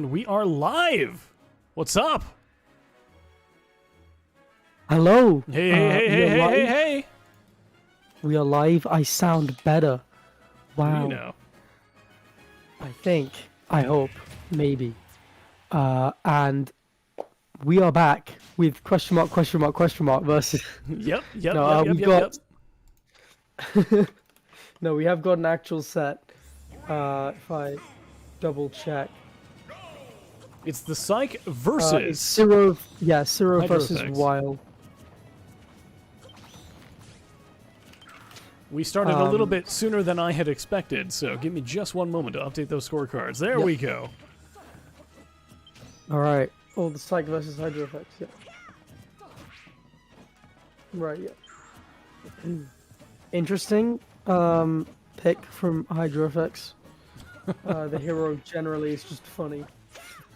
And we are live! What's up? Hello. Hey. We are live. I sound better. Wow. You know. I think. I hope. Maybe. And we are back with question mark versus... Yep. No, we have got an actual set. If I double check. It's the Psych versus... it's Zero versus Hydro-Effects. Wild. We started a little bit sooner than I had expected, so give me just one moment to update those scorecards. There we go. Alright. Oh, the Psych versus Hydro-Effects, yeah. Right, yeah. Interesting pick from Hydro-Effects. The hero generally is just funny.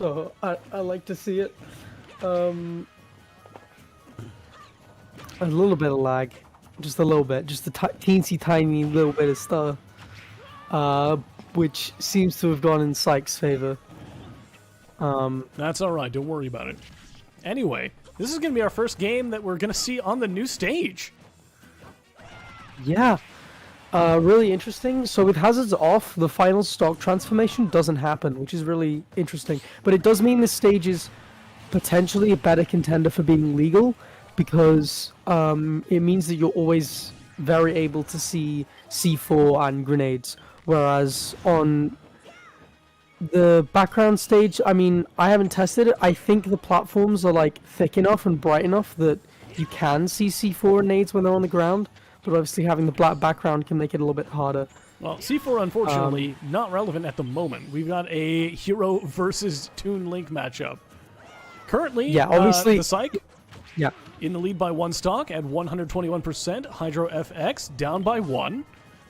So I like to see it. A little bit of lag. Just a little bit. Just a teensy tiny little bit of stuff. Which seems to have gone in Psych's favor. That's alright, don't worry about it. Anyway, this is going to be our first game that we're going to see on the new stage. Yeah. Really interesting. So with hazards off, the final stock transformation doesn't happen, which is really interesting. But it does mean this stage is potentially a better contender for being legal, because it means that you're always very able to see C4 and grenades. Whereas on the background stage, I mean, I haven't tested it. I think the platforms are like thick enough and bright enough that you can see C4 and nades when they're on the ground. But obviously having the black background can make it a little bit harder. Well, C4, unfortunately, not relevant at the moment. We've got a Hero versus Toon Link matchup. Currently, obviously, the Psych yeah, in the lead by one stock at 121%. Hydro FX down by 1,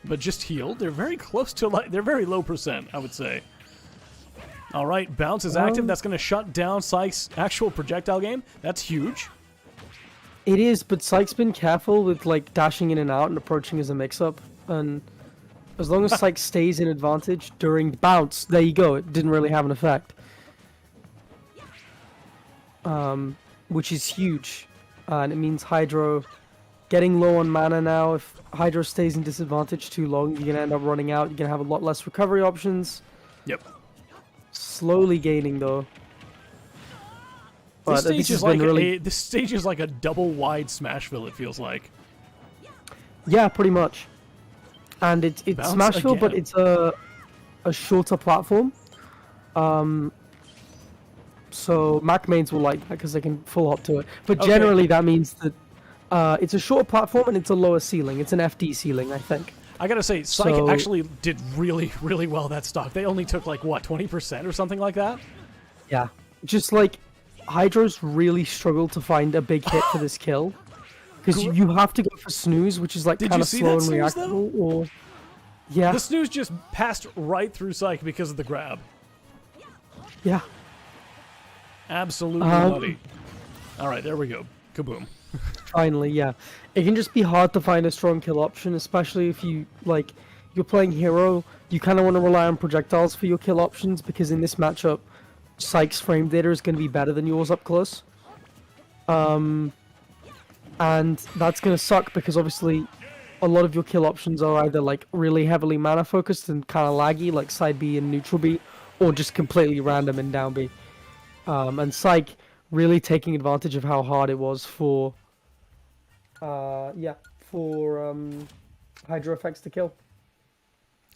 but just healed. They're very close to, they're very low percent, I would say. All right, Bounce is active. That's going to shut down Psych's actual projectile game. That's huge. It is, but Psych's been careful with like dashing in and out and approaching as a mix-up, and as long as Psych stays in advantage during bounce, there you go. It didn't really have an effect, which is huge, and it means Hydro getting low on mana now. If Hydro stays in disadvantage too long, you're gonna end up running out. You're gonna have a lot less recovery options. Yep. Slowly gaining though. This stage is like this stage is like a double wide Smashville, it feels like. Yeah, pretty much. And it's Smashville, again. but it's a shorter platform. So Mac mains will like that because they can full hop to it. But generally that means that it's a shorter platform and it's a lower ceiling. It's an FD ceiling, I think. I gotta say, Psych actually did really, really well that stock. They only took like, what, 20% or something like that? Yeah. Just like Hydro's really struggled to find a big hit for this kill, because you have to go for snooze, which is like kind of slow and reactable. Or yeah, the snooze just passed right through Psych because of the grab. Yeah, absolutely nutty. All right, there we go. Kaboom. Finally, yeah. It can just be hard to find a strong kill option, especially if you you're playing hero. You kind of want to rely on projectiles for your kill options, because in this matchup, Psych's frame data is going to be better than yours up close. And that's going to suck, because obviously a lot of your kill options are either like really heavily mana focused and kind of laggy, like side B and neutral B, or just completely random in down B. And Psych really taking advantage of how hard it was for Hydro Effects to kill.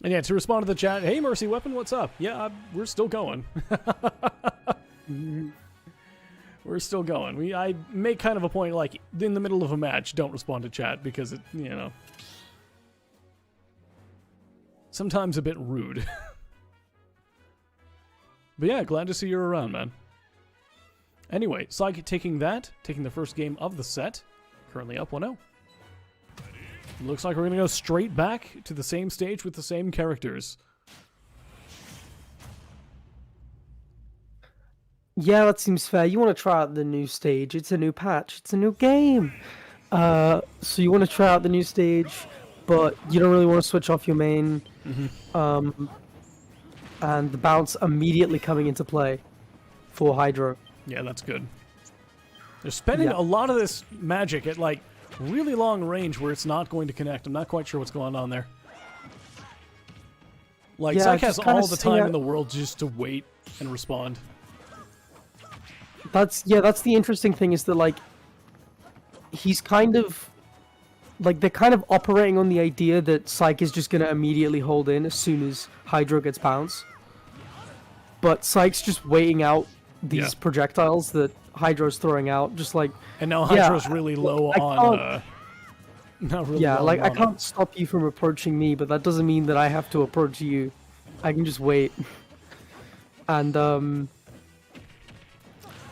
And yeah, to respond to the chat, hey Mercy Weapon, what's up? Yeah, we're still going. We're still going. I make kind of a point, like, in the middle of a match, don't respond to chat, because it, you know, sometimes a bit rude. But yeah, glad to see you're around, man. Anyway, Psych taking the first game of the set, currently up 1-0. Looks like we're going to go straight back to the same stage with the same characters. Yeah, that seems fair. You want to try out the new stage. It's a new patch. It's a new game. So you want to try out the new stage, but you don't really want to switch off your main. And the bounce immediately coming into play. for Hydro. Yeah, that's good. They're spending Yeah. a lot of this magic at, like, really long range where it's not going to connect. I'm not quite sure what's going on there. Like, Yeah, Psych just has kinda all the seeing time it- in the world just to wait and respond. That's the interesting thing is that, like, he's kind of, like, they're kind of operating on the idea that Psych is just going to immediately hold in as soon as Hydro gets bounced. But Psych's just waiting out these Yeah. projectiles that Hydro's throwing out, just like, And now Yeah, Hydro's really low I on, can't- not really yeah, low like, on I mana. can't stop you from approaching me, but that doesn't mean that I have to approach you. I can just wait. And,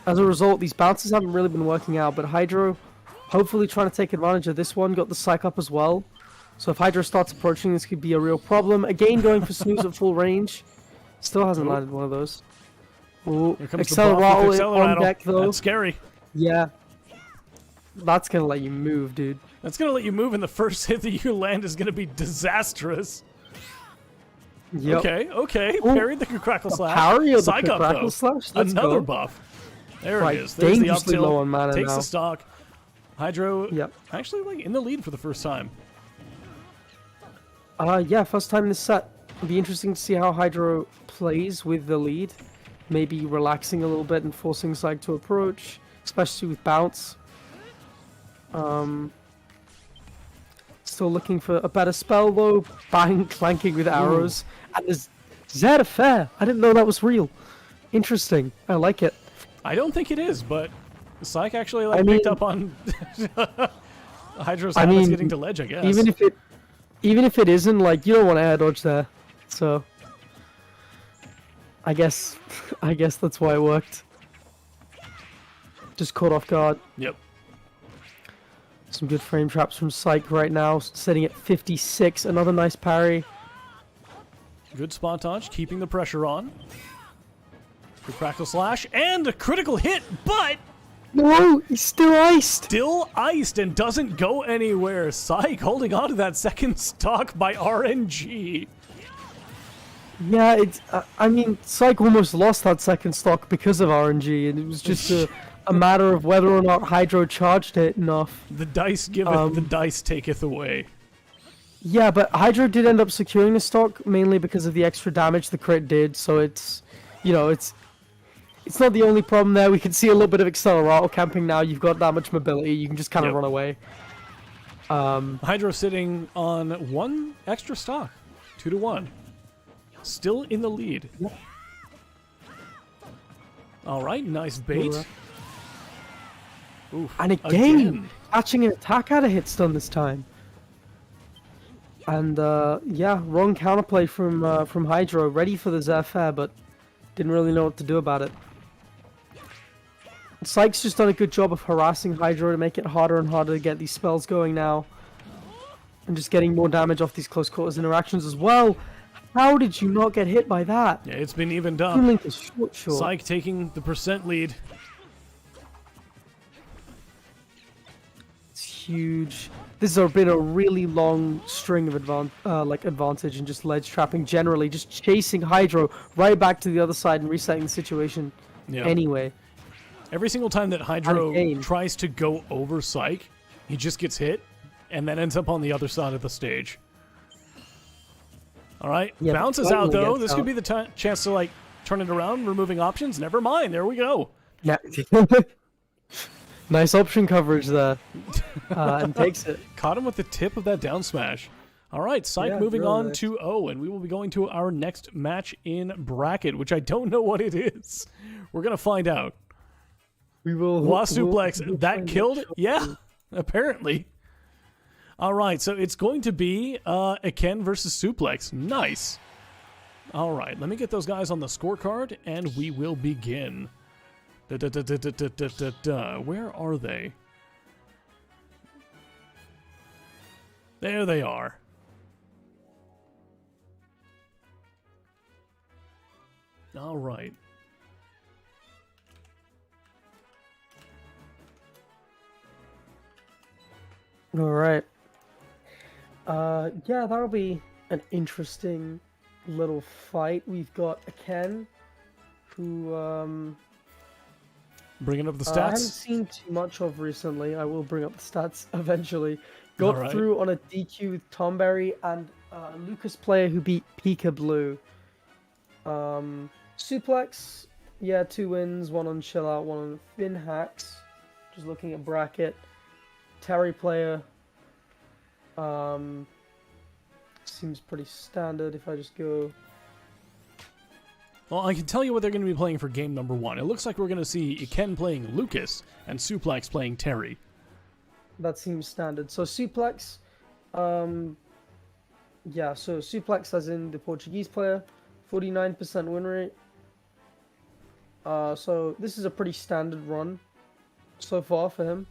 as a result, these bounces haven't really been working out, but Hydro, hopefully trying to take advantage of this one, got the Psych up as well. So if Hydro starts approaching, this could be a real problem. Again, going for Snooze at full range. Still hasn't Oop. landed one of those. Ooh, Here comes the buff with Acceleratle on Acceleratle. deck, though. That's scary. Yeah. That's gonna let you move, dude. That's going to let you move, and the first hit that you land is going to be disastrous. Yep. Okay. Ooh. Parried the Crackle Slash. Parry of the Psych up, Crackle though. Slash? Let's Another go. buff. There Right, it is. There's the up dangerously tilt. low on mana Takes now. the stock. Hydro Yep. actually like in the lead for the first time. Yeah, first time in this set. It'll be interesting to see how Hydro plays with the lead. Maybe relaxing a little bit and forcing Psych to approach, especially with bounce. Still looking for a better spell though. Bang, clanking with arrows. And there's Sapphire. I didn't know that was real. Interesting. I like it. I don't think it is, but Psych actually like I picked mean- up on Hydro's I habits mean, getting to ledge, I guess. Even if it isn't, like, you don't want to air dodge there. So I guess that's why it worked. Just caught off guard. Yep. Some good frame traps from Psych right now, sitting at 56. Another nice parry. Good spot dodge, keeping the pressure on. Good Crackle Slash, and a critical hit, but No, he's still iced. still iced and doesn't go anywhere. Psych holding on to that second stock by RNG. Yeah, it's. I mean, Psych almost lost that second stock because of RNG, and it was just a matter of whether or not Hydro charged it enough. The dice giveth, the dice taketh away. Yeah, but Hydro did end up securing the stock mainly because of the extra damage the crit did. So it's, it's not the only problem there. We can see a little bit of Acceleratle camping now. You've got that much mobility. You can just kind of Yep. run away. Hydro sitting on one extra stock, 2-1. Still in the lead. Yep. All right, nice bait. Alright. Oof, And again, catching an attack out of hit stun this time. And yeah, wrong counterplay from Hydro. Ready for the Sapphire, but didn't really know what to do about it. Psych's just done a good job of harassing Hydro to make it harder and harder to get these spells going now. And just getting more damage off these close quarters interactions as well. How did you not get hit by that? Yeah, it's been evened up. Link is short. Psych taking the percent lead. It's huge. This has been a really long string of advantage and just ledge trapping generally, just chasing Hydro right back to the other side and resetting the situation. Yeah. Anyway, Every single time that Hydro again. tries to go over Psych, he just gets hit, and then ends up on the other side of the stage. All right, Yeah, bounces but out though. gets This could be the chance to like turn it around, removing options. Never mind. There we go. yeah. Nice option coverage there, and takes it. Caught him with the tip of that down smash. All right, Psych Yeah, moving really on nice. to O, and we will be going to our next match in bracket, which I don't know what it is. We're gonna find out. We will. Wa we'll suplex. That find killed? out. Yeah, apparently. All right, so it's going to be a Ken versus Suplex. Nice. All right, let me get those guys on the scorecard, and we will begin. Where are they? There they are. All right. All right. Yeah, that'll be an interesting little fight. We've got a Ken, who Bringing up the I haven't stats. seen too much of recently. I will bring up the stats eventually. Got Alright. through on a DQ with Tomberry and a Lucas player who beat Pika Blue. Suplex, yeah, 2 wins, 1 on Chill Out, 1 on Thin Hacks. Just looking at bracket. Terry player, seems pretty standard if I just go. Well, I can tell you what they're going to be playing for game number 1. It looks like we're going to see Iken playing Lucas and Suplex playing Terry. That seems standard. So Suplex, yeah, so Suplex as in the Portuguese player, 49% win rate. So this is a pretty standard run so far for him.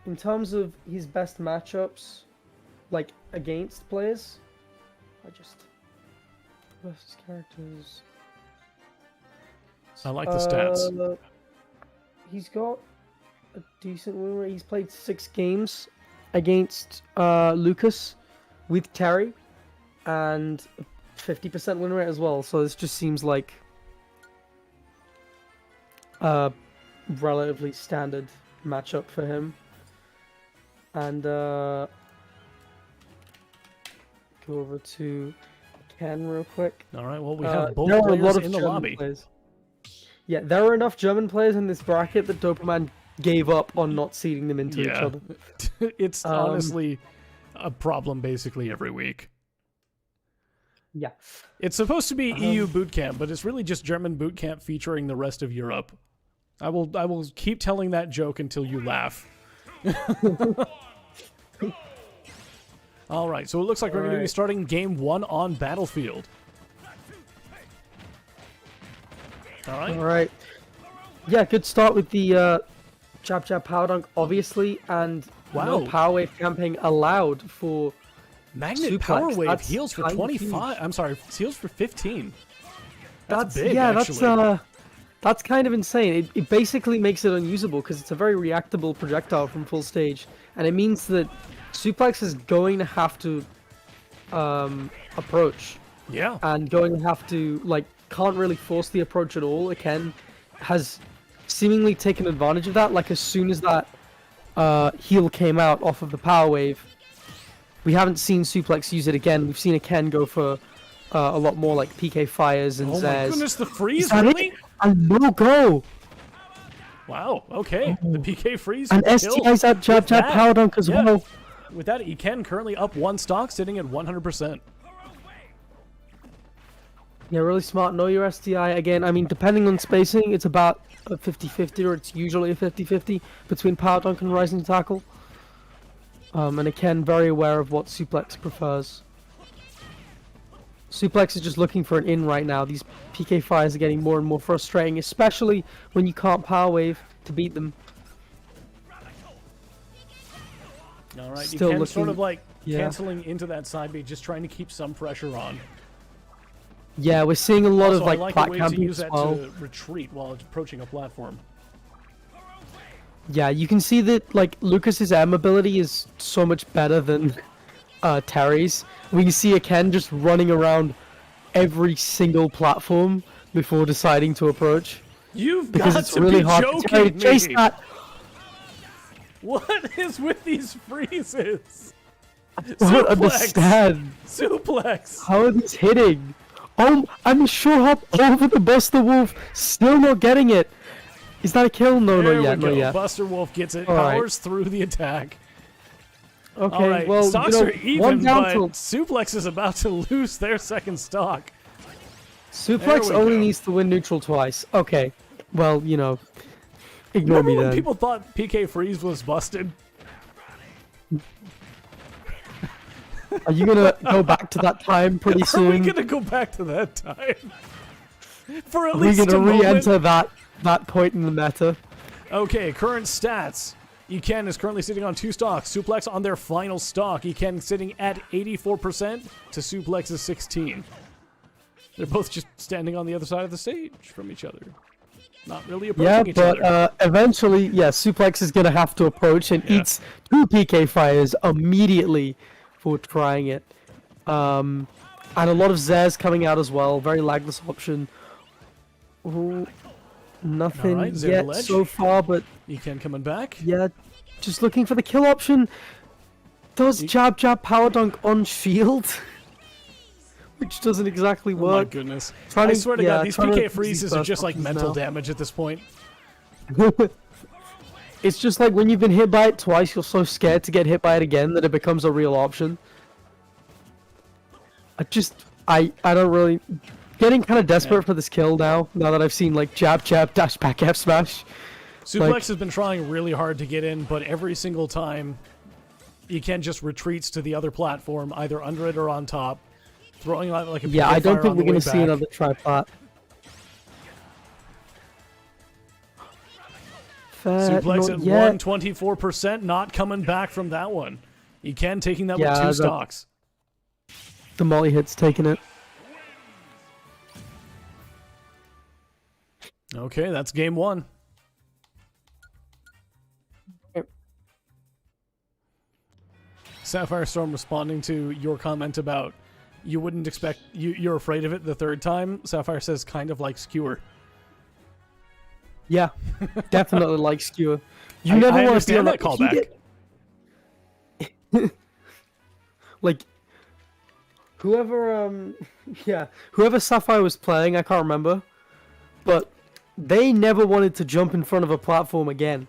In terms of his best matchups, like against players, best characters. I like the stats. He's got a decent win rate. He's played 6 games against Lucas with Terry, and 50% win rate as well. So this just seems like a relatively standard matchup for him. And go over to Ken real quick. All right, well, we have both there are a players lot of in the German lobby. players. Yeah, there are enough German players in this bracket that Doperman gave up on not seeding them into each Yeah. other. It's honestly a problem basically every week. Yeah. It's supposed to be EU Bootcamp, but it's really just German Bootcamp featuring the rest of Europe. I will keep telling that joke until you laugh. All right, so it looks like we're going to be starting game 1 on Battlefield. All right. All right. Yeah, good start with the jab jab power dunk, obviously, and no Wow. power wave camping allowed for Magnet Suplex. Power Wave That's heals for kind of 25. huge. I'm sorry, heals for 15. That's big, yeah, actually. that's kind of insane. It basically makes it unusable because it's a very reactable projectile from full stage, and it means that Suplex is going to have to approach Yeah. and going to have to can't really force the approach at all. Again, has seemingly taken advantage of that. Like as soon as that heal came out off of the power wave, we haven't seen Suplex use it again. We've seen Ken go for a lot more like PK fires and Oh my Zaz. goodness, the freeze, Is that really? it? And no go. Wow, okay. The PK freeze. And kill. STI's at jab With jab that, power dunk as yeah. well. With that, Iken currently up 1 stock, sitting at 100%. Yeah, really smart. Know your STI. Again, I mean, depending on spacing, it's about a 50-50, or it's usually a 50-50 between power dunk and rising tackle. And again, very aware of what Suplex prefers. Suplex is just looking for an in right now. These PK fires are getting more and more frustrating, especially when you can't power wave to beat them. All right, Still Iken sort looking- of like yeah. canceling into that side B, just trying to keep some pressure on. Yeah, we're seeing a lot Also, of I like like a plat way to camping use as that well. to retreat while approaching a platform. Yeah, you can see that like Lucas's M ability is so much better than Terry's. We can see Ken just running around every single platform before deciding to approach You've because got it's to really be hard to Terry joking to chase me. that. What is with these freezes? I don't understand. Suplex. How are these hitting? Oh, I'm sure hop over the Buster Wolf, still not getting it. Is that a kill? No, There not yet, we go. not yet. Buster Wolf gets it. All right. Powers through the attack. Okay, All right, well, stocks you know, are even, one down but tilt. Suplex is about to lose their second stock. There Suplex we only go. needs to win neutral twice. Okay, well, you know, ignore Remember me when then. people thought PK Freeze was busted? Are you gonna go back to that time pretty Are we soon? gonna go back to that time? For at Are we least gonna a moment? re-enter that point in the meta? Okay, current stats. Iken is currently sitting on 2 stocks. Suplex on their final stock. Iken sitting at 84% to Suplex's 16. They're both just standing on the other side of the stage from each other. Not really Yeah, approaching each other. but eventually, yeah, Suplex is gonna have to approach and Yeah. eats 2 PK fires immediately for trying it. And a lot of Zez coming out as well. Very lagless option. Ooh, nothing Alright, Zero yet ledge. so far, but Iken coming back. yeah, just looking for the kill option. Does jab power dunk on shield? Which doesn't exactly Oh my work. goodness. Trying I to- swear to yeah, God, these trying to PK use freezes these are burst just like options mental now. damage at this point. It's just like when you've been hit by it twice, you're so scared to get hit by it again that it becomes a real option. I don't really... Getting kind of desperate for this kill now that I've seen like jab, dash back, F smash. Suplex has been trying really hard to get in, but every single time Iken just retreats to the other platform, either under it or on top, throwing out like a Yeah, PK I don't fire think on we're the way going to see back. another triplat. Suplex at Yet. 124%, not coming back from that one. Iken taking that with Yeah, 2 that- stocks. The molly hit's taking it. Okay, that's game 1. Sapphire Storm responding to your comment about you wouldn't expect you're afraid of it the third time. Sapphire says kind of like skewer. Yeah, definitely like skewer. You I never want to understand feel that like if you callback. get- like whoever whoever Sapphire was playing, I can't remember, but they never wanted to jump in front of a platform again.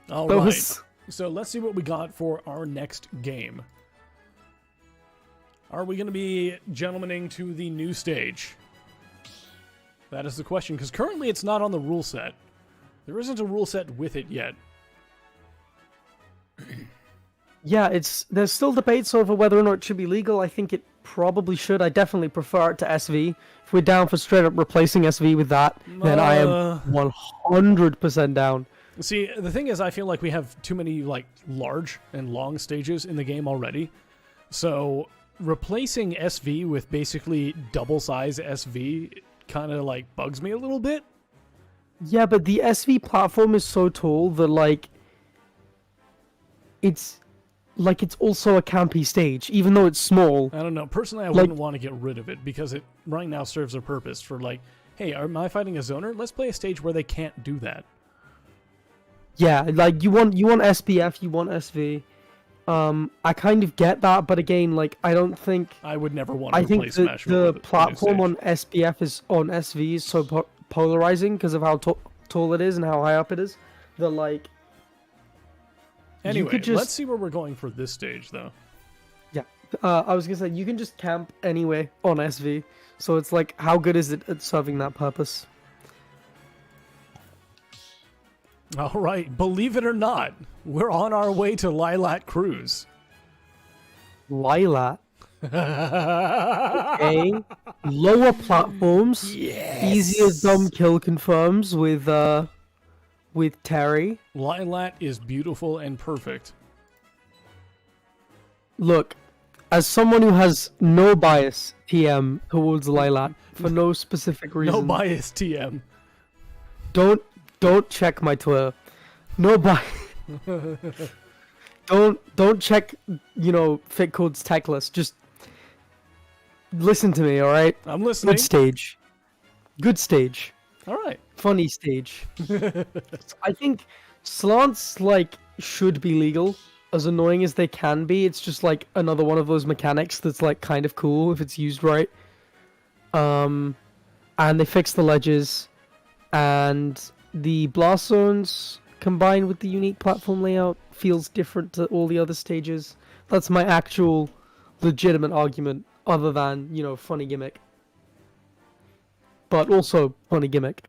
All That right. was- So let's see what we got for our next game. Are we going to be gentlemaning to the new stage? That is the question, because currently it's not on the rule set. There isn't a rule set with it yet. Yeah, there's still debates over whether or not it should be legal. I think it probably should. I definitely prefer it to SV. If we're down for straight up replacing SV with that, then I am 100% down. See, the thing is, I feel like we have too many like large and long stages in the game already. So replacing SV with basically double size SV kind of like bugs me a little bit. Yeah, but the SV platform is so tall that like it's also a campy stage, even though it's small. I don't know. Personally, I wouldn't want to get rid of it because it right now serves a purpose for like, hey, am I fighting a zoner? Let's play a stage where they can't do that. Yeah, like you want SPF, you want SV. I kind of get that, but again, like I don't think I would never want to I think replace that Smash the with a platform new on SPF is on SV is so polarizing because of how tall it is and how high up it is. That like Anyway, could just- let's see where we're going for this stage, though. yeah, I was gonna say you can just camp anyway on SV. So it's like, how good is it at serving that purpose? All right, believe it or not, we're on our way to Lilat Cruise. Lilat. Okay. Lower platforms. Yes. Easier dumb kill confirms with Terry. Lilat is beautiful and perfect. Look, as someone who has no bias, TM, towards Lilat for no specific reason. No bias, TM. Don't check my Twitter. No bias. Don't check, Fitcode's tech list. Just listen to me, all right? I'm listening. Good stage. All right. Funny stage. I think slants should be legal. As annoying as they can be, it's just like another one of those mechanics that's like kind of cool if it's used right. And they fixed the ledges, and the blast zones combined with the unique platform layout feels different to all the other stages. That's my actual legitimate argument, other than, funny gimmick. But also funny gimmick.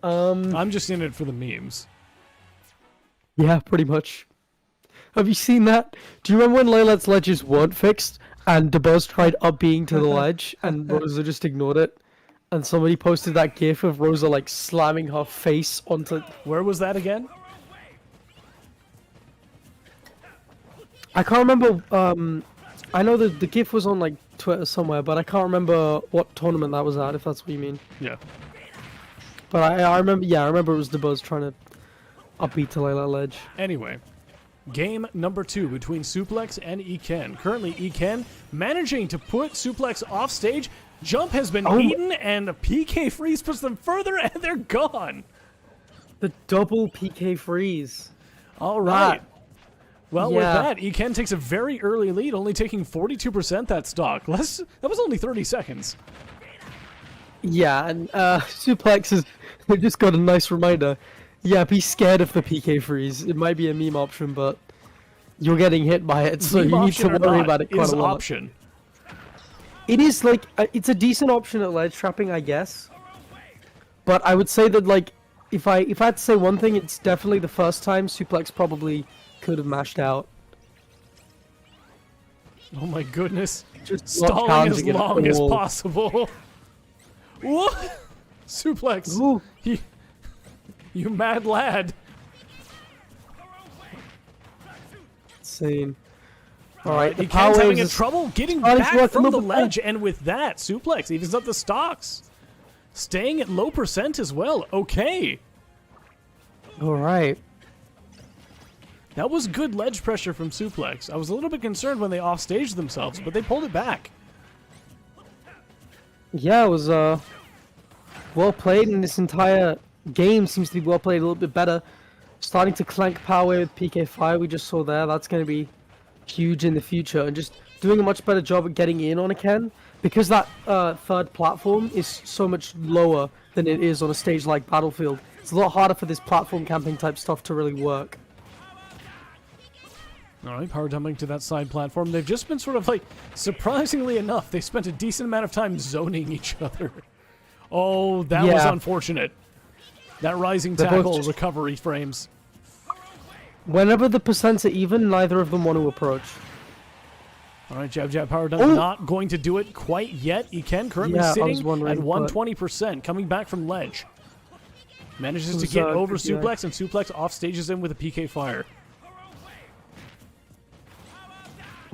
I'm just in it for the memes. Yeah, pretty much. Have you seen that? Do you remember when Laylat's ledges weren't fixed and DeBuzz tried up-being to the ledge and Rosa just ignored it? And somebody posted that gif of Rosa slamming her face onto... Where was that again? I can't remember, I know the gif was on Twitter somewhere, but I can't remember what tournament that was at, if that's what you mean. Yeah. But I remember it was DeBuzz trying to up-beat to Laylat ledge. Anyway, game number 2 between Suplex and Iken. Currently, Iken managing to put Suplex off stage. Jump has been eaten, and a PK freeze puts them further, and they're gone. The double PK freeze. All right. Well, with Yeah. that, Eken takes a very early lead, only taking 42% that stock. That was only 30 seconds. Yeah, and Suplex has just got a nice reminder. Yeah, be scared of the PK freeze. It might be a meme option, but you're getting hit by it, so Meme you need to option or worry not about it quite is a lot. option. It is like it's a decent option at ledge trapping, I guess. But I would say that like if I had to say one thing, it's definitely the first time Suplex probably could have mashed out. Oh my goodness. Just Stalling as challenging it long as all. possible. What? Suplex. Ooh. You mad lad. Insane. Alright, the Eken's power having waves a is trouble getting starting to back work a from the little bit better. ledge, and with that, Suplex evens up the stocks. Staying at low percent as well. Okay. Alright. That was good ledge pressure from Suplex. I was a little bit concerned when they offstaged themselves, but they pulled it back. Yeah, it was well played, and this entire game seems to be well played, a little bit better. Starting to clank power with PK5 we just saw there. That's going to be huge in the future, and just doing a much better job at getting in on a Ken, because that third platform is so much lower than it is on a stage like Battlefield. It's a lot harder for this platform camping type stuff to really work. All right, power dumping to that side platform. They've just been sort of like, surprisingly enough, they spent a decent amount of time zoning each other. Oh, that was Yeah. unfortunate. That rising They're both tackle just- recovery frames. Whenever the percents are even, neither of them want to approach. All right, jab, jab, power dunk. Oh! Not going to do it quite yet. Eken currently Yeah, I was sitting wondering, at but- 120%, coming back from ledge. Manages It to was, get over yeah. Suplex, and Suplex off stages him with a PK fire.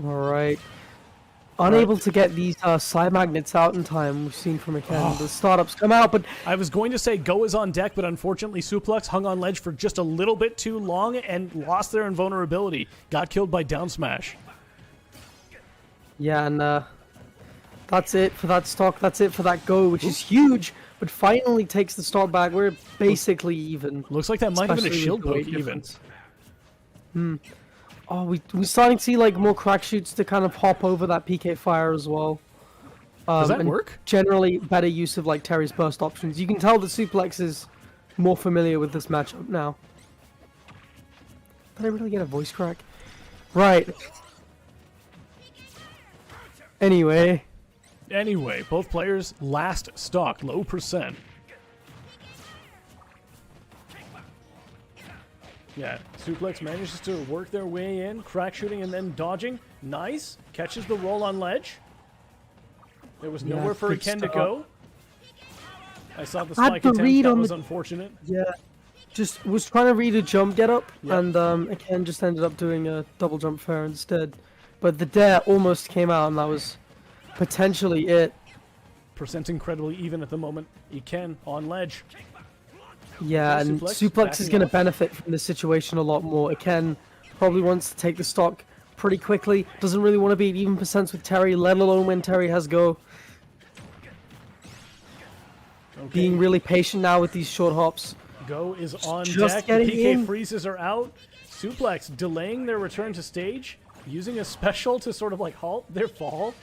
Alright. Unable to get these side magnets out in time, we've seen from Ken. The startups come out, but I was going to say Go is on deck, but unfortunately Suplex hung on ledge for just a little bit too long and lost their invulnerability. Got killed by down smash. yeah, and that's it for that stock. That's it for that Go, which is huge, but finally takes the stock back. We're basically even. Looks like that might have been a especially shield with the weight poke even. difference. Oh, we're starting to see like more crack shoots to kind of hop over that PK fire as well. Does that and work? Generally, better use of like Terry's burst options. You can tell that Suplex is more familiar with this matchup now. Did I really get a voice crack? Right. Anyway, Anyway, both players last stock, low percent. Yeah, Suplex manages to work their way in, crack shooting and then dodging. Nice. Catches the roll on ledge. There was Yeah, nowhere for good Ken to start. go. I saw the Had spike the attempt. read That on was the- unfortunate. yeah, just was trying to read a jump get up, Yep. and again just ended up doing a double jump fair instead. But the dare almost came out, and that was potentially it. Percent incredibly even at the moment. Ken on ledge. Yeah, There's and Suplex Suplex is backing going to off. benefit from this situation a lot more. Ken probably wants to take the stock pretty quickly. Doesn't really want to be at even percents with Terry, let alone when Terry has Go. Okay. Being really patient now with these short hops. Go is on Just deck. The getting PK in. freezes are out. Suplex delaying their return to stage, using a special to sort of like halt their fall.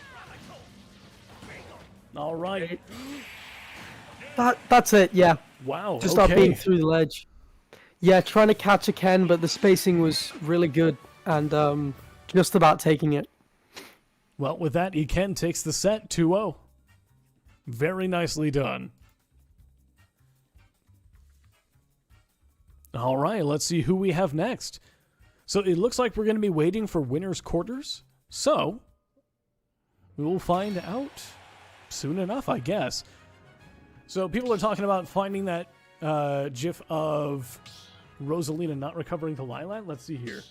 All right. That's it, yeah. Wow. Just okay. not being through the ledge. Yeah, trying to catch a Ken, but the spacing was really good, and just about taking it. Well, with that, Ken takes the set 2-0. Very nicely done. All right, let's see who we have next. So it looks like we're going to be waiting for winners' quarters. So we will find out soon enough, I guess. So people are talking about finding that GIF of Rosalina not recovering the Lilat. Let's see here.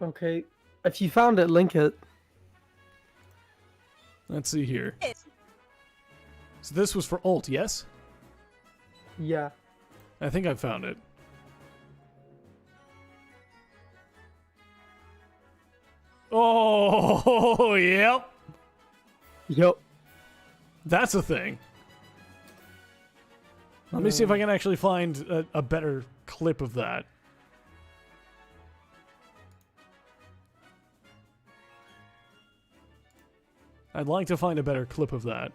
Okay, if you found it, link it. Let's see here. So this was for ult, yes? Yeah. I think I found it. Oh, yep. Yup. That's a thing. Let me see if I can actually find a better clip of that. I'd like to find a better clip of that.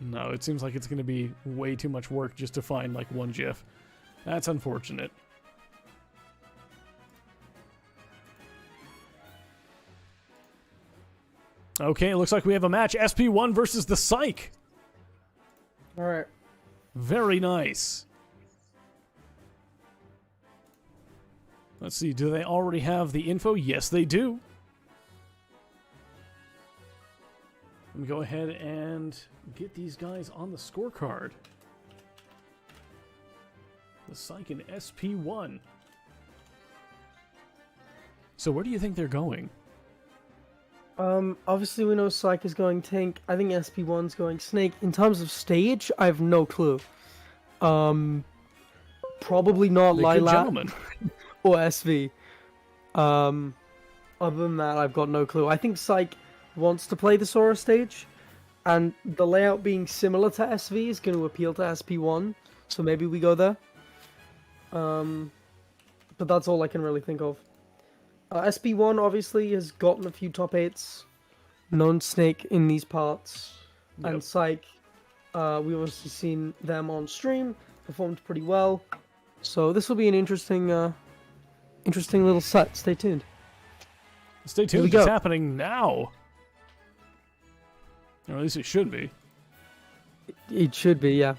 No, it seems like it's going to be way too much work just to find like one GIF. That's unfortunate. Okay, it looks like we have a match. SP1 versus the Psych. Alright. Very nice. Let's see, do they already have the info? Yes, they do. Let me go ahead and get these guys on the scorecard. The Psych and SP1. So where do you think they're going? Obviously we know Psych is going Tank. I think SP1's going Snake. In terms of stage, I have no clue. Probably not Lilac or SV. Other than that, I've got no clue. I think Psych wants to play the Sora stage, and the layout being similar to SV is going to appeal to SP1, so maybe we go there. But that's all I can really think of. SP1 obviously has gotten a few top 8s, known Snake in these parts, and Psych, we've obviously seen them on stream, performed pretty well, so this will be an interesting little set. Stay tuned. Stay tuned, it's happening now. Or at least it should be. It should be, yeah.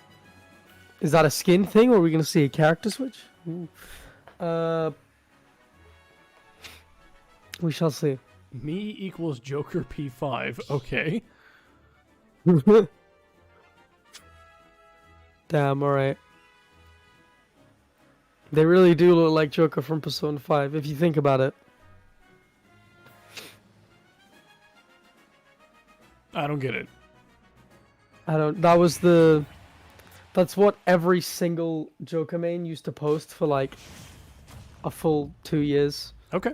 Is that a skin thing, or are we going to see a character switch? Ooh. We shall see. Me equals Joker P5. Okay. Damn, alright. They really do look like Joker from Persona 5, if you think about it. I don't get it. That's what every single Joker main used to post for like a full 2 years. Okay.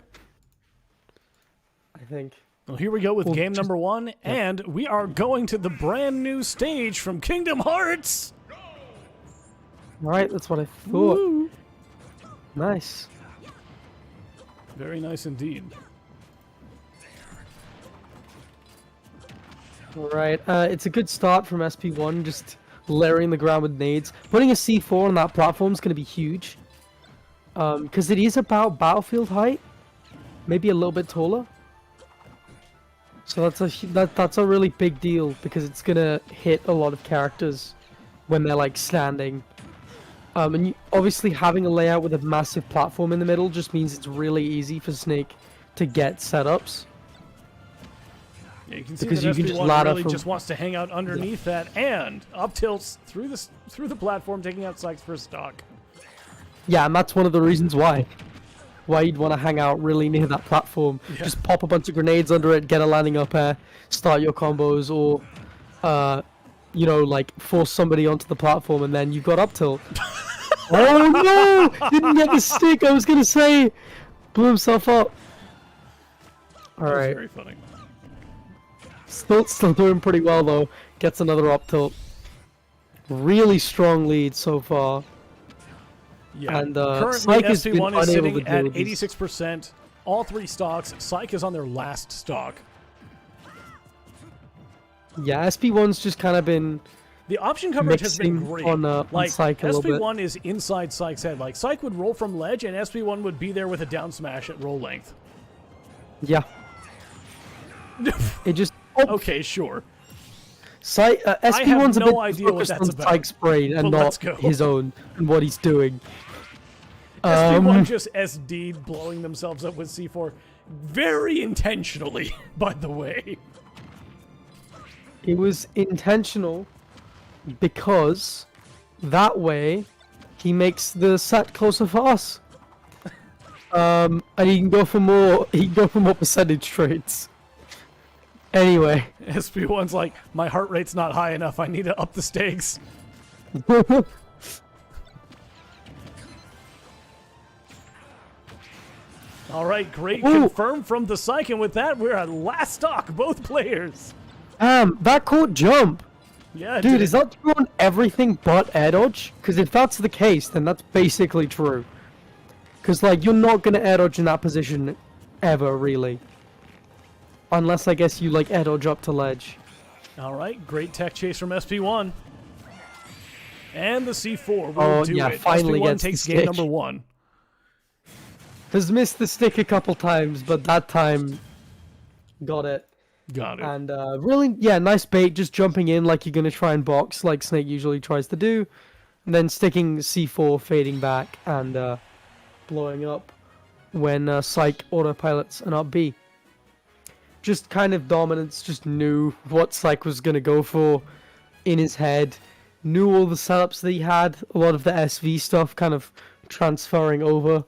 I think. Well, here we go with game number 1, and we are going to the brand new stage from Kingdom Hearts! Alright, that's what I thought. Woo. Nice. Very nice indeed. Alright, it's a good start from SP1, just layering the ground with nades. Putting a C4 on that platform is going to be huge. Because it is about battlefield height. Maybe a little bit taller. So that's a really big deal, because it's going to hit a lot of characters when they're like standing. And obviously having a layout with a massive platform in the middle just means it's really easy for Snake to get setups. Yeah, you can see because that you can SP1 really just wants to hang out underneath that, and up tilts through the platform, taking out Sykes for stock. Yeah, and that's one of the reasons why you'd want to hang out really near that platform. Yeah. Just pop a bunch of grenades under it, get a landing up air, start your combos, or you know, like force somebody onto the platform, and then you've got up tilt. Oh no! Didn't get the stick. I was gonna say, blew himself up. All right. Very funny. Still doing pretty well though. Gets another up tilt. Really strong lead so far. Yeah. And currently SP1 is sitting at 86%. All 3 stocks. Psych is on their last stock. Yeah, SP1's just kind of been. The option coverage has been great. On like Psych a SP1 is inside Psych's head. Like Psych would roll from ledge, and SP1 would be there with a down smash at roll length. Yeah. It just. Oh. Okay, sure. SP1's no a bit idea what focused that's on about. Psych's brain and not his own and what he's doing. SP1 just SD'd, blowing themselves up with C4 very intentionally, by the way. It was intentional because that way he makes the set closer for us. And he can go for more percentage trades. Anyway. SP1's like, my heart rate's not high enough, I need to up the stakes. All right, great. Ooh. Confirmed from the psych, and with that, we're at last stock, both players. That caught jump. Yeah, Dude, is that true on everything but air dodge? Because if that's the case, then that's basically true. Because, like, you're not going to air dodge in that position ever, really. Unless, I guess, you, like, air dodge up to ledge. All right, great tech chase from SP1. And the C4 will do it. Finally SP1 gets takes the game stick. number 1. Has missed the stick a couple times, but that time got it. Got it. And really, yeah, nice bait, just jumping in like you're going to try and box like Snake usually tries to do. And then sticking C4, fading back, and blowing up when Psych autopilots an up B. Just kind of dominance, just knew what Psych was going to go for in his head. Knew all the setups that he had, a lot of the SV stuff kind of transferring over.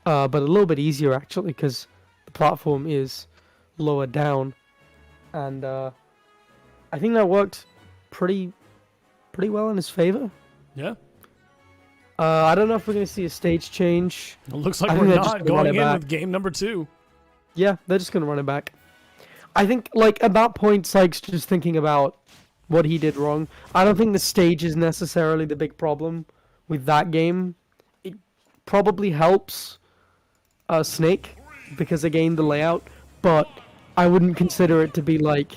But a little bit easier actually, because the platform is lower down. And I think that worked pretty well in his favor. Yeah. I don't know if we're going to see a stage change. It looks like I we're think they're just not gonna run going it in back. with game number 2. Yeah, they're just going to run it back. I think, like, at that point, Sykes just thinking about what he did wrong. I don't think the stage is necessarily the big problem with that game. It probably helps Snake, because again, the layout, but I wouldn't consider it to be, like,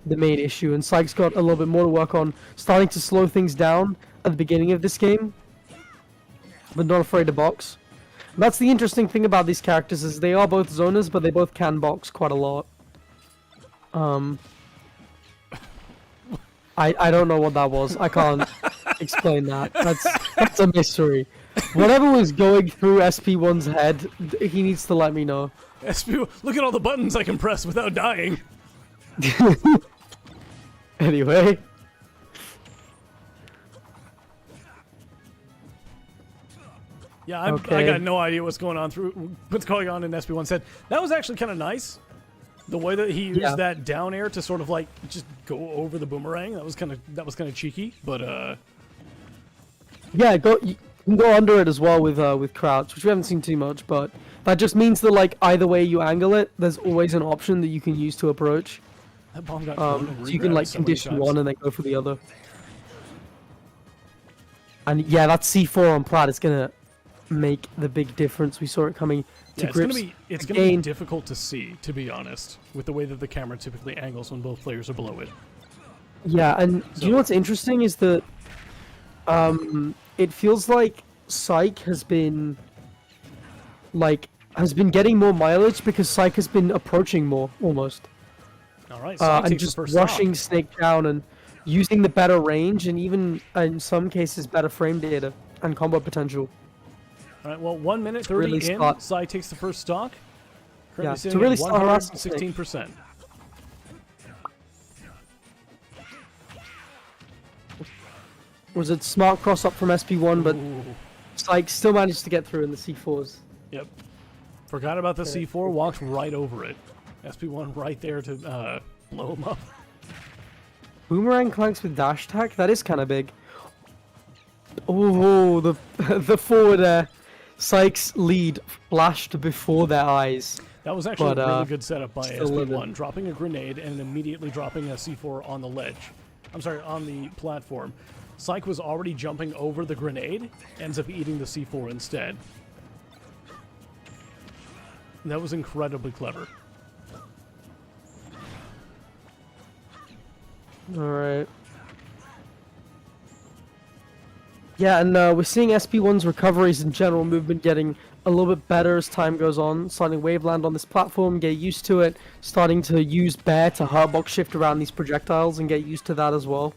the main issue. And Sykes got a little bit more to work on, starting to slow things down at the beginning of this game, but not afraid to box. That's the interesting thing about these characters, is they are both zoners, but they both can box quite a lot. I don't know what that was. I can't explain that. That's a mystery. Whatever was going through SP1's head, he needs to let me know. SP, look at all the buttons I can press without dying. Anyway. Yeah, I got no idea what's going on in SP1's head. That was actually kind of nice. The way that he used that down air to sort of like just go over the boomerang. That was kind of cheeky, but yeah, you can go under it as well with crouch, which we haven't seen too much, but that just means that, like, either way you angle it, there's always an option that you can use to approach. that bomb got So you can, like, condition one and then go for the other. And yeah, that C4 on Plat is gonna make the big difference. We saw it coming to grips. It's gonna be difficult to see, to be honest, with the way that the camera typically angles when both players are below it. Yeah, and do you know what's interesting is that it feels like Psych has been getting more mileage because Psych has been approaching more almost. All right, and just rushing Snake down and using the better range and even in some cases better frame data and combo potential. All right, well, 1 minute 30 really in, Sai takes the first stock. Currently Yeah, sitting to really at start harassing Snake. 116%. Was it smart cross up from SP1, but Ooh. Psych still managed to get through in the C4s. Yep. Forgot about the C4, walked right over it. SP1 right there to blow him up. Boomerang clanks with dash attack? That is kind of big. Oh, the forward air. Psych's lead flashed before their eyes. That was actually But, a really good setup by still SP1, living. dropping a grenade and immediately dropping a C4 on the ledge. I'm sorry, on the platform. Psych was already jumping over the grenade, ends up eating the C4 instead. That was incredibly clever. Alright. Yeah, and we're seeing SP1's recoveries and general movement getting a little bit better as time goes on. Starting Waveland on this platform, get used to it. Starting to use Bear to hardbox shift around these projectiles and get used to that as well.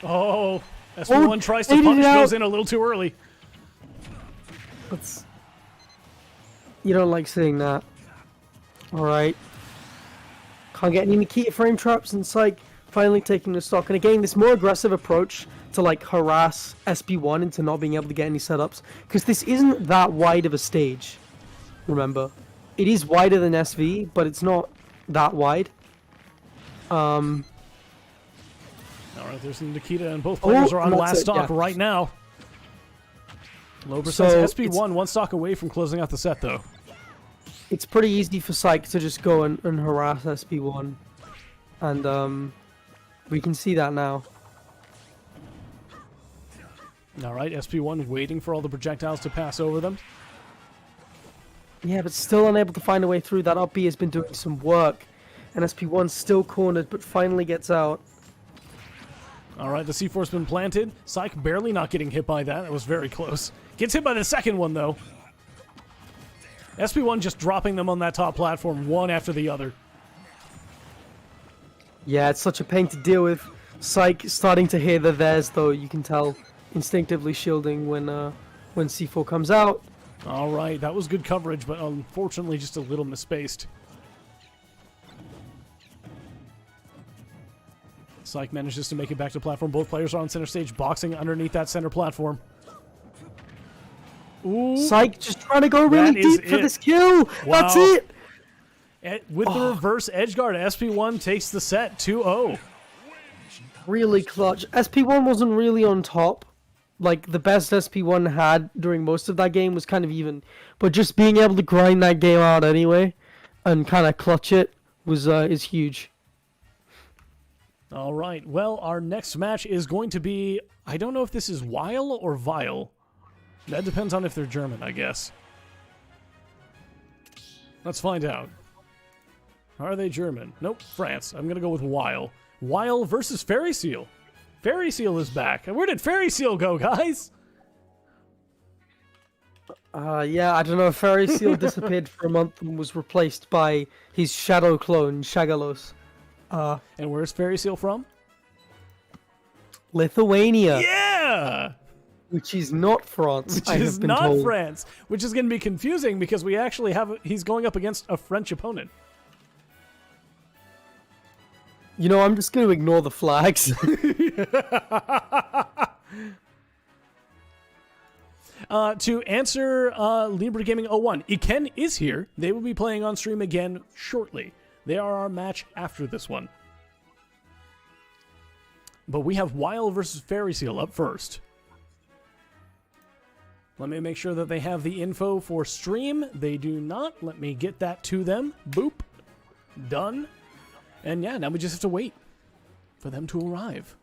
Oh, SP1 tries to punch, goes in a little too early. You don't like seeing that. Alright. Can't get any Nikita frame traps, and Psych finally taking the stock. And again, this more aggressive approach to, like, harass SP1 into not being able to get any setups. Because this isn't that wide of a stage, remember. It is wider than SV, but it's not that wide. Alright, there's Nikita, and both players are on last stock right now. Low percent. So SP1 one stock away from closing out the set, though. it's pretty easy for Psych to just go and harass SP1. And we can see that now. All right, SP1 waiting for all the projectiles to pass over them. Yeah, but still unable to find a way through. That up B has been doing some work. And SP1 still cornered, but finally gets out. All right, the C4's been planted. Psych barely not getting hit by that. That was very close. Gets hit by the second one, though. SP1 just dropping them on that top platform, one after the other. Yeah, it's such a pain to deal with. Psych starting to hear the theirs, though. You can tell instinctively shielding when C4 comes out. All right, that was good coverage, but unfortunately just a little misspaced. Psych manages to make it back to platform. Both players are on center stage, boxing underneath that center platform. Ooh. Psych just trying to go really deep for this kill. Wow. That's it. With the reverse edge guard, SP1 takes the set 2-0. Really clutch. SP1 wasn't really on top. Like, the best SP1 had during most of that game was kind of even. But just being able to grind that game out anyway and kind of clutch it was is huge. All right. Well, our next match is going to be... I don't know if this is Weil or Weil. That depends on if they're German, I guess. Let's find out. Are they German? Nope, France. I'm going to go with Weil. Weil versus Fairy Seal. Fairy Seal is back. And where did Fairy Seal go, guys? Yeah, I don't know. Fairy Seal disappeared for a month and was replaced by his shadow clone, Shagalos. And where's Fairy Seal from? Lithuania. Yeah! Which is not France. Which is not France. Which is going to be confusing because we actually have... He's going up against a French opponent. You know, I'm just going to ignore the flags. To answer Libra Gaming 01, Iken is here. They will be playing on stream again shortly. They are our match after this one. But we have Weil versus Fairy Seal up first. Let me make sure that they have the info for stream. They do not. Let me get that to them. Boop. Done. And yeah, now we just have to wait for them to arrive.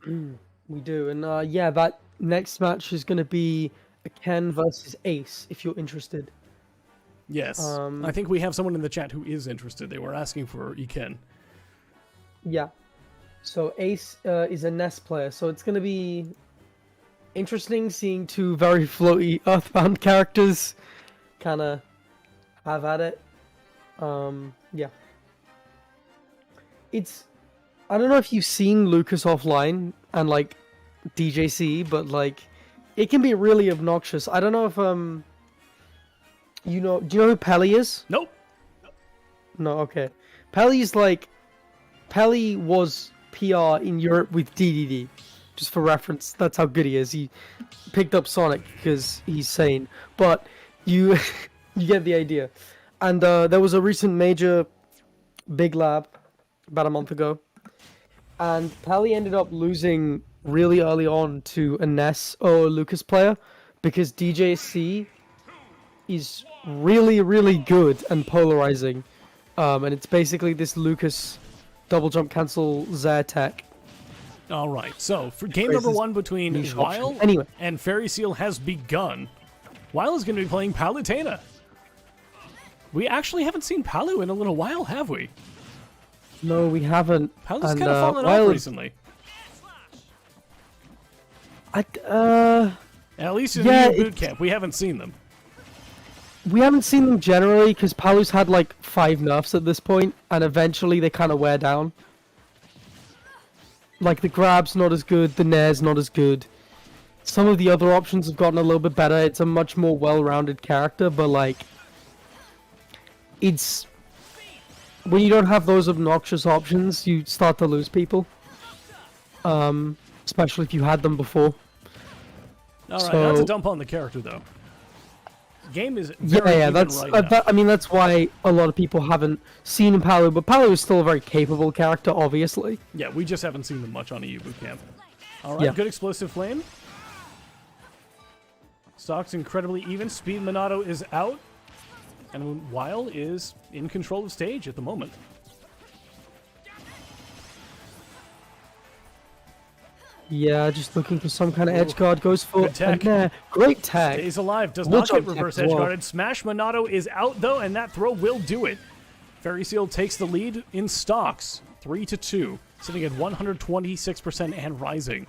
We do. And yeah, that next match is going to be Ken versus Ace, if you're interested. Yes. I think we have someone in the chat who is interested. They were asking for Iken. Yeah. So Ace is a NES player, so it's going to be interesting seeing two very floaty Earthbound characters kind of have at it. Yeah. I don't know if you've seen Lucas Offline and like DJC, but like it can be really obnoxious. I don't know if do you know who Pelly is? Nope. No, okay. Pelly was PR in Europe with DDD. Just for reference, that's how good he is. He picked up Sonic because he's sane. But you you get the idea. And there was a recent major big lab about a month ago. And Pelly ended up losing really early on to a NES or Lucas player because DJC is really, really good and polarizing. And it's basically this Lucas double jump cancel Zaire tech. All right, so for game number one between Weil and Fairy Seal has begun. Weil is going to be playing Palutena. We actually haven't seen Palu in a little while, have we? No, we haven't. Palu's kind of fallen off recently. At least in the Bootcamp, we haven't seen them. We haven't seen them generally because Palu's had like 5 nerfs at this point, and eventually they kind of wear down. Like the grab's not as good, the nair's not as good. Some of the other options have gotten a little bit better. It's a much more well-rounded character, but like it's when you don't have those obnoxious options, you start to lose people. Especially if you had them before. All right, not to dump on the character though. Game is very that's right now. I mean that's why a lot of people haven't seen Palu, but Palu is still a very capable character, obviously. Yeah, we just haven't seen them much on EU Bootcamp. All right, good explosive flame. Stock's incredibly even. Speed Monado is out. And Weil is in control of stage at the moment. Yeah, just looking for some kind of edge guard. Goes for Good tech. Great tech. Stays alive. Does Well not get done, reverse tech as edge well. guarded. Smash Monado is out though, and that throw will do it. Fairy Seal takes the lead in stocks, 3-2, sitting at 126% and rising.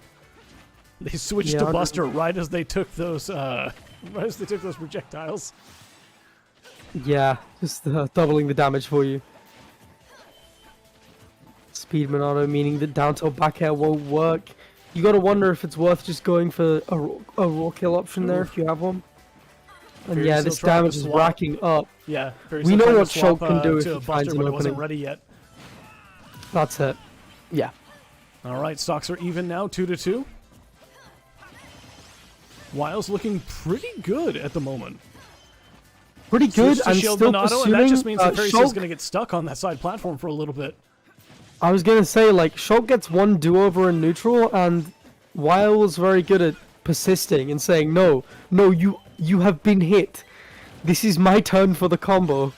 They switched to Buster right as they took those projectiles. Yeah, just doubling the damage for you. Speed Monado, meaning that down tilt back air won't work. You gotta wonder if it's worth just going for a raw kill option there if you have one. And Fairy yeah, Seal this trying to damage is swap. racking up. Yeah, Fairy We Seal know trying to what Shulk swap, can do if to he finds Buster, an but it wasn't opening. ready yet. That's it. Yeah. All right, stocks are even now, 2-2. Wile's looking pretty good at the moment. Pretty good. Switch to And shield still Monado, pursuing. and that just means that Fairy Seal's Shulk, going to get stuck on that side platform for a little bit. I was gonna say, like, Shulk gets one do-over in neutral, and Weil was very good at persisting and saying, no, you have been hit. This is my turn for the combo.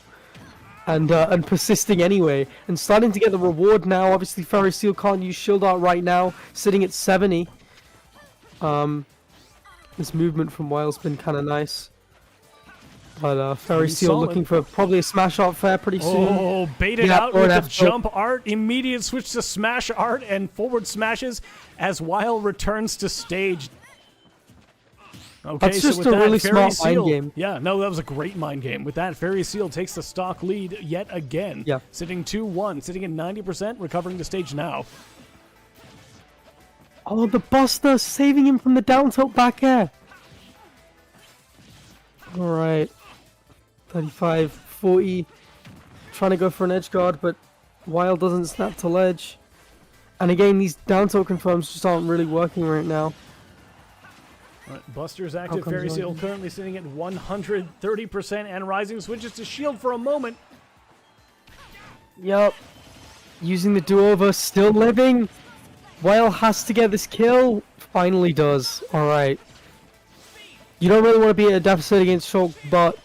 And persisting anyway. And starting to get the reward now. Obviously, Fairy Seal can't use Shield Art right now, sitting at 70. This movement from Wile's been kind of nice. But Fairy Seal solid. looking for probably a Smash Art fair pretty soon. Oh, baited Yeah, out or with an the F jump art. Immediate switch to smash art and forward smashes as Weil returns to stage. Okay, That's so just with a that, really Fairy smart Seal, mind game. Yeah, no, that was a great mind game. With that, Fairy Seal takes the stock lead yet again. Yeah. Sitting 2-1, sitting at 90%, recovering the stage now. Oh, the Buster saving him from the down tilt back air. Alright. 35, 40. Trying to go for an edge guard, but Wild doesn't snap to ledge. And again, these down tilt confirms just aren't really working right now. All right, Buster's active. comes Fairy Seal on? currently sitting at 130% and rising. Switches to shield for a moment. Yup. Using the do-over, still living. Weil has to get this kill. Finally does. Alright. You don't really want to be at a deficit against Shulk, but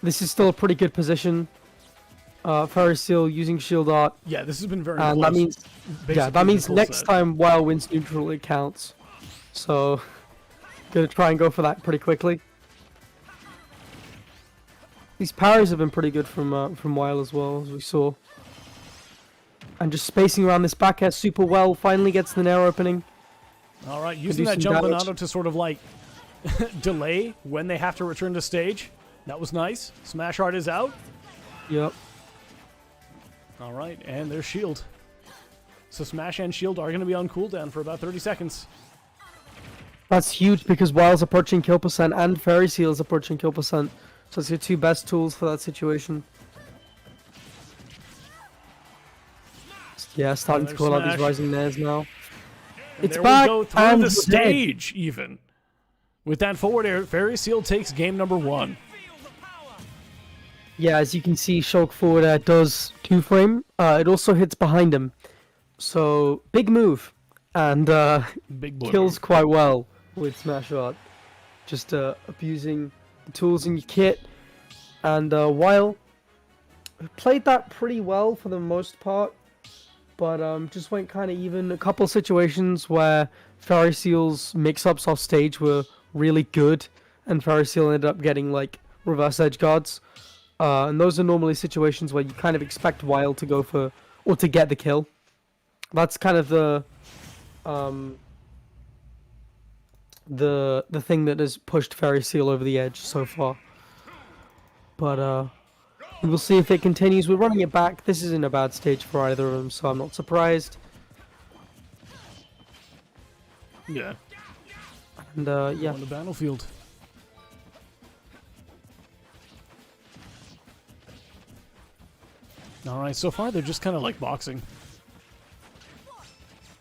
this is still a pretty good position. Fairy Seal using Shield Art. Yeah, this has been very And close. that means, Basically that means full next set. time Weil wins neutral, it counts. So, gonna try and go for that pretty quickly. These parries have been pretty good from Weil as well, as we saw. And just spacing around this back air super well. Finally gets the Nair opening. All right, using do that some jump damage. Monado to sort of like delay when they have to return to stage. That was nice. Smash Art is out. Yep. All right, and their shield. So Smash and Shield are going to be on cooldown for about 30 seconds. That's huge because Wile's approaching kill percent and Fairy Seal's approaching kill percent. So it's your two best tools for that situation. Yeah, starting to there's call out these Smash. rising Nairs now. And It's there back, we go through and the we're dead. stage, even. With that forward air, Fairy Seal takes game number 1. Yeah, as you can see, Shulk forward air does 2-frame. It also hits behind him. So, big move. And Big boy. kills quite well with Smash Art. Just abusing the tools in your kit. And Weil played that pretty well for the most part. But just went kind of even. A couple situations where Fairy Seal's mix-ups off stage were really good. And Fairy Seal ended up getting like reverse edge guards. And those are normally situations where you kind of expect Weil to go for, or to get the kill. That's kind of the thing that has pushed Fairy Seal over the edge so far. But we will see if it continues. We're running it back. This isn't a bad stage for either of them, so I'm not surprised. Yeah. And yeah. On the battlefield. Alright, so far they're just kind of like boxing.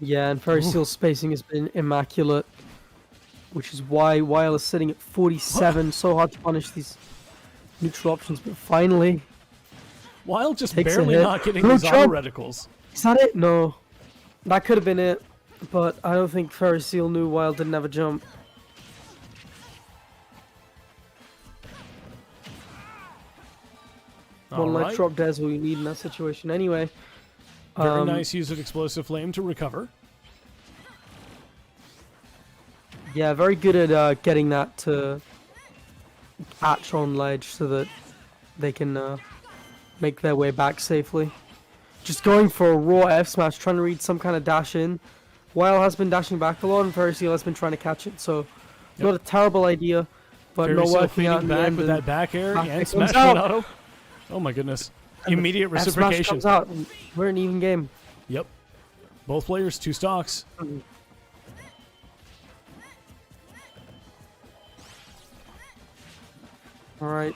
Yeah, and Fairy Seal's spacing has been immaculate. Which is why Weil is sitting at 47. So hard to punish these neutral options, but finally. Weil just Takes a barely hit. not getting Good his auto job. reticles. Is that it? No. That could have been it. But I don't think Fairy Seal knew Weil didn't have a jump. One ledge right. drop there's all you need in that situation. Anyway. Very nice use of Explosive Flame to recover. Yeah, very good at getting that to catch on ledge so that they can make their way back safely. Just going for a raw F smash, trying to read some kind of dash in. Weil has been dashing back a lot, and Fairy Seal has been trying to catch it, so not a terrible idea, but Fairy not Seal working out in the back end. with that back air back and it smash comes out. Monado. Oh my goodness. And the Immediate F smash reciprocation. comes out, and we're an even game. Yep. Both players, 2 stocks. Alright.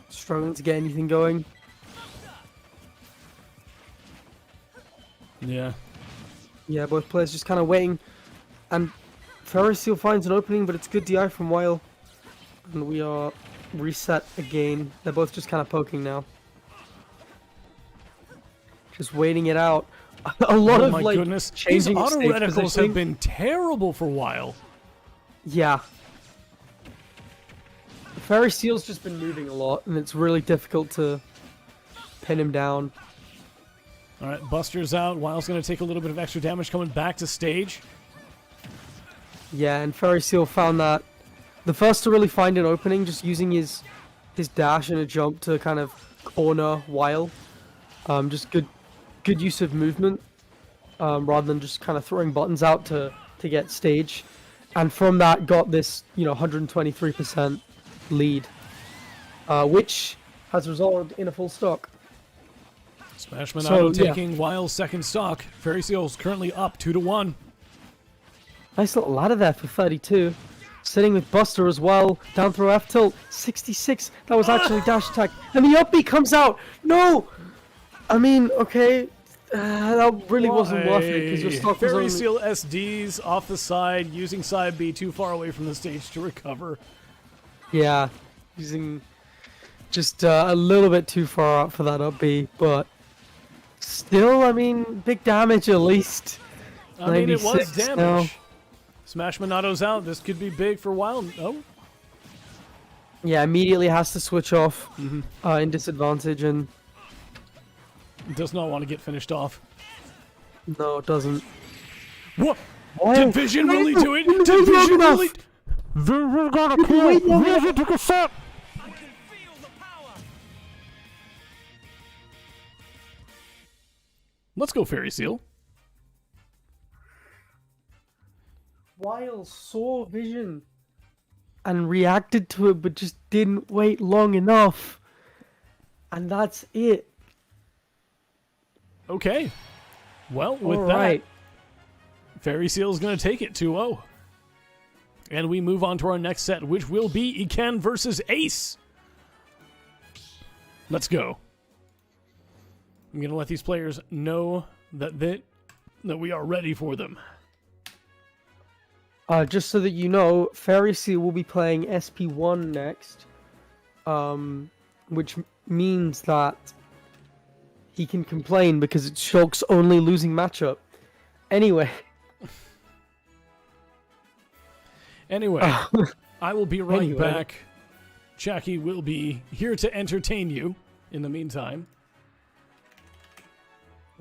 Struggling to get anything going. Yeah. Yeah, both players just kind of waiting. And Fairy Seal finds an opening, but it's good DI from Weil. And we are reset again. They're both just kind of poking now. Just waiting it out. A lot Oh of my like goodness. These changing auto stage reticles positioning. have been terrible for a while. Yeah. Fairy Seal's just been moving a lot, and it's really difficult to pin him down. All right, Buster's out. Wild's going to take a little bit of extra damage coming back to stage. Yeah, and Fairy Seal found that the first to really find an opening, just using his dash and a jump to kind of corner Weil. Just good use of movement, rather than just kind of throwing buttons out to get stage. And from that got this, 123% lead, which has resulted in a full stock. Smash Monado So, yeah. taking Wild's second stock. Fairy Seal's currently up 2-1. Nice little ladder there for 32. Sitting with Buster as well. Down throw F tilt. 66. That was actually dash attack. And the up B comes out. No! I mean, okay. That really wasn't worth it because your stock was Fairy only... Seal SDs off the side, using side B too far away from the stage to recover. Yeah. Using just a little bit too far out for that up B. But still, I mean, big damage at least. I mean, it was 96 damage. now. Smash Monado's out. This could be big for Wild. Oh, Yeah, immediately has to switch off in disadvantage, and does not want to get finished off. no, it doesn't. What? Why? Did Vision really do it? Wait Did long Vision enough. really? Vision got a Wait kill. long Vision enough. took a shot. Let's go, Fairy Seal. Weil saw Vision and reacted to it, but just didn't wait long enough. And that's it. Okay. Well, with All that, right. Fairy Seal's going to take it 2-0. And we move on to our next set, which will be Iken versus Ace. Let's go. I'm going to let these players know that we are ready for them. Just so that you know, Fairy Seal will be playing SP1 next, which means that he can complain because it's Shulk's only losing matchup. Anyway. Anyway, I will be right Anyway. back. Jackie will be here to entertain you in the meantime.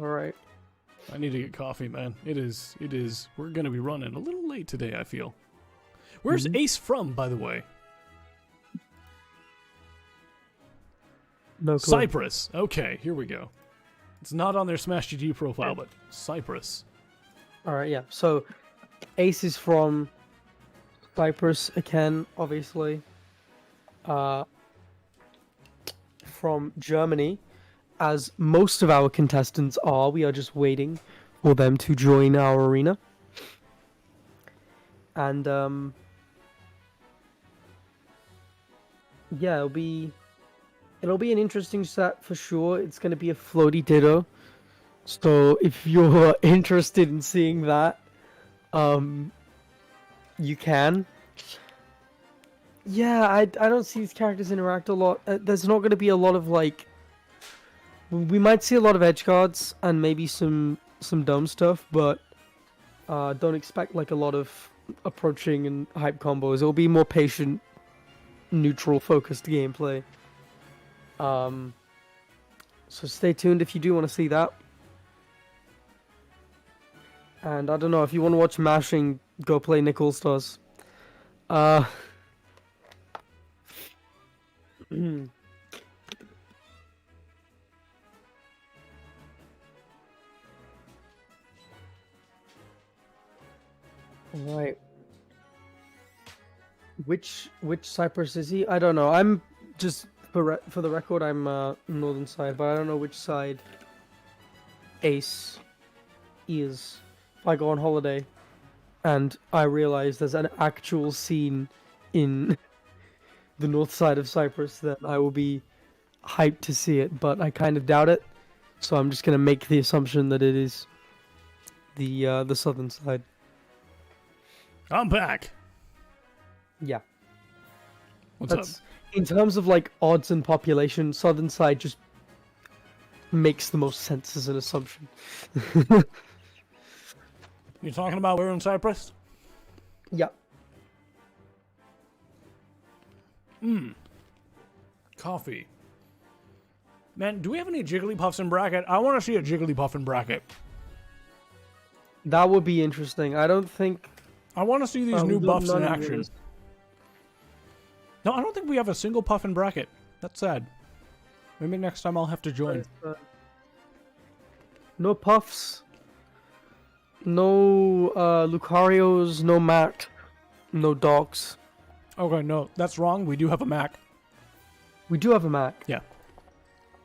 All right. I need to get coffee, man. It is. We're going to be running a little late today, I feel. Where's Ace from, by the way? No clue. Cyprus. Okay, here we go. It's not on their Smash GG profile, but Cyprus. All right, yeah. So, Ace is from Cyprus again, obviously. From Germany, as most of our contestants are. We are just waiting for them to join our arena. And yeah, it'll be an interesting set for sure. It's going to be a floaty ditto. So if you're interested in seeing that, you can. Yeah, I don't see these characters interact a lot. There's not going to be a lot of like. We might see a lot of edge guards and maybe some dumb stuff, but don't expect like a lot of approaching and hype combos. It'll be more patient, neutral, focused gameplay. So stay tuned if you do want to see that. And I don't know, if you want to watch Mashing, go play Nick All-Stars. Right. Which Cyprus is he? I don't know. I'm just for the record, I'm northern side, but I don't know which side Ace is. If I go on holiday and I realize there's an actual scene in the north side of Cyprus, then I will be hyped to see it, but I kind of doubt it. So I'm just gonna make the assumption that it is the southern side. I'm back. Yeah. What's up? In terms of like odds and population, southern side just makes the most sense as an assumption. You talking about where in Cyprus? Yeah. Coffee. Man, do we have any Jigglypuffs in bracket? I want to see a Jigglypuff in bracket. That would be interesting. I don't think... I want to see these new buffs in action. Is. No, I don't think we have a single puff in bracket. That's sad. Maybe next time I'll have to join. No puffs. No Lucarios. No Mac. No dogs. Okay, no, that's wrong. We do have a Mac. We do have a Mac. Yeah.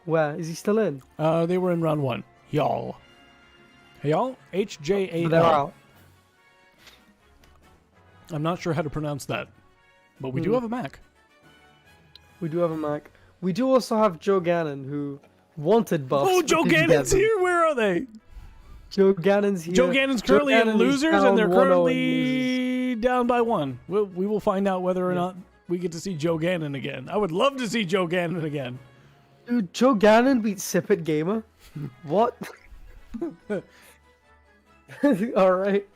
Where? Is he still in? They were in round 1. Y'all. Y'all? HJAL. They're out. I'm not sure how to pronounce that. But we do have a Mac. We do have a Mac. We do also have Joe Gannon, who wanted buffs. Oh, Joe Gannon's here! Where are they? Joe Gannon's here. Joe Gannon's currently in losers, and they're currently down by 1. We will find out whether or not we get to see Joe Gannon again. I would love to see Joe Gannon again. Dude, Joe Gannon beat Sipit Gamer? What? Alright.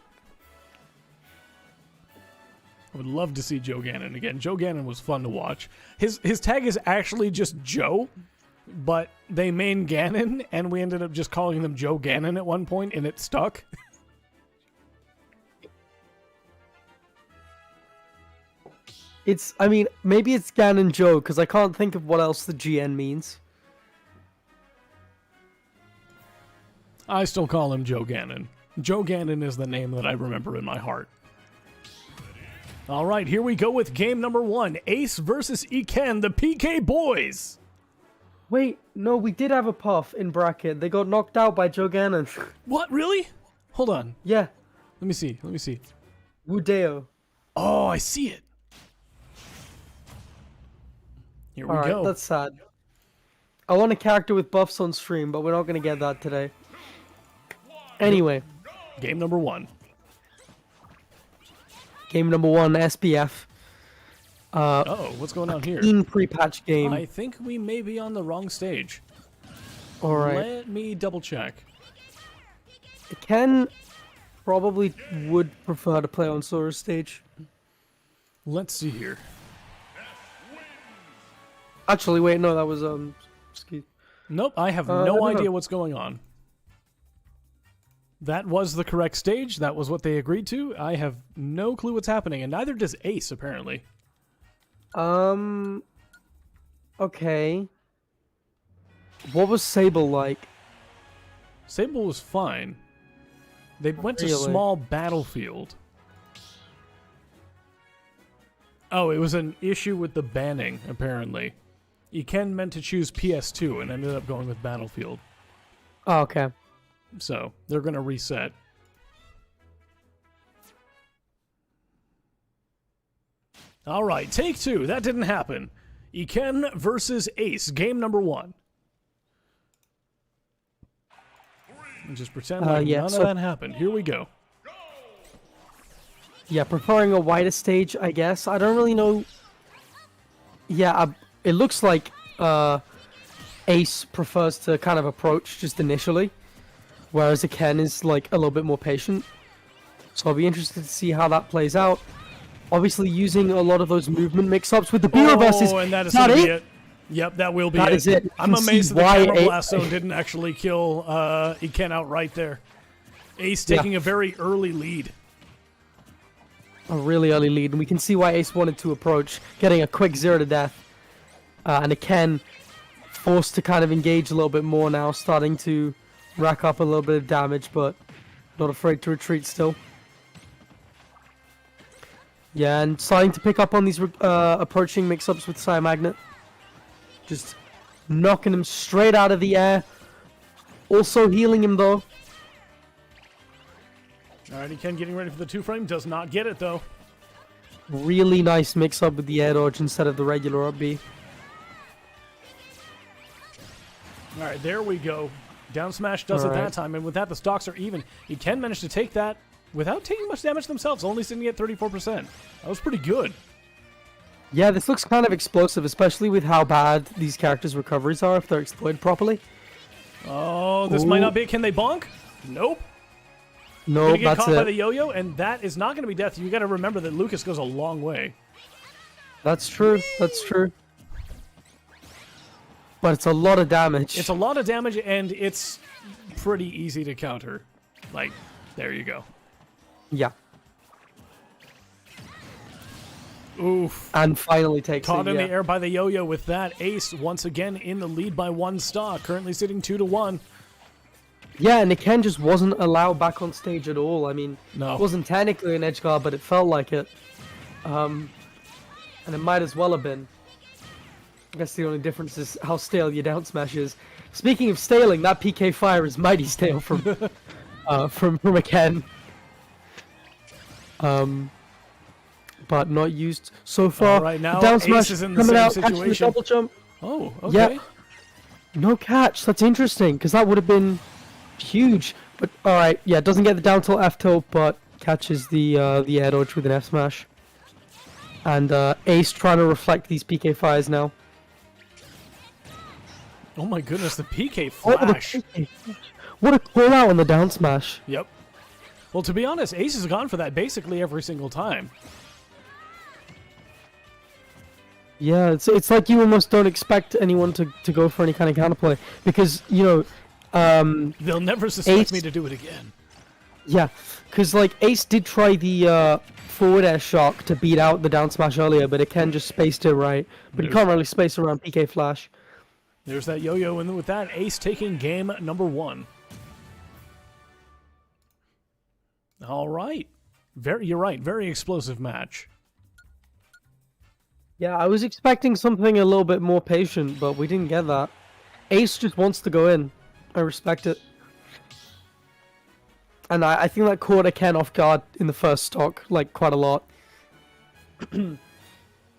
I would love to see Joe Gannon again. Joe Gannon was fun to watch. His tag is actually just Joe, but they main Gannon, and we ended up just calling them Joe Gannon at one point, and it stuck. I mean, maybe it's Gannon Joe, because I can't think of what else the GN means. I still call him Joe Gannon. Joe Gannon is the name that I remember in my heart. All right, here we go with game number 1. Ace versus Eken, the PK Boys. Wait, no, we did have a puff in bracket. They got knocked out by Joe Gannon. What, really? Hold on. Yeah. Let me see. Wudeo. Oh, I see it. Here we go. That's sad. I want a character with buffs on stream, but we're not going to get that today. Anyway. Game number 1. Game number 1, SPF. Oh, what's going on here? In pre-patch game. I think we may be on the wrong stage. Alright. Let me double check. Ken probably would prefer to play on Sora's stage. Let's see here. Actually, wait, no, that was Ski. Nope, I have no idea what's going on. That was the correct stage. That was what they agreed to. I have no clue what's happening, and neither does Ace, apparently. Okay. What was Sable like? Sable was fine. They went to small battlefield. Oh, it was an issue with the banning, apparently. Eken meant to choose PS2 and ended up going with Battlefield. Oh, okay. So, they're going to reset. All right, take 2. That didn't happen. Eken versus Ace, game number 1. And just pretend like none of that happened. Here we go. Yeah, preferring a wider stage, I guess. I don't really know. Yeah, it looks like Ace prefers to kind of approach just initially, whereas Ken is like a little bit more patient. So I'll be interested to see how that plays out. Obviously using a lot of those movement mix-ups with the B reverses. Oh, and that is going to be it. Yep, that will be That it. is it. You I'm can see amazed that the why camera blast zone didn't actually kill Iken outright there. Ace taking a very early lead. A really early lead, and we can see why Ace wanted to approach, getting a quick 0 to death. And Iken forced to kind of engage a little bit more now, starting to rack up a little bit of damage, but not afraid to retreat still. Yeah, and starting to pick up on these approaching mix-ups with Psy Magnet. Just knocking him straight out of the air. Also healing him, though. Alright, Iken getting ready for the 2-frame. Does not get it, though. Really nice mix-up with the air dodge instead of the regular up B. Alright, there we go. Down smash does it that time, and with that, the stocks are even. Iken managed to take that without taking much damage themselves, only sitting at 34%. That was pretty good. Yeah, this looks kind of explosive, especially with how bad these characters' recoveries are if they're exploited properly. Oh, this might not be. Can they bonk? Nope. No, Gonna get that's caught by it. the yo-yo, and that is not going to be death. You got to remember that Lucas goes a long way. That's true. That's true. But it's a lot of damage. It's a lot of damage, and it's pretty easy to counter. Like, there you go. Yeah. Oof. And finally takes Caught it, in yeah. the air by the yo-yo with that. Ace once again in the lead by 1 stock, currently sitting 2-1. Yeah, and Iken just wasn't allowed back on stage at all. I mean, No. it wasn't technically an edge guard, but it felt like it. And it might as well have been. I guess the only difference is how stale your down smash is. Speaking of staling, that PK fire is mighty stale from Iken. But not used so far. All right, now down Ace smash is in the coming same out, catching the situation. double jump. Oh, okay. Yeah. No catch. That's interesting, because that would have been huge. But alright, yeah, doesn't get the down tilt F tilt, but catches the air dodge with an F smash. And Ace trying to reflect these PK fires now. Oh my goodness, the PK Oh, the flash. PK flash. What a call out on the down smash. Yep. Well, to be honest, Ace has gone for that basically every single time. Yeah, it's like you almost don't expect anyone to go for any kind of counterplay. Because, you know, They'll never suspect Ace- me to do it again. yeah, because like Ace did try the forward air shock to beat out the down smash earlier, but Iken just spaced it right. But you can't really space around PK flash. There's that yo-yo, and with that, Ace taking game number 1. All right. You're right. Very explosive match. Yeah, I was expecting something a little bit more patient, but we didn't get that. Ace just wants to go in. I respect it. And I think that caught Iken off guard in the first stock, like, quite a lot.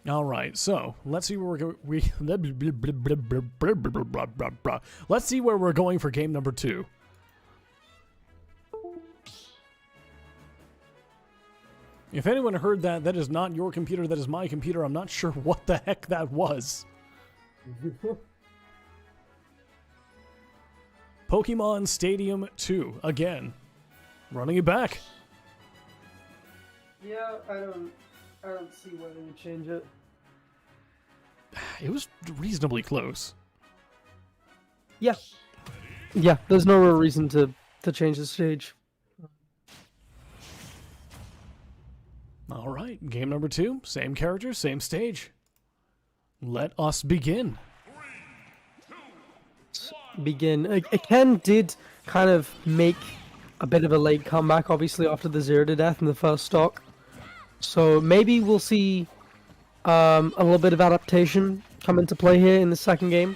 All right, so let's see where let's see where we're going for game number 2. If anyone heard that, that is not your computer, that is my computer. I'm not sure what the heck that was. Pokemon Stadium 2, again. Running it back. Yeah, I don't see why they would change it. It was reasonably close. Yeah. Yeah, there's no real reason to change the stage. All right, game number 2, same character, same stage. Let us begin. Begin. Iken did kind of make a bit of a late comeback, obviously, after the 0 to death in the first stock. So maybe we'll see a little bit of adaptation come into play here in the second game.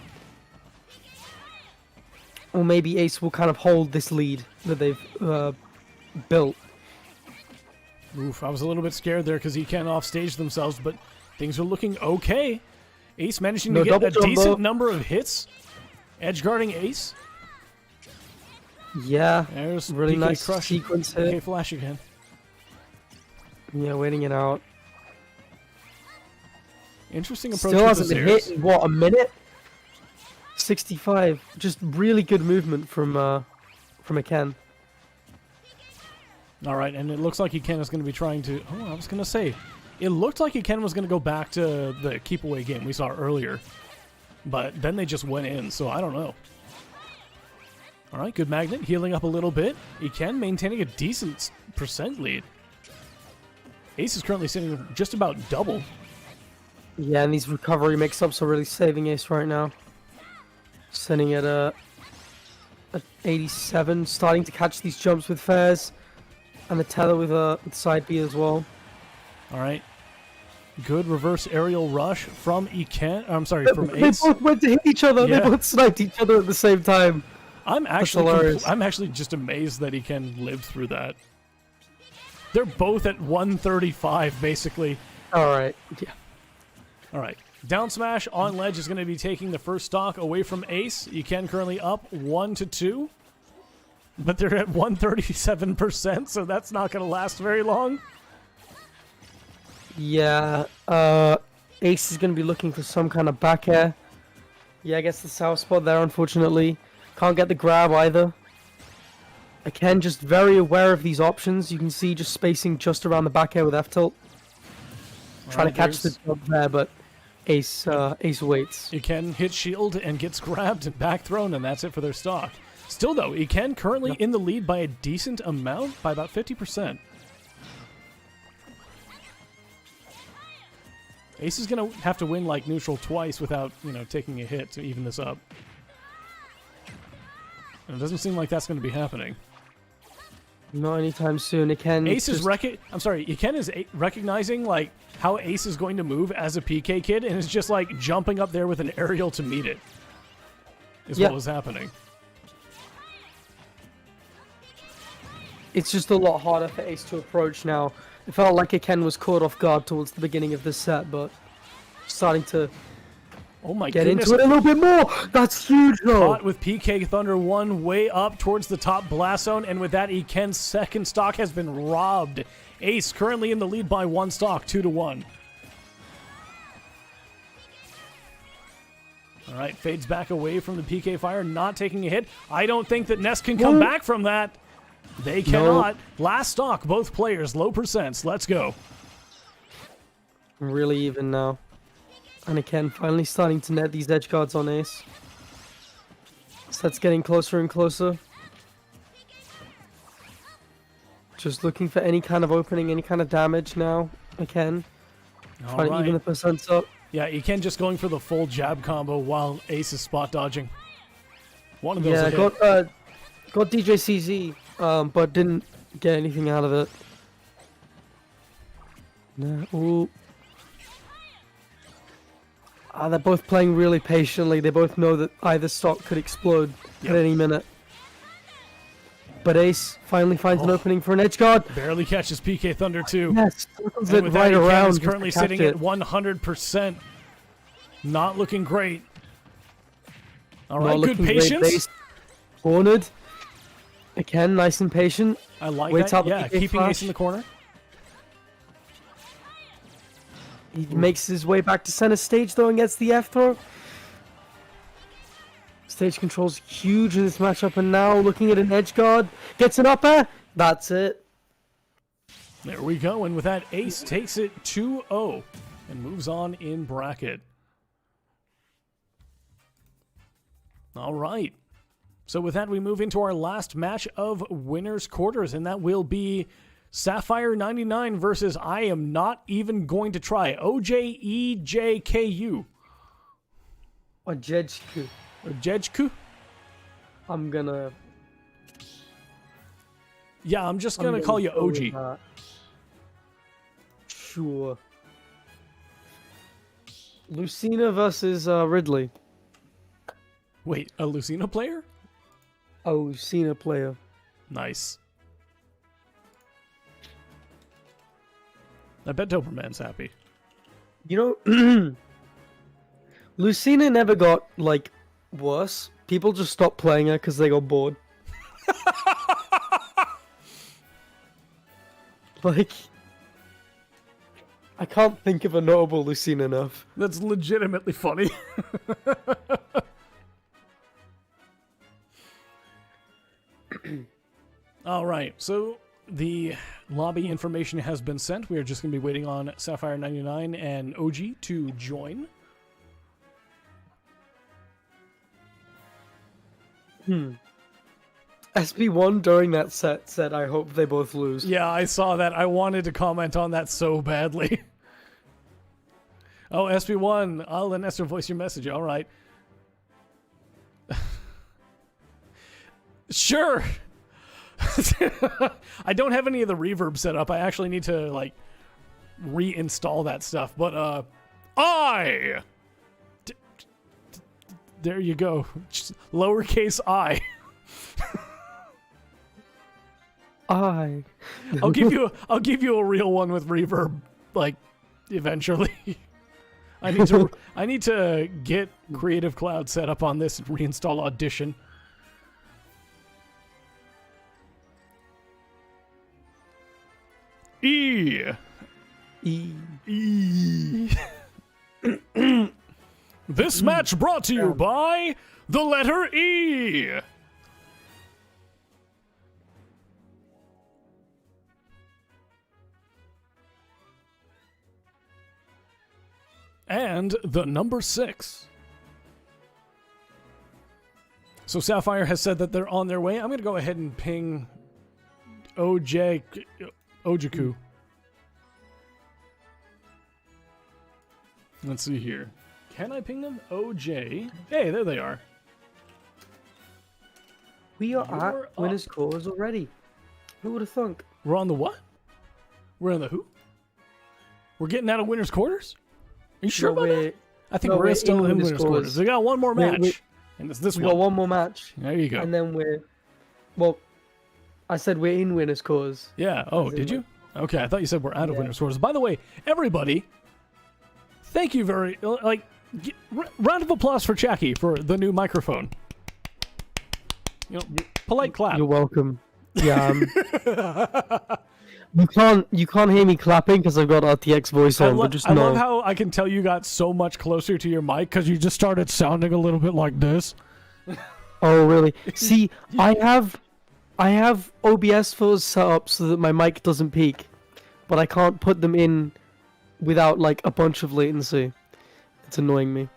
Or maybe Ace will kind of hold this lead that they've built. Oof, I was a little bit scared there because he can't offstage themselves, but things are looking okay. Ace managing to get a decent number of hits. Edge guarding Ace. Yeah, There's really PK nice crush. sequence PK hit. flash again. Yeah, waiting it out. Interesting approach Still with hasn't the been Zers. hit in, what, a minute? 65. Just really good movement from Iken. All right, and it looks like Iken is going to be trying to... Oh, I was going to say, it looked like Iken was going to go back to the keep away game we saw earlier. but then they just went in, so I don't know. All right, good Magnet, healing up a little bit. Iken maintaining a decent percent lead. Ace is currently sitting just about double. Yeah, and these recovery mix-ups are really saving Ace right now. Sitting at a 87, starting to catch these jumps with Fairs, and the tether with side B as well. All right. Good reverse aerial rush from Iken. I'm sorry, from They Ace. both went to hit each other. Yeah. They both sniped each other at the same time. I'm hilarious. actually just amazed that Iken lived through that. They're both at 135, basically. All right. Yeah. All right. Down smash on ledge is going to be taking the first stock away from Ace. Iken currently up 1-2. But they're at 137%, so that's not going to last very long. Yeah. Ace is going to be looking for some kind of back air. Yeah, I guess the south spot there, unfortunately. Can't get the grab either. Iken just very aware of these options. You can see just spacing just around the back air with F tilt. Trying to catch the jump there, but Ace waits. Iken hits shield and gets grabbed and back thrown, and that's it for their stock. Still, though, Iken currently in the lead by a decent amount, by about 50%. Ace is going to have to win, like, neutral twice without, taking a hit to even this up. And it doesn't seem like that's going to be happening. Not anytime soon. Iken Iken is recognizing, like, how Ace is going to move as a PK kid, and is just, like, jumping up there with an aerial to meet it. What was happening. It's just a lot harder for Ace to approach now. It felt like Iken was caught off guard towards the beginning of this set, but starting to get into it a little bit more. That's huge, though. Caught with PK Thunder 1 way up towards the top blast zone, and with that, Iken's second stock has been robbed. Ace currently in the lead by 1 stock, 2-1. All right, fades back away from the PK fire, not taking a hit. I don't think that Nest can come back from that. They cannot. No. Last stock, both players, low percents. Let's go. Really even now. And Iken finally starting to net these edge guards on Ace. Set's getting closer and closer. Just looking for any kind of opening, any kind of damage now. Iken. Trying to even the percents up. Yeah, Iken just going for the full jab combo while Ace is spot dodging. One of those got DJ CZ, but didn't get anything out of it. No. Ooh. They're both playing really patiently. They both know that either stock could explode at any minute. But Ace finally finds an opening for an edge guard. Barely catches PK Thunder 2. Yes, and with that, Iken is currently sitting at 100%. Not looking great. All right, good patience. Cornered. Iken, nice and patient. I like that. Yeah, keeping Ace in the corner. He makes his way back to center stage, though, and gets the F throw. Stage control's huge in this matchup, and now looking at an edge guard. Gets an up air. That's it. There we go, and with that, Ace takes it 2-0 and moves on in bracket. All right. So with that, we move into our last match of winners quarters, and that will be Sapphire 99 versus I am not even going to try. OJEJKU. Or Jejku. Or Jejku? I'm gonna... Yeah, I'm just gonna call you OG. Sure. Lucina versus Ridley. Wait, a Lucina player? A Lucina player. Nice. I bet Doberman's happy. You know, Lucina never got, like, worse. People just stopped playing her because they got bored. Like, I can't think of a notable Lucina enough. That's legitimately funny. All right, so the lobby information has been sent. We are just going to be waiting on Sapphire 99 and OG to join. SB1 during that set said, "I hope they both lose." Yeah, I saw that. I wanted to comment on that so badly. Oh, SB1, I'll let Nestor voice your message. All right. Sure. I don't have any of the reverb set up. I actually need to, like, reinstall that stuff. But, there you go. Just lowercase I. I'll give you a real one with reverb, like, eventually. I need to get Creative Cloud set up on this and reinstall Audition. E. This match brought to you by the letter E. And the number 6. So Sapphire has said that they're on their way. I'm going to go ahead and ping Ojaku. Let's see here. Can I ping them? OJ. Hey, there they are. We are at winner's cause already. Who would have thunk? We're on the what? We're on the who? We're getting out of winner's quarters? Are you sure about that? I think we're still in winner's quarters. We got one more match. And it's this one. We got one more match. There you go. And then I said we're in winner's cause. Yeah. Oh, did you? Okay, I thought you said we're out of winner's quarters. By the way, everybody, thank you very, round of applause for Jackie for the new microphone. Polite clap. You're welcome. Yeah. You can't hear me clapping because I've got RTX voice on. I love how I can tell you got so much closer to your mic because you just started sounding a little bit like this. Oh, really? See, I have OBS filters set up so that my mic doesn't peak, but I can't put them in without like a bunch of latency. It's annoying me.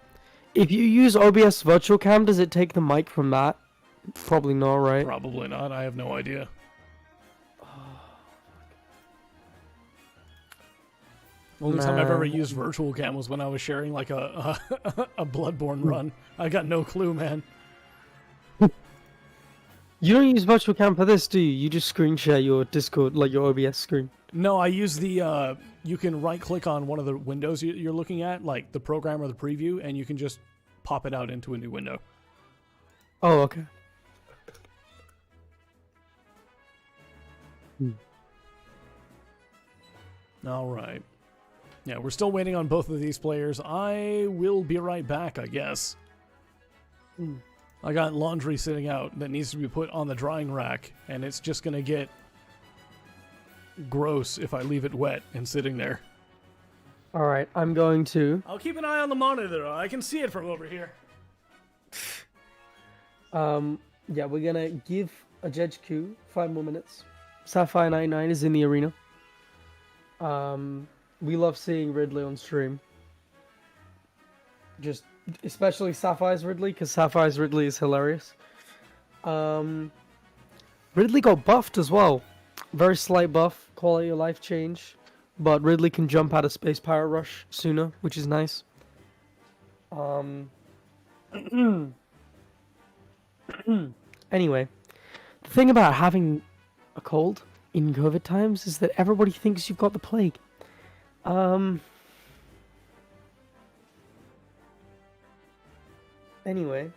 If you use OBS Virtual Cam, does it take the mic from that? Probably not, right? Probably not. I have no idea. Only time I've ever used Virtual Cam was when I was sharing like a Bloodborne run. I got no clue, man. You don't use Virtual Cam for this, do you? You just screen share your Discord, like your OBS screen. No, I use the, you can right-click on one of the windows you're looking at, like the program or the preview, and you can just pop it out into a new window. Oh, okay. All right. Yeah, we're still waiting on both of these players. I will be right back, I guess. I got laundry sitting out that needs to be put on the drying rack, and it's just going to get gross if I leave it wet and sitting there. All right, I'm going to... I'll keep an eye on the monitor. I can see it from over here. Yeah, we're going to give a Judge Q 5 more minutes. Sapphire 99 is in the arena. We love seeing Ridley on stream. Just, especially Sapphire's Ridley, because Sapphire's Ridley is hilarious. Ridley got buffed as well. Very slight buff, quality of life change. But Ridley can jump out of Space Pirate Rush sooner, which is nice. Anyway, the thing about having a cold in COVID times is that everybody thinks you've got the plague. Anyway.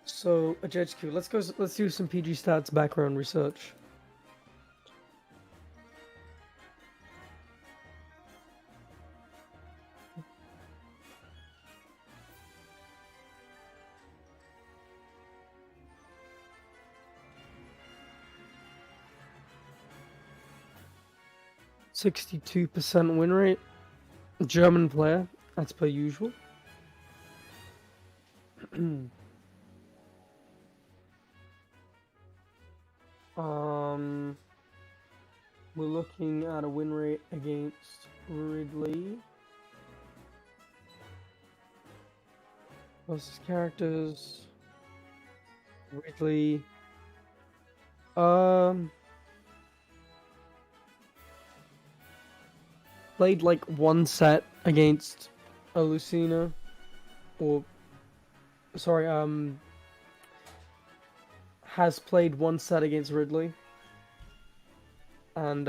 So, a Judge Q. Let's do some PG Stats background research. %62 win rate. German player, as per usual. We're looking at a win rate against Ridley Closest characters. Ridley. Played like one set against a Lucina, or sorry, has played one set against Ridley, and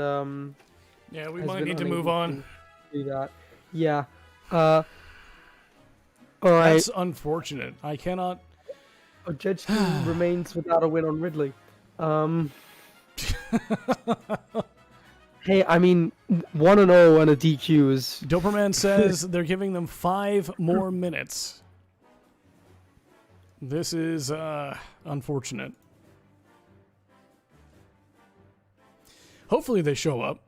Yeah, we has might been need to move unable on. to do that. Yeah. All right. That's unfortunate. I cannot. Ojejki remains without a win on Ridley. Hey, I mean, 1-0 and a DQ is... Doberman says they're giving them 5 more minutes. This is unfortunate. Hopefully they show up.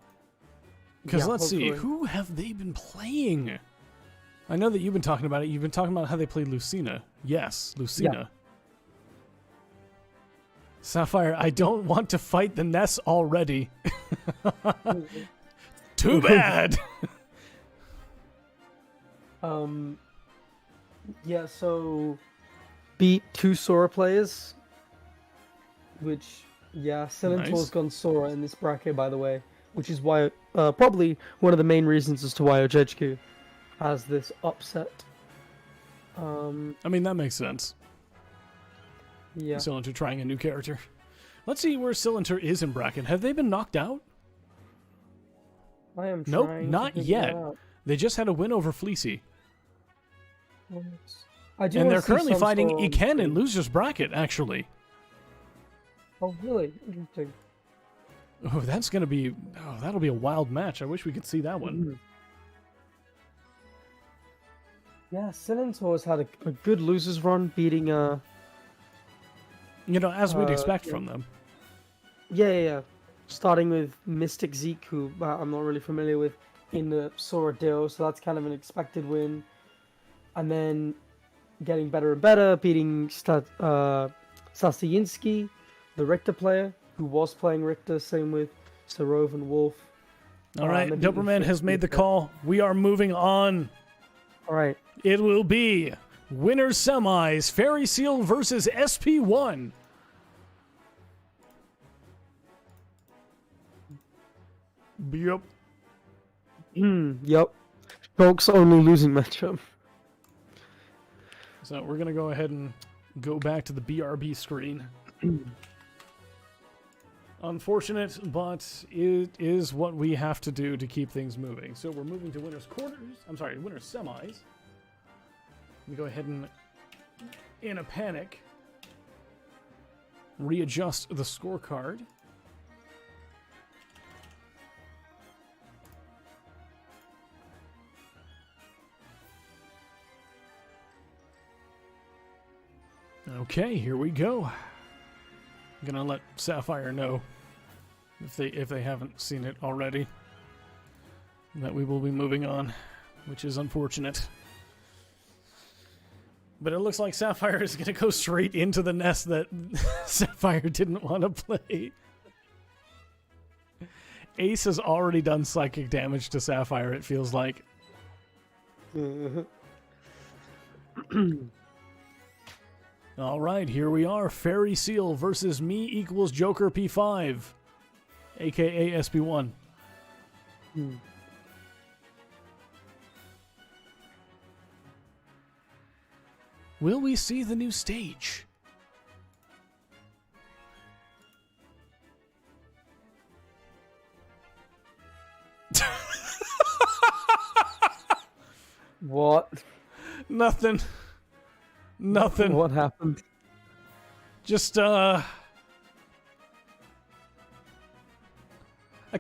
Because Yeah, let's see, hopefully. who have they been playing? I know that you've been talking about it. You've been talking about how they played Lucina. Yes, Lucina. Yeah. Sapphire, I don't want to fight the Ness already. Too bad. Yeah, so beat 2 Sora players, which, yeah, Silentor's Nice. gone Sora in this bracket, by the way, which is why, probably one of the main reasons as to why Ojejki has this upset. I mean, that makes sense. Yeah. Cylinder trying a new character. Let's see where Cylinder is in bracket. Have they been knocked out? I am Nope, trying to not figure yet. it out. They just had a win over Fleecy. I do And wanna they're see currently some fighting Sora on Iken in screen. loser's bracket, actually. Oh, really? Interesting. Oh, that's going to be... Oh, that'll be a wild match. I wish we could see that one. Mhm. Yeah, Silentor's had a good losers run, beating You know, as we'd expect yeah. from them. yeah. Starting with Mystic Zeke, who I'm not really familiar with, in the Sora Duo, so that's kind of an expected win. And then getting better and better, beating Sasiyinski, the Richter player, who was playing Richter, same with Sarov and Wolf. All right, and then Doberman beating has made the Richter. call. We are moving on. All right. It will be winners semis, Fairy Seal versus SP1. Yep. Yep. Shulk's only losing matchup. So we're going to go ahead and go back to the BRB screen. Unfortunate, but it is what we have to do to keep things moving. So we're moving to winners quarters. I'm sorry, winners semis. We go ahead and, in a panic, readjust the scorecard. Okay, here we go. I'm gonna let Sapphire know if they haven't seen it already that we will be moving on, which is unfortunate. But it looks like Sapphire is gonna go straight into the nest that Sapphire didn't want to play. Ace has already done psychic damage to Sapphire, it feels like. All right, here we are. Fairy Seal versus me equals Joker P5, aka SP1. Will we see the new stage? What? Nothing. Nothing. What happened? Just, I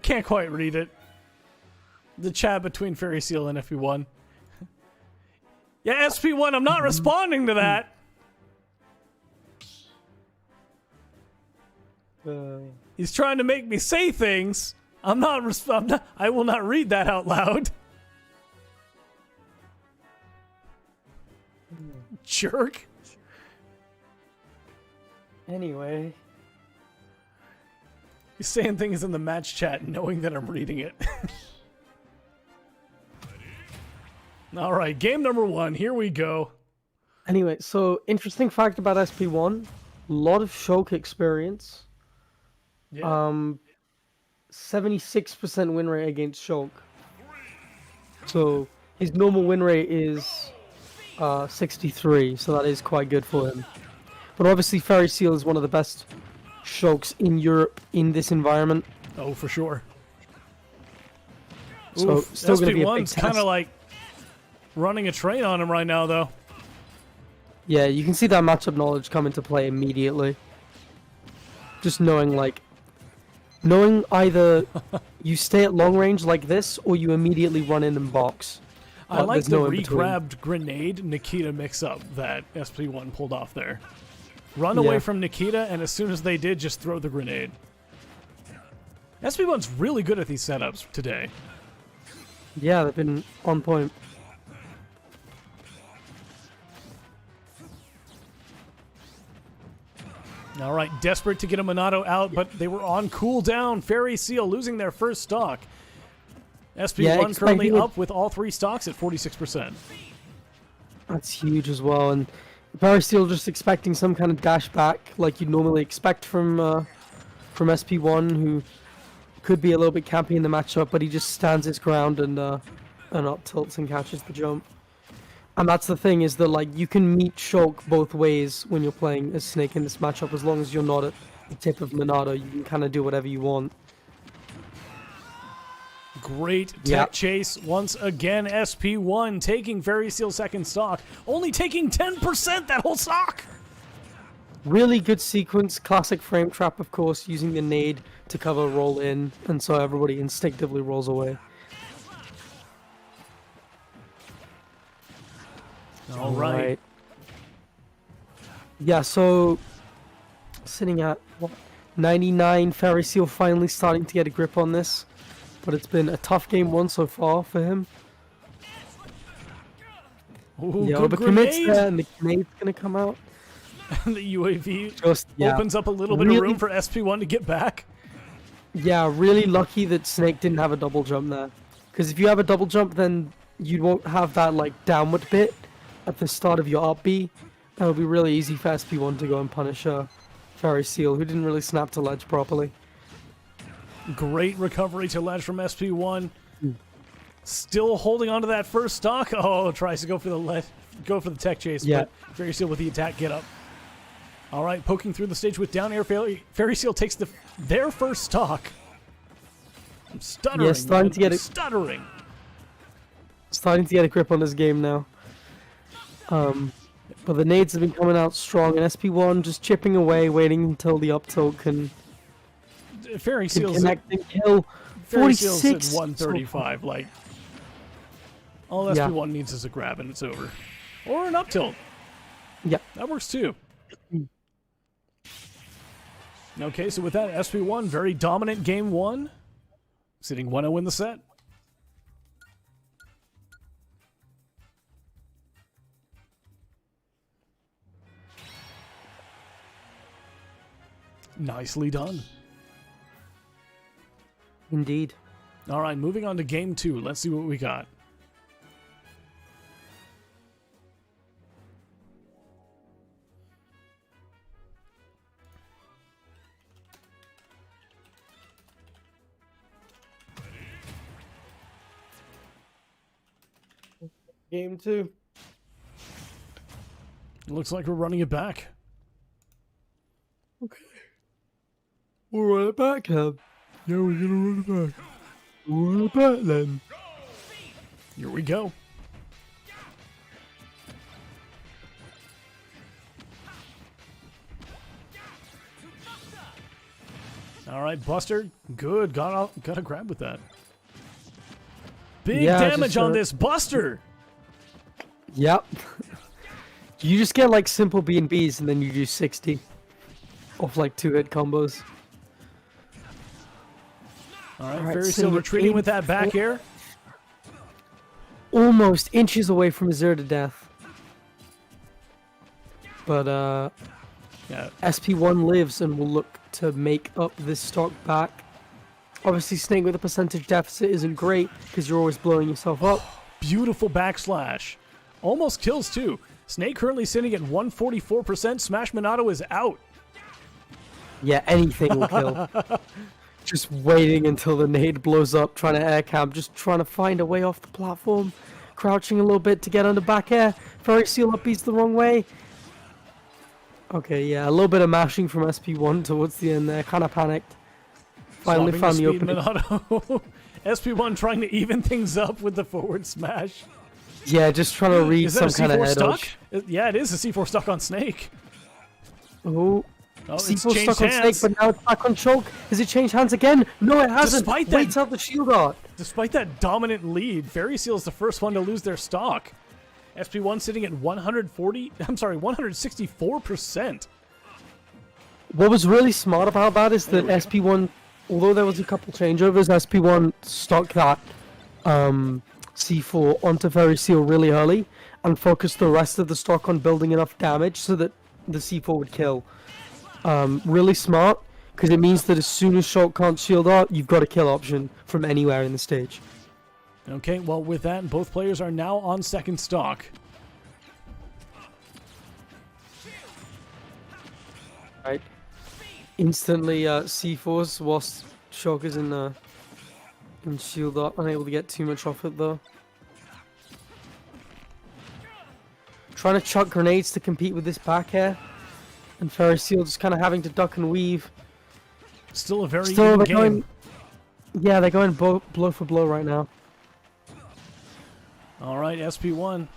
can't quite read it. The chat between Fairy Seal and FP1. Yeah, SP1, I'm not responding to that. He's trying to make me say things. I'm not, I will not read that out loud. Jerk. Anyway. He's saying things in the match chat knowing that I'm reading it. All right, game number 1. Here we go. Anyway, so interesting fact about SP1, a lot of Shulk experience. Yeah. 76% win rate against Shulk. So his normal win rate is 63, so that is quite good for him. But obviously Fairy Seal is one of the best Shulks in Europe in this environment. Oh, for sure. So Oof, still going to be a big SP1's kind test. of like running a train on him right now, though. Yeah, you can see that matchup knowledge come into play immediately. Just knowing either you stay at long range like this, or you immediately run in and box. I like there's the no in between. re-grabbed grenade Nikita mix-up that SP1 pulled off there. Run away Yeah. from Nikita, and as soon as they did, just throw the grenade. SP1's really good at these setups today. Yeah, they've been on point. All right, desperate to get a Monado out, but they were on cooldown. Fairy Seal losing their first stock. SP1 currently expecting up with all 3 stocks at 46%. That's huge as well, and Fairy Seal just expecting some kind of dash back, like you'd normally expect from SP1, who could be a little bit campy in the matchup, but he just stands his ground and up tilts and catches the jump. And that's the thing, is that like you can meet Shulk both ways when you're playing as Snake in this matchup. As long as you're not at the tip of Monado, you can kind of do whatever you want. Great tech Yep. chase once again. SP1 taking Fairy Seal second stock, only taking 10% that whole stock. Really good sequence, classic frame trap, of course, using the nade to cover roll in, and so everybody instinctively rolls away. All right. Yeah, so sitting at what, 99, Fairy Seal finally starting to get a grip on this, but it's been a tough game one so far for him. Ooh, Yeah, good but commits grenade. there, and the grenade's gonna come out. The UAV Just opens up a little bit of Really- room for SP1 to get back. Yeah, really lucky that Snake didn't have a double jump there, because if you have a double jump, then you won't have that like downward bit at the start of your up B. That would be really easy for SP1 to go and punish Fairy Seal, who didn't really snap to ledge properly. Great recovery to ledge from SP1. Still holding on to that first stock. Oh, tries to go for the tech chase, Yeah. but Fairy Seal with the attack get up. All right, poking through the stage with down air. Fairy Seal takes their first stock. I'm stuttering. Yeah, starting man. to get I'm it. stuttering. Starting to get a grip on this game now. But the nades have been coming out strong, and SP1 just chipping away, waiting until the up tilt can Fairy Seal's connect and kill. Fairy Seal's at 46. 135. Like, all Yeah. SP1 needs is a grab and it's over. Or an up tilt. Yeah. That works too. Okay, so with that, SP1, very dominant game one. Sitting 1-0 in the set. Nicely done. Indeed. All right, moving on to game two. Let's see what we got. Game two. Looks like we're running it back. Okay. We'll run it back, Cab. Yeah, we're gonna run it back. We'll run it back then. Here we go. All right, Buster. Good. Got a grab with that. Big Yeah, damage just, on this Buster. Yep. You just get like simple B&Bs and then you do 60 off like 2-hit combos. All right, All right, Fairy so Seal we're retreating with that 84. back air. Almost inches away from a 0 to death. But Yeah, SP1 lives and will look to make up this stock back. Obviously, staying with a percentage deficit isn't great because you're always blowing yourself up. beautiful backslash. Almost kills too. Snake currently sitting at 144%. Smash Minato is out. Yeah, anything will kill. Just waiting until the nade blows up, trying to air camp, just trying to find a way off the platform. Crouching a little bit to get under back air. Fairy Seal up beats the wrong way. Okay, yeah, a little bit of mashing from SP1 towards the end there. Kind of panicked. Finally found the opening. Minato. SP1 trying to even things up with the forward smash. Yeah, just trying to read Is that some kind of a C4 head stock? dodge. Yeah, it is a C4 stock on Snake. Oh, It's C4 changed stuck on Snake, hands. but now it's back on Choke. Has it changed hands again? No, it hasn't. Despite that- Waits out the shield art. Despite that dominant lead, Fairy Seal is the first one to lose their stock. SP1 sitting at 164%. What was really smart about that is that SP1, although there was a couple changeovers, SP1 stuck that C4 onto Fairy Seal really early and focused the rest of the stock on building enough damage so that the C4 would kill. Really smart, because it means that as soon as Shulk can't shield out, you've got a kill option from anywhere in the stage. Okay, well, with that, both players are now on second stock. Right. Instantly C4s whilst Shulk is in shield up, unable to get too much off it though. Trying to chuck grenades to compete with this back air. And Fairy Seal just kind of having to duck and weave. Still a very Still, even they're game. going. Yeah, they're going blow for blow right now. All right, SP1.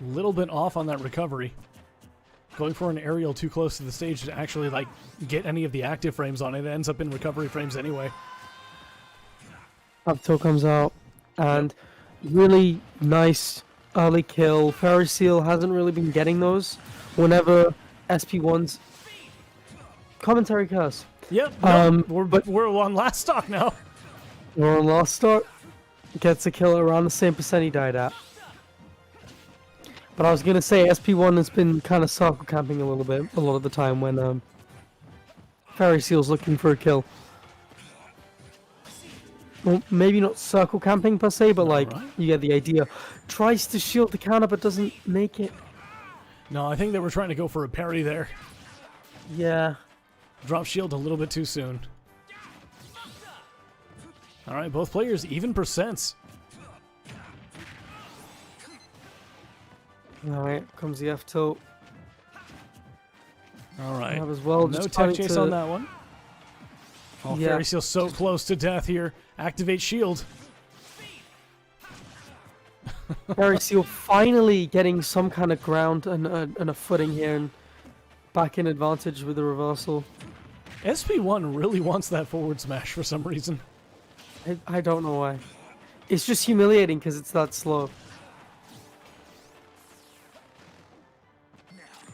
Little bit off on that recovery. Going for an aerial too close to the stage to actually like get any of the active frames on it. It ends up in recovery frames anyway. Up till comes out, and really nice early kill. Fairy Seal hasn't really been getting those whenever SP1's commentary curse. Yep, no, but we're on last stock now. we're on last start. Gets a kill around the same percent he died at. But I was gonna say SP1 has been kind of circle camping a little bit a lot of the time when Fairy Seal's looking for a kill. Well, maybe not circle camping per se, but like Alright. you get the idea. Tries to shield the counter but doesn't make it. No, I think they were trying to go for a parry there. Yeah. Drop shield a little bit too soon. All right, both players even percents. Alright, comes the F tilt. All right. Have as well. No just tech trying chase to- on that one. Oh, Yeah. Fairy Seal's so close to death here. Activate shield. Fairy Seal finally getting some kind of ground and a footing here and back in advantage with the reversal. SP1 really wants that forward smash for some reason. I don't know why. It's just humiliating because it's that slow.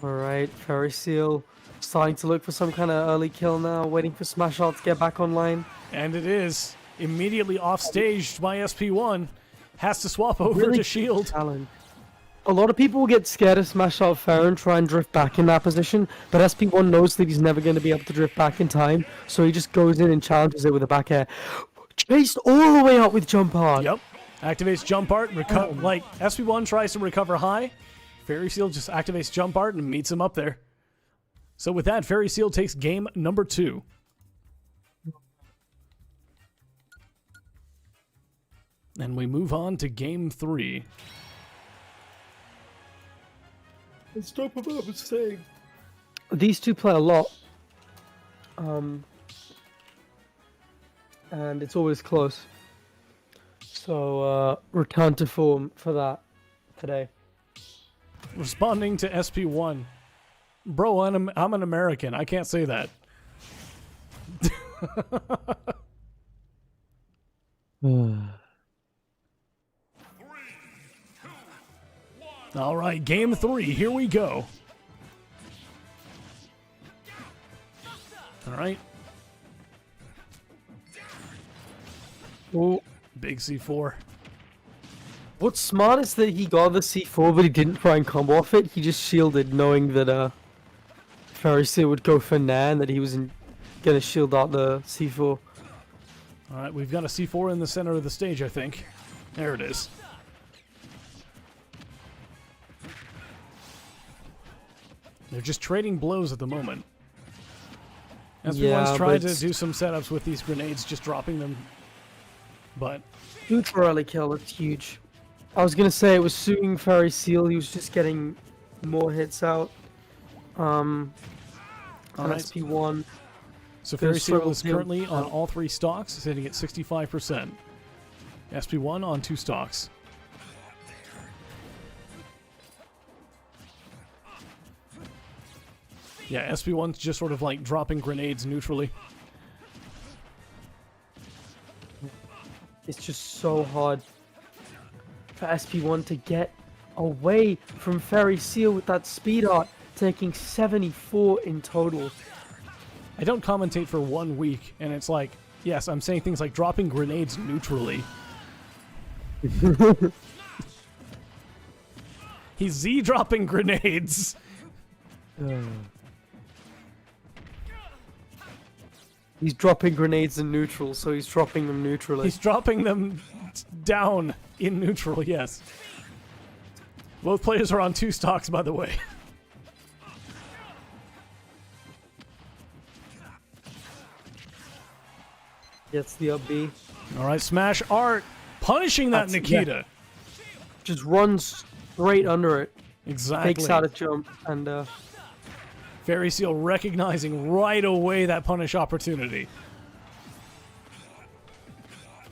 Alright, Fairy Seal starting to look for some kind of early kill now, waiting for Smash Out to get back online. And it is immediately off staged by SP1. Has to swap over Really to shield. Challenge. A lot of people will get scared of Smash Out Fair and try and drift back in that position, but SP1 knows that he's never going to be able to drift back in time, so he just goes in and challenges it with a back air. Chased all the way up with jump hard. Yep. Activates jump art. Like, SP1 tries to recover high. Fairy Seal just activates jump art and meets him up there. So with that, Fairy Seal takes game number 2. And we move on to game 3. Stop about mistake. These two play a lot. And it's always close. So, return to form for that today. Responding to SP1. Bro, I'm an American. I can't say that. All right, game 3. Here we go. All right. Oh. Big C4. What's smart is that he got the C4, but he didn't try and combo off it. He just shielded, knowing that Fairy Seal would go for Nair and that he was gonna shield out the C4. All right, we've got a C4 in the center of the stage, I think. There it is. They're just trading blows at the moment. SP1's Yeah, tried but to do some setups with these grenades, just dropping them. But huge early kill. That's huge. I was gonna say it was suiting Fairy Seal. He was just getting more hits out. On Alright. SP1. so Fairy Seal struggle is to- currently on all 3 stocks, sitting at 65%. SP1 on 2 stocks. Yeah, SP1's just sort of like dropping grenades neutrally. It's just so hard for SP1 to get away from Fairy Seal with that speed art, taking 74 in total. I don't commentate for 1 week, and it's like, yes, I'm saying things like dropping grenades neutrally. He's Z-dropping grenades. He's dropping grenades in neutral, so he's dropping them neutrally. He's dropping them down in neutral, yes. Both players are on 2 stocks, by the way. Gets the up B. All right, Smash Art punishing that That's- Nikita. Just runs straight under it. Exactly. Takes out a jump, and Fairy Seal recognizing right away that punish opportunity.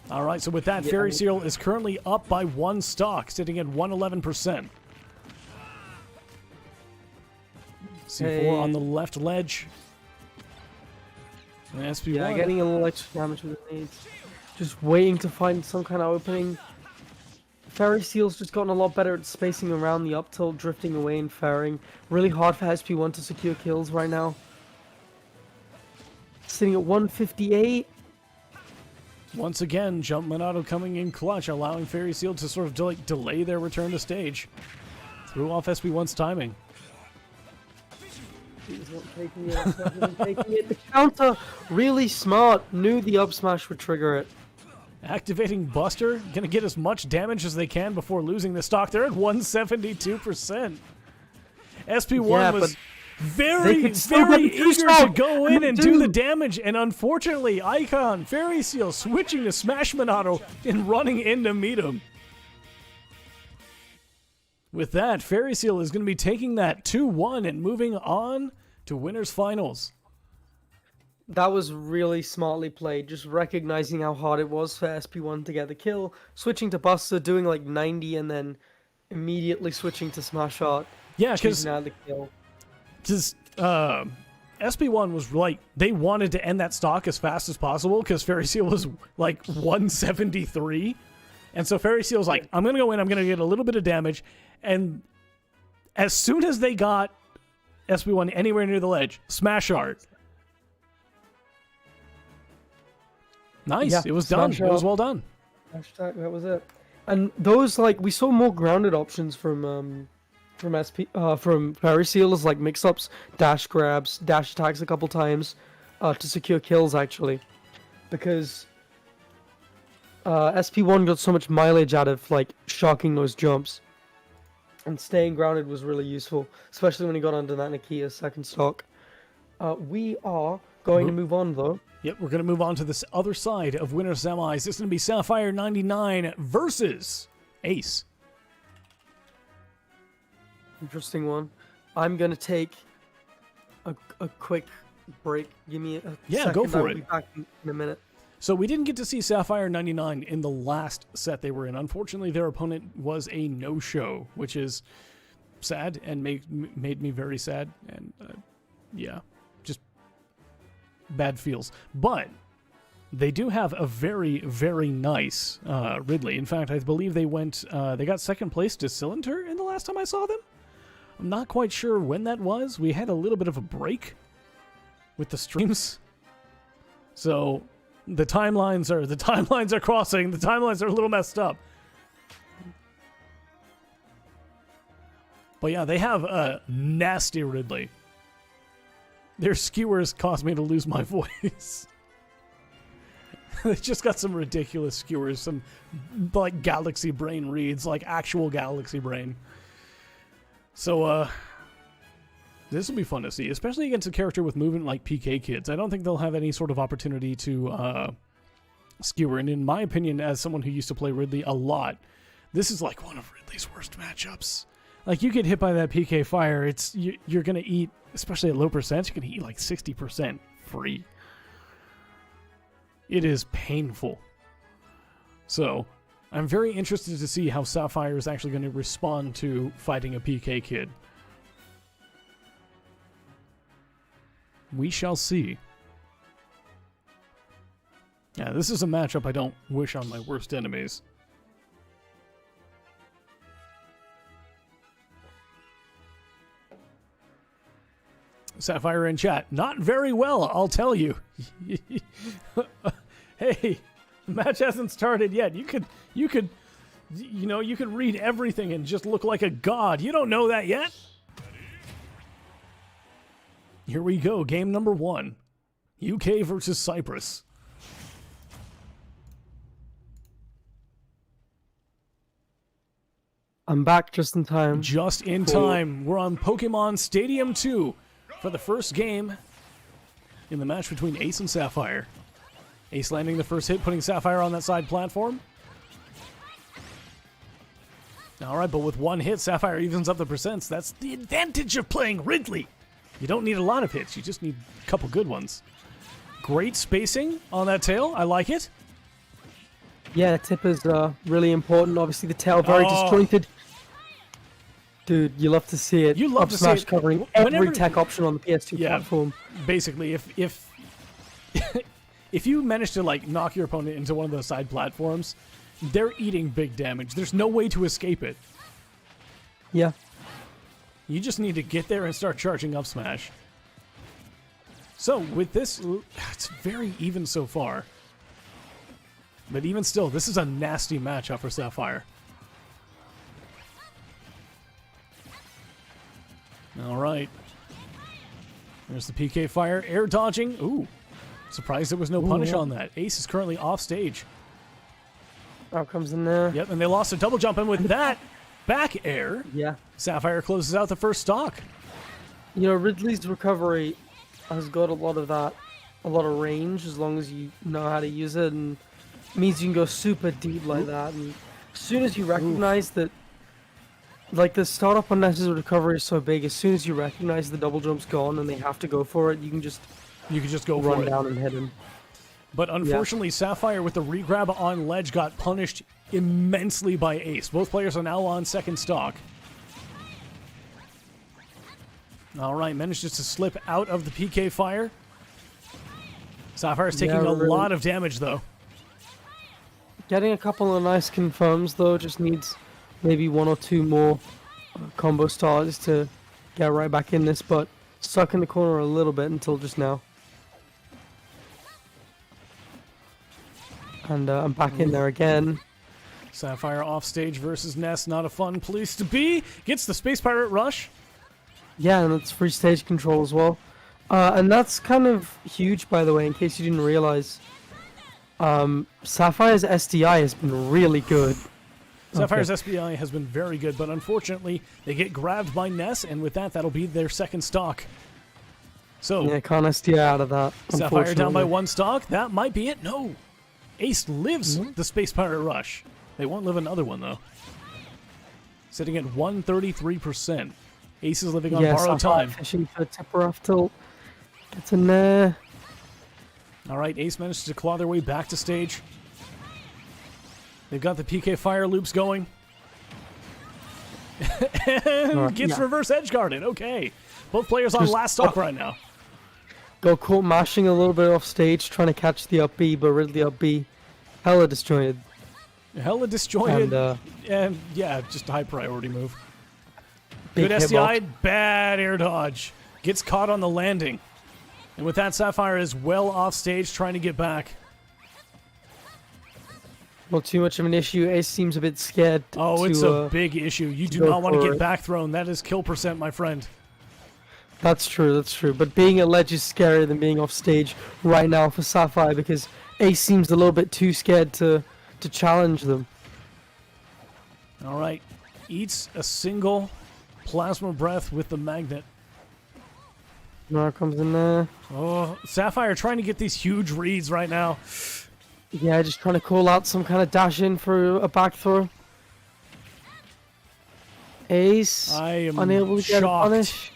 All right, so with that, Yeah. Fairy Seal is currently up by 1 stock, sitting at 111%. C4 on the left ledge. And SP1. yeah, getting a little extra damage with the nades. Just waiting to find some kind of opening. Fairy Seal's just gotten a lot better at spacing around the up tilt, drifting away and fairing. Really hard for SP1 to secure kills right now. Sitting at 158. Once again, Jump Monado coming in clutch, allowing Fairy Seal to sort of delay their return to stage. Threw off SP1's timing. He's not taking it. He's not even taking it. The counter, really smart. Knew the up smash would trigger it. Activating Buster, gonna get as much damage as they can before losing the stock. They're at 172%. SP1 Yeah, was they very, could still very get the eager to stock. go in and do the Dude. damage, and unfortunately, Icon, Fairy Seal switching to Smash Monado and running in to meet him. With that, Fairy Seal is going to be taking that 2-1 and moving on to winners finals. That was really smartly played, just recognizing how hard it was for SP1 to get the kill, switching to Buster, doing like 90, and then immediately switching to Smash Art. Yeah, because choosing out the kill. SP1 was like, they wanted to end that stock as fast as possible because Fairy Seal was like 173. And so Fairy Seal was like, I'm going to go in, I'm going to get a little bit of damage. And as soon as they got SP1 anywhere near the ledge, Smash Art. Nice. Yeah, It was done. Smash It was Art. well done. Hashtag, that was it. And those, like, we saw more grounded options from Fairy Seals, like mix-ups, dash grabs, dash attacks a couple times to secure kills, actually. Because SP1 got so much mileage out of, like, shocking those jumps. And staying grounded was really useful, especially when he got under that Nakia second stock. We are going to move on, though. Yep, we're going to move on to this other side of winner semis. It's going to be Sapphire 99 versus Ace. Interesting one. I'm going to take a quick break. Give me a second. go for I'll it. be back in a minute. So we didn't get to see Sapphire 99 in the last set they were in. Unfortunately, their opponent was a no-show, which is sad and made me very sad. And yeah, just bad feels. But they do have a very, very nice Ridley. In fact, I believe they got second place to Cylinder in the last time I saw them. I'm not quite sure when that was. We had a little bit of a break with the streams. So the timelines are crossing. The timelines are a little messed up. But yeah, they have a nasty Ridley. Their skewers caused me to lose my voice. They just got some ridiculous skewers, some like galaxy brain reads, like actual galaxy brain. So This will be fun to see, especially against a character with movement like PK Kids. I don't think they'll have any sort of opportunity to skewer. And in my opinion, as someone who used to play Ridley a lot, this is like one of Ridley's worst matchups. Like, you get hit by that PK fire, you're going to eat, especially at low percent, you're going to eat like 60% free. It is painful. So, I'm very interested to see how Sapphire is actually going to respond to fighting a PK Kid. We shall see. Yeah, this is a matchup I don't wish on my worst enemies. Sapphire in chat. Not very well, I'll tell you. Hey, the match hasn't started yet. You could read everything and just look like a god. You don't know that yet? Here we go, game number 1. UK versus Cyprus. I'm back just in time. Just in time. We're on Pokemon Stadium 2 for the first game in the match between Ace and Sapphire. Ace landing the first hit, putting Sapphire on that side platform. Alright, but with one hit, Sapphire evens up the percents. That's the advantage of playing Ridley. You don't need a lot of hits, you just need a couple good ones. Great spacing on that tail, I like it. Yeah, the tip is really important. Obviously, the tail very disjointed. Dude, you love to see it. You love Up to smash see it. covering every tech option on the PS2 platform. Basically, if if you manage to like knock your opponent into one of those side platforms, they're eating big damage. There's no way to escape it. Yeah. You just need to get there and start charging up smash. So with this, it's very even so far. But even still, this is a nasty matchup for Sapphire. All right. There's the PK fire. Air dodging. Ooh. Surprised there was no punish on that. Ace is currently off stage. Out comes in there. Yep, and they lost a double jump. And with that back air, yeah, Sapphire closes out the first stock. You know, Ridley's recovery has got a lot of that, a lot of range as long as you know how to use it, and it means you can go super deep like that. And as soon as you recognize that, like, the startup on Ness's recovery is so big, as soon as you recognize the double jump's gone and they have to go for it, you can just go run for it. down and hit him. But unfortunately, Sapphire with the regrab on ledge got punished immensely by Ace. Both players are now on second stock. All right, manages to slip out of the PK fire. Sapphire's taking a lot of damage, though. Getting a couple of nice confirms, though, just needs maybe one or two more combo stars to get right back in this, but stuck in the corner a little bit until just now. And I'm back in there again. Sapphire off stage versus Ness, not a fun place to be. Gets the Space Pirate Rush. Yeah, and it's free stage control as well. And that's kind of huge, by the way, in case you didn't realize. Sapphire's SDI has been really good. Sapphire's SBI has been very good, but unfortunately, they get grabbed by Ness, and with that, that'll be their second stock. So, yeah, can't SDI out of that. Sapphire down by one stock. That might be it. No. Ace lives the Space Pirate Rush. They won't live another one, though. Sitting at 133%. Ace is living on borrowed time. Fishing for tipper off tilt. Gets in there. All right, Ace managed to claw their way back to stage. They've got the PK fire loops going. And gets reverse edge guarded. Okay. Both players on last stock right now. Go caught mashing a little bit off stage, trying to catch the up B, but Ridley up B. Hella disjointed. Hella disjointed. And yeah, just a high priority move. Good Big SDI, bad air dodge. Gets caught on the landing. And with that, Sapphire is well off stage trying to get back. Not too much of an issue. Ace seems a bit scared. Oh, it's a big issue. You do not want to get back thrown. That is kill percent, my friend. That's true, that's true. But being at ledge is scarier than being off stage right now for Sapphire, because Ace seems a little bit too scared to challenge them. All right. Eats a single plasma breath with the magnet. Now comes in there. Oh, Sapphire trying to get these huge reads right now. Yeah, just trying to call out some kind of dash in for a back throw. Ace I am unable to get a shocked punish.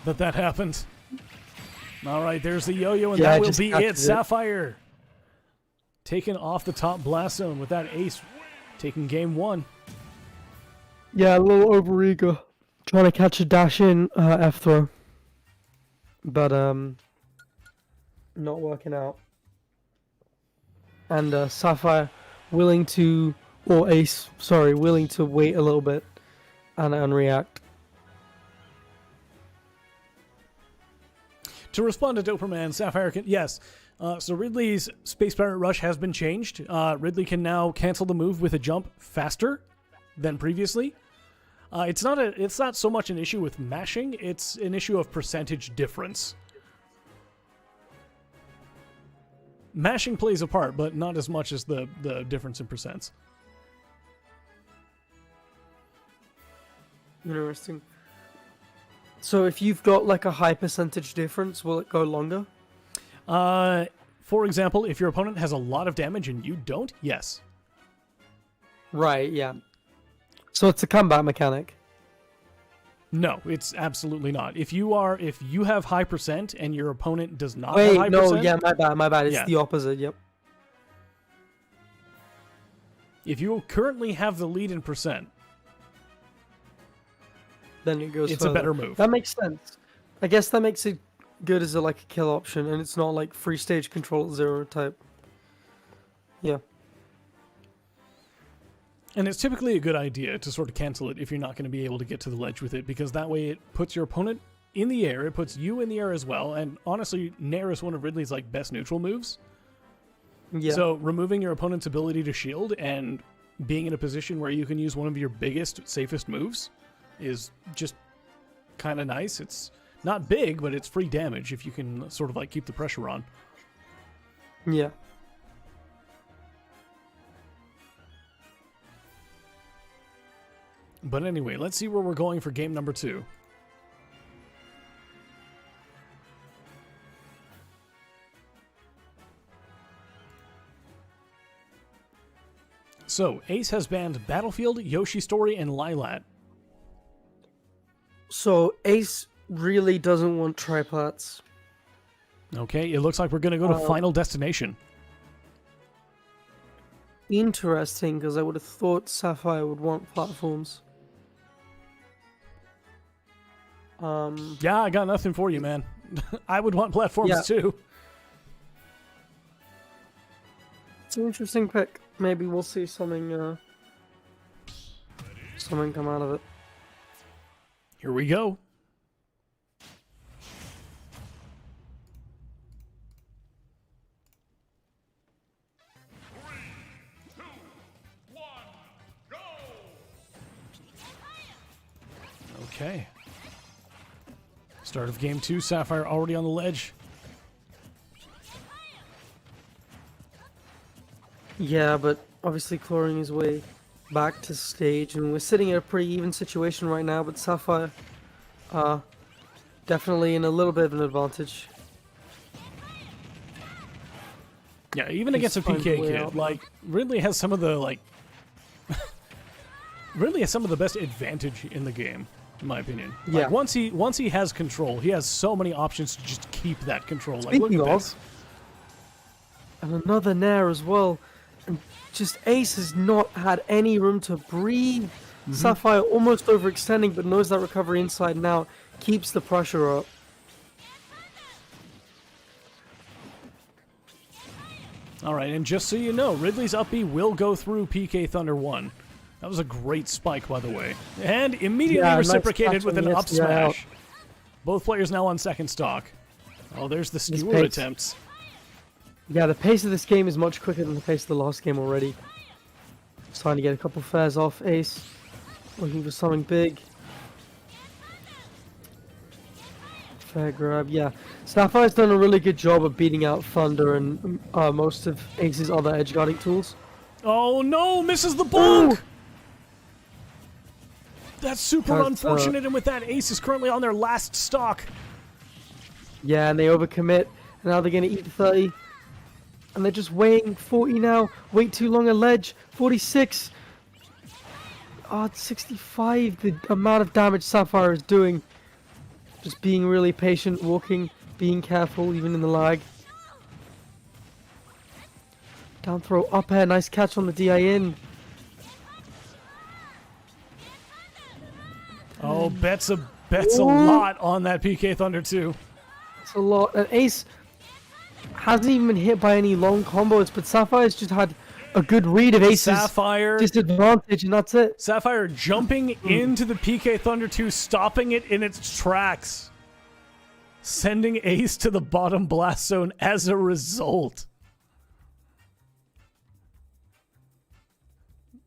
that happened. All right, there's the yo-yo, and Yeah, that will just be catches it. it. Sapphire taken off the top blast zone with that ace, taking game 1. Yeah, a little overeager. Trying to catch a dash in F throw. But not working out. And Sapphire willing to willing to wait a little bit and react. To respond to Doperman, Sapphire can... Yes. So Ridley's Space Pirate Rush has been changed. Ridley can now cancel the move with a jump faster than previously. It's not so much an issue with mashing, it's an issue of percentage difference. Mashing plays a part, but not as much as the difference in percents. Interesting. So if you've got like a high percentage difference, will it go longer? For example, if your opponent has a lot of damage and you don't, yes. Right, yeah. So it's a combat mechanic. No, it's absolutely not. If you have high percent and your opponent does not have high percent... Wait, no, yeah, my bad. It's Yeah. the opposite, yep. If you currently have the lead in percent, Then it goes it's further. a better move. That makes sense. I guess that makes it good as a kill option, and it's not like free stage control at 0 type. Yeah. And it's typically a good idea to sort of cancel it if you're not going to be able to get to the ledge with it, because that way it puts your opponent in the air, it puts you in the air as well, and honestly, Nair is one of Ridley's best neutral moves. Yeah. So removing your opponent's ability to shield and being in a position where you can use one of your biggest, safest moves is just kind of nice. It's not big, but it's free damage if you can sort of keep the pressure on. Yeah. But anyway, let's see where we're going for game number 2. So, Ace has banned Battlefield, Yoshi Story, and Lilat. So Ace really doesn't want triplats. Okay, it looks like we're going to go to Final Destination. Interesting, because I would have thought Sapphire would want platforms. Yeah, I got nothing for you, man. I would want platforms Yeah. too. It's an interesting pick. Maybe we'll see something come out of it. Here we go. Okay. Start of game 2, Sapphire already on the ledge. Yeah, but obviously clawing his way back to stage, and we're sitting in a pretty even situation right now, but Sapphire definitely in a little bit of an advantage. Yeah, even He's against a finding PK a way kid, out. Ridley has some of the Ridley has some of the best advantage in the game, in my opinion. Yeah. Once he has control, he has so many options to just keep that control. Look Speaking at of, this. and another Nair as well, and just Ace has not had any room to breathe. Sapphire almost overextending, but knows that recovery inside and out, keeps the pressure up. All right, and just so you know, Ridley's up B will go through PK Thunder 1. That was a great spike, by the way. And immediately Yeah, nice reciprocated catch with on an the up SDI out. smash. Both players now on second stock. Oh, there's the skewer pace. attempts. Yeah, the pace of this game is much quicker than the pace of the last game already. Starting to get a couple fares off. Ace looking for something big. Fair grab, yeah. Sapphire's done a really good job of beating out Thunder and most of Ace's other edge guarding tools. Oh no, misses the bonk! Ooh. That's super That's, unfortunate, and with that, Ace is currently on their last stock. Yeah, and they overcommit, and now they're gonna eat 30. And they're just weighing 40 now. Wait too long a ledge. 46. Oh, it's 65. The amount of damage Sapphire is doing. Just being really patient, walking, being careful, even in the lag. Down throw, up air, nice catch on the DI in. Oh, bets a lot on that PK Thunder too. It's a lot. And Ace hasn't even been hit by any long combos, but Sapphire's just had a good read of Ace's disadvantage, and that's it. Sapphire jumping into the PK Thunder 2, stopping it in its tracks. Sending Ace to the bottom blast zone as a result.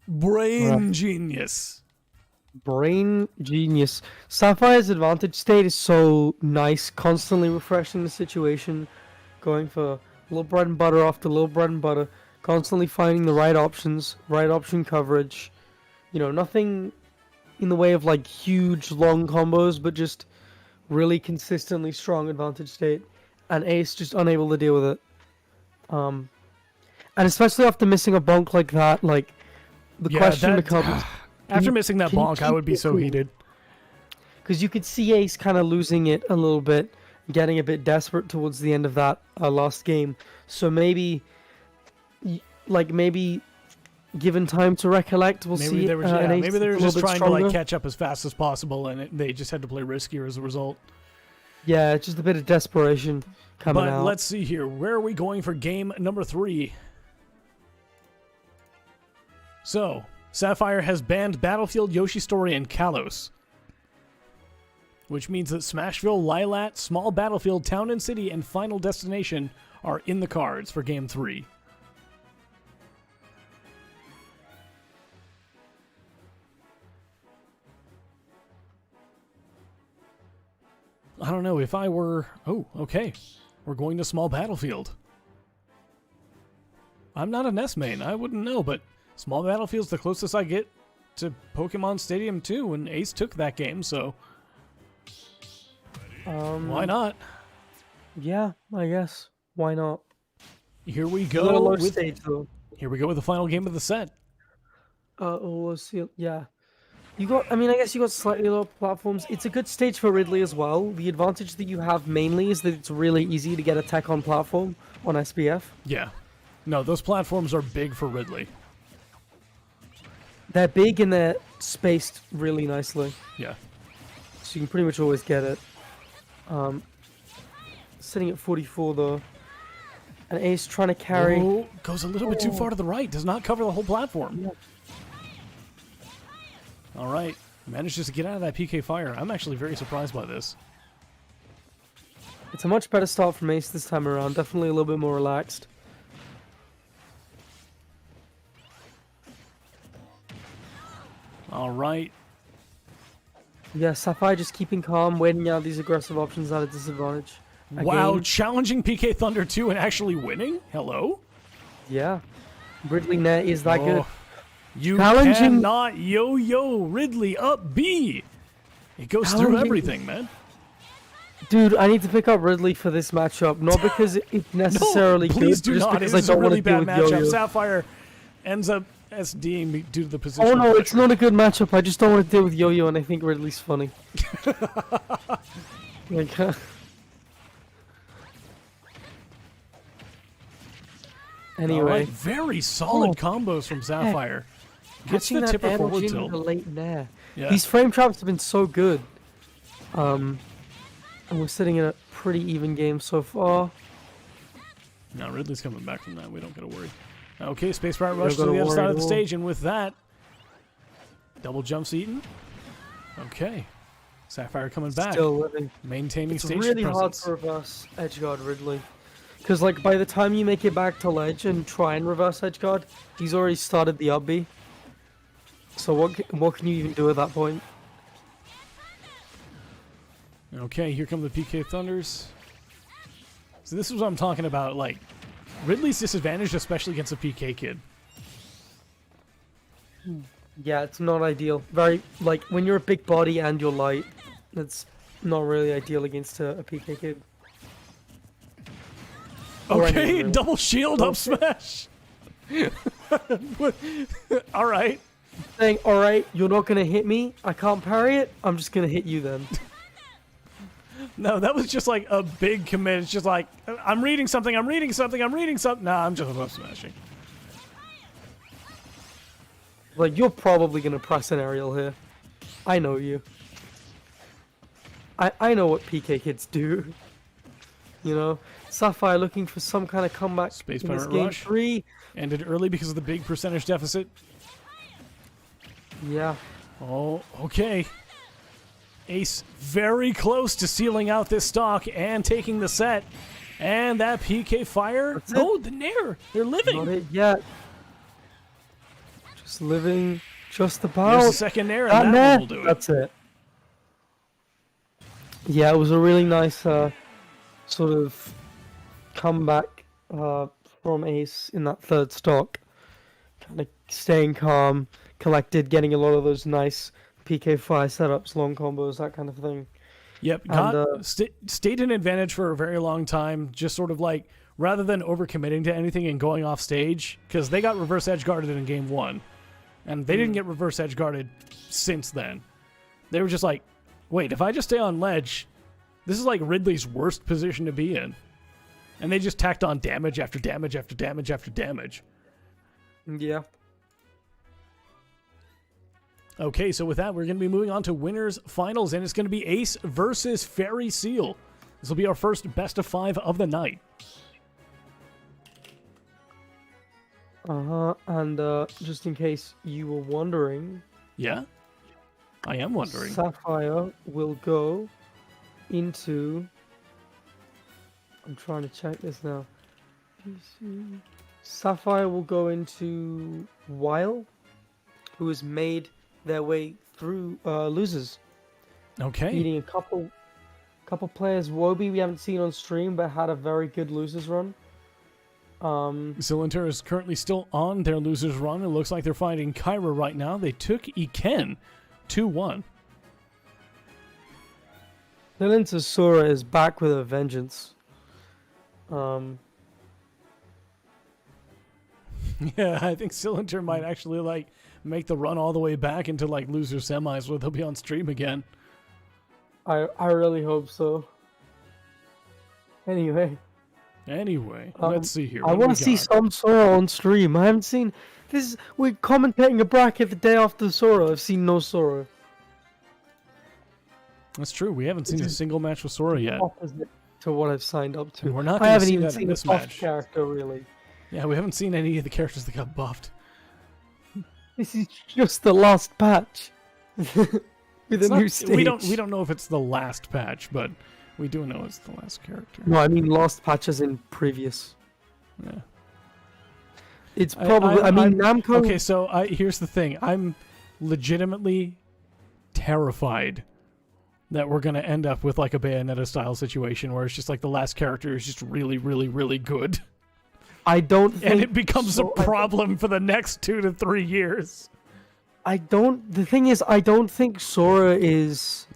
Brain genius. Brain genius. Sapphire's advantage state is so nice, constantly refreshing the situation, going for little bread and butter after little bread and butter, constantly finding the right options, right option coverage. You know, nothing in the way of like huge long combos, but just really consistently strong advantage state. And Ace just unable to deal with it. And especially after missing a bonk like that, like the question becomes after missing that bonk, I would be so heated. Because you could see Ace kind of losing it a little bit, getting a bit desperate towards the end of that last game. So maybe, given time to recollect, we'll see. Maybe they were just trying to like catch up as fast as possible, and they just had to play riskier as a result. Yeah, it's just a bit of desperation coming out. But let's see here. Where are we going for game number 3? So, Sapphire has banned Battlefield, Yoshi Story, and Kalos. Which means that Smashville, Lilat, Small Battlefield, Town and City, and Final Destination are in the cards for game 3. I don't know, if I were... Oh, okay. We're going to Small Battlefield. I'm not a NES main, I wouldn't know, but Small Battlefield's the closest I get to Pokemon Stadium 2, and Ace took that game, so... why not? Yeah, I guess. Why not? Here we go. A little low stage, though. Here we go with the final game of the set. Yeah. I guess you got slightly lower platforms. It's a good stage for Ridley as well. The advantage that you have mainly is that it's really easy to get a tech on platform on SBF. Yeah. No, those platforms are big for Ridley. They're big and they're spaced really nicely. Yeah. So you can pretty much always get it. Sitting at 44 though. And Ace trying to carry. Oh, goes a little bit too far to the right. Does not cover the whole platform. Yeah. All right. Manages to get out of that PK fire. I'm actually very surprised by this. It's a much better start from Ace this time around. Definitely a little bit more relaxed. All right. Yeah, Sapphire just keeping calm, waiting out these aggressive options at a disadvantage. Wow, challenging PK Thunder 2 and actually winning? Hello? Yeah. Ridley net is that good. You cannot yo-yo Ridley up B. It goes through everything, man. Dude, I need to pick up Ridley for this matchup. Not because it's necessarily good, please do just not. because It's I don't a really want to deal bad with matchup. yo-yo. Sapphire ends up SDing due to the position. Oh no, it's not a good matchup. I just don't want to deal with yo-yo, and I think Ridley's funny. Anyway. Right, very solid combos from Sapphire. Gets the tipper forward tilt. Late in there. Yeah. These frame traps have been so good. And we're sitting in a pretty even game so far. Now Ridley's coming back from that. We don't gotta worry. Okay, Space Pirate rush to the other side of the stage, and with that, double jumps eaten. Okay. Sapphire coming back. Still living. Maintaining stage presence. It's really hard to reverse edgeguard Ridley. Because, like, by the time you make it back to ledge and try and reverse edgeguard, he's already started the up B. So what can you even do at that point? Okay, here come the PK Thunders. So this is what I'm talking about, like, Ridley's disadvantaged, especially against a PK kid. Yeah, it's not ideal. Very, like, when you're a big body and you're light, that's not really ideal against a PK kid. Or Okay, anyone, really. double shield up smash. All right. Saying, all right, you're not gonna hit me. I can't parry it. I'm just gonna hit you then. No, that was just like a big commit. It's just like, I'm reading something. Nah, I'm just up smashing. Like, you're probably gonna press an aerial here. I know you. I know what PK kids do. You know, Sapphire looking for some kind of comeback Space in this Pirate game Rush. 3. Ended early because of the big percentage deficit. Yeah. Oh, okay. Ace very close to sealing out this stock and taking the set. And that PK fire. That's it. Oh, the Nair. They're living. Not it yet. Just living just There's about. the second Nair, and that one will do it. That's it. Yeah, it was a really nice sort of comeback from Ace in that third stock. Kind of staying calm, collected, getting a lot of those nice PK fire setups, long combos, that kind of thing. Yep, stayed in advantage for a very long time, just sort of like, rather than overcommitting to anything and going off stage, because they got reverse edge guarded in game 1, and they didn't get reverse edge guarded since then. They were just like, wait, if I just stay on ledge, this is like Ridley's worst position to be in. And they just tacked on damage after damage after damage after damage. Yeah. Okay, so with that, we're going to be moving on to winners finals, and it's going to be Ace versus Fairy Seal. This will be our first best of 5 of the night. And just in case you were wondering, Yeah? I am wondering. Sapphire will go into. I'm trying to check this now. Sapphire will go into Weil, who has made their way through losers, Okay. beating a couple players. Wobi we haven't seen on stream, but had a very good losers run. Cylinder is currently still on their losers run. It looks like they're fighting Kyra right now. They took Iken 2-1. Cylinder Sora is back with a vengeance. Yeah, I think Cylinder might actually like make the run all the way back into like loser semis where they'll be on stream again. I really hope so. Anyway, let's see here. I want to see some Sora on stream. I haven't seen this. We're commentating a bracket the day after Sora. I've seen no Sora. That's true. We haven't seen a single match with Sora yet. Opposite to what I've signed up to. We're not I gonna haven't see even that in seen a this soft match. character really. Yeah, we haven't seen any of the characters that got buffed. This is just the last patch with It's a not- new stage. we don't know if it's the last patch, but we do know it's the last character. No, I mean last patch as in previous. Yeah. It's probably. I mean Namco. Okay, so here's the thing. I'm legitimately terrified that we're going to end up with like a Bayonetta style situation where it's just like the last character is just really, really, really good. I don't think And it becomes so. a problem for the next 2 to 3 years. The thing is, I don't think Sora is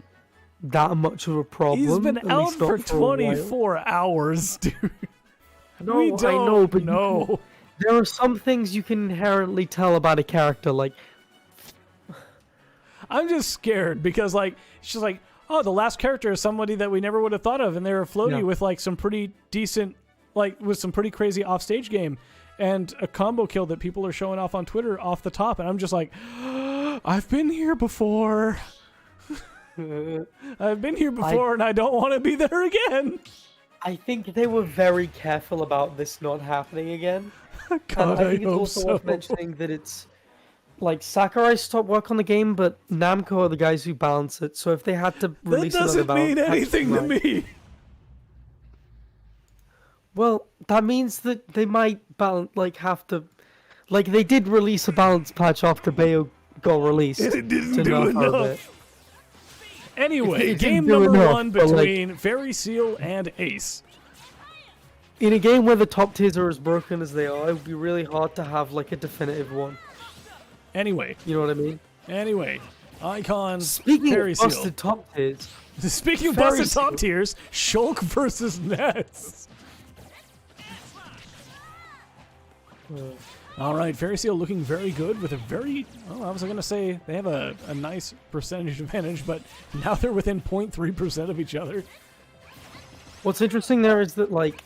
that much of a problem. He's been at out least not for a while. 24 hours, dude. No, We don't I know, but know. there are some things you can inherently tell about a character, like I'm just scared because, like, she's like, oh, the last character is somebody that we never would have thought of, and they're floaty Yeah. with, like, some pretty decent, like, with some pretty crazy offstage game, and a combo kill that people are showing off on Twitter off the top, and I'm just like, I've been here before. I've been here before, and I don't want to be there again. I think they were very careful about this not happening again. God, And I think it's hope also so. worth mentioning that it's like Sakurai stopped work on the game, but Namco are the guys who balance it. So if they had to That release another doesn't mean balance patch anything to tonight- me. Well, that means that they might have to, like they did release a balance patch after Bayo got released. It didn't to do nerf her a enough. bit. Anyway, It didn't game do number enough, 1 but, like- between Fairy Seal and Ace. In a game where the top tiers are as broken as they are, it would be really hard to have like a definitive one. Anyway, You know what I mean? Icon, Speaking Fairy of Seal. busted top tiers, Speaking of Fairy busted top Seal. tiers, Shulk versus Nets. All right, Fairy Seal looking very good with a very... Oh, I was going to say they have a nice percentage advantage, but now they're within 0.3% of each other. What's interesting there is that, like,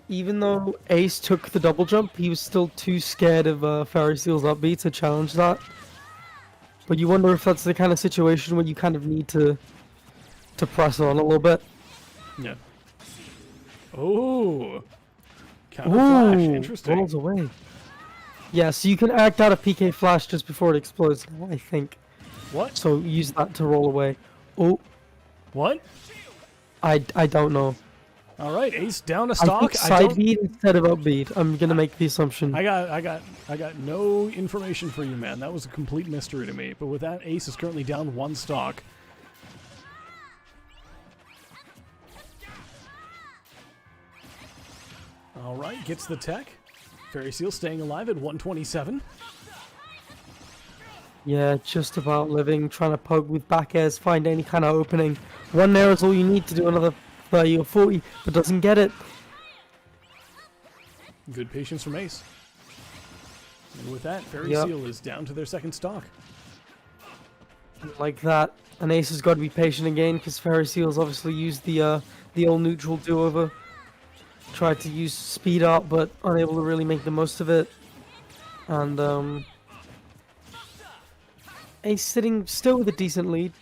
even though Ace took the double jump, he was still too scared of Fairy Seal's upbeat to challenge that. But you wonder if that's the kind of situation where you kind of need to press on a little bit. Yeah. Oh. Counter flash. Interesting. Rolls away. Yeah, so you can act out a PK flash just before it explodes now, I think. What? So use that to roll away. Oh. What? I don't know. All right, Ace down a I stock. think side beat instead of upbeat. I'm gonna make the assumption. I got no information for you, man. That was a complete mystery to me. But with that, Ace is currently down 1 stock. All right, gets the tech. Fairy Seal staying alive at 127. Yeah, just about living, trying to poke with back airs, find any kind of opening. One there is all you need to do another 30 or 40, but doesn't get it. Good patience from Ace. And with that, Fairy Yep. Seal is down to their 2nd stock. Like that. And Ace has got to be patient again, because Fairy Seal's obviously used the old neutral do-over. Tried to use speed up, but unable to really make the most of it. And Ace sitting still with a decent lead.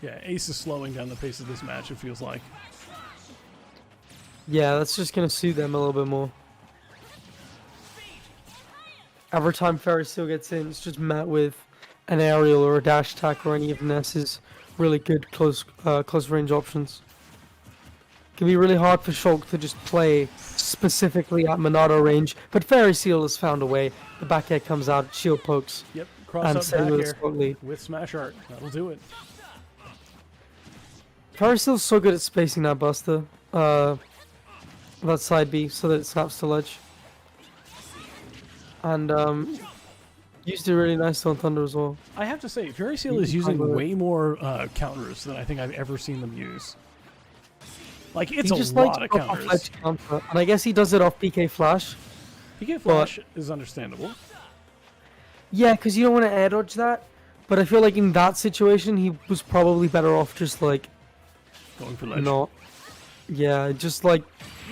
Yeah, Ace is slowing down the pace of this match, it feels like. Yeah, that's just going to suit them a little bit more. Every time Fairy Seal gets in, it's just met with an aerial or a dash attack or any of Ness's really good close range options. Can be really hard for Shulk to just play specifically at Monado range, but Fairy Seal has found a way. The back air comes out, shield pokes, Yep, and cross up same back with here spot lead. with Smash Art. That'll do it. Fairy Seal's so good at spacing that Buster, that side B, so that it snaps to ledge. And used it really nice on Thunder as well. I have to say, Fairy Seal is using way more counters than I think I've ever seen them use. Like, it's He a just lot likes of off counters. ledge counter, and I guess he does it off PK Flash. PK Flash is understandable. Yeah, because you don't want to air dodge that. But I feel like in that situation, he was probably better off just like Going for ledge. not. Yeah, just like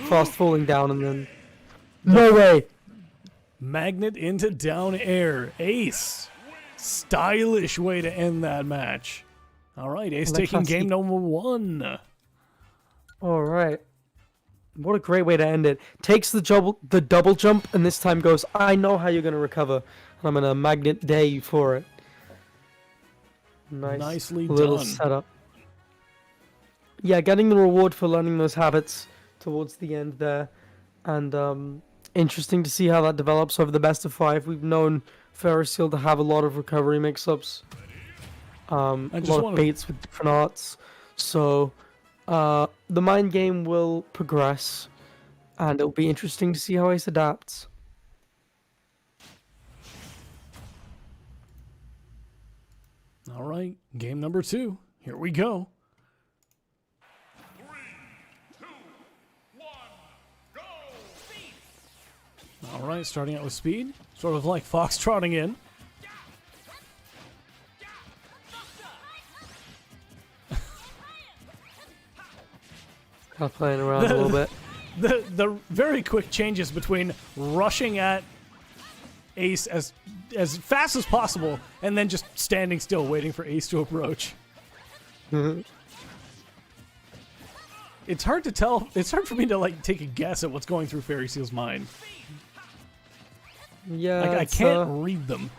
fast falling down and then. No way! Magnet into down air. Ace. Stylish way to end that match. All right, Ace Let's taking not game see- number 1. Alright. What a great way to end it. Takes the double jump and this time goes, I know how you're going to recover. And I'm going to magnet day you for it. Nice. Nicely little done. setup. Yeah, getting the reward for learning those habits towards the end there. And interesting to see how that develops over the best of 5. We've known Fairy Seal to have a lot of recovery mix-ups. A lot of baits with different arts. So the mind game will progress. And it'll be interesting to see how Ace adapts. All right, game number 2. Here we go. 3, 2, 1, go! All right, starting out with speed. Sort of like foxtrotting in. Kind of playing around a little bit. The very quick changes between rushing at Ace as fast as possible and then just standing still waiting for Ace to approach. It's hard to tell. It's hard for me to like take a guess at what's going through Fairy Seal's mind. Yeah, Like, I it's, can't read them.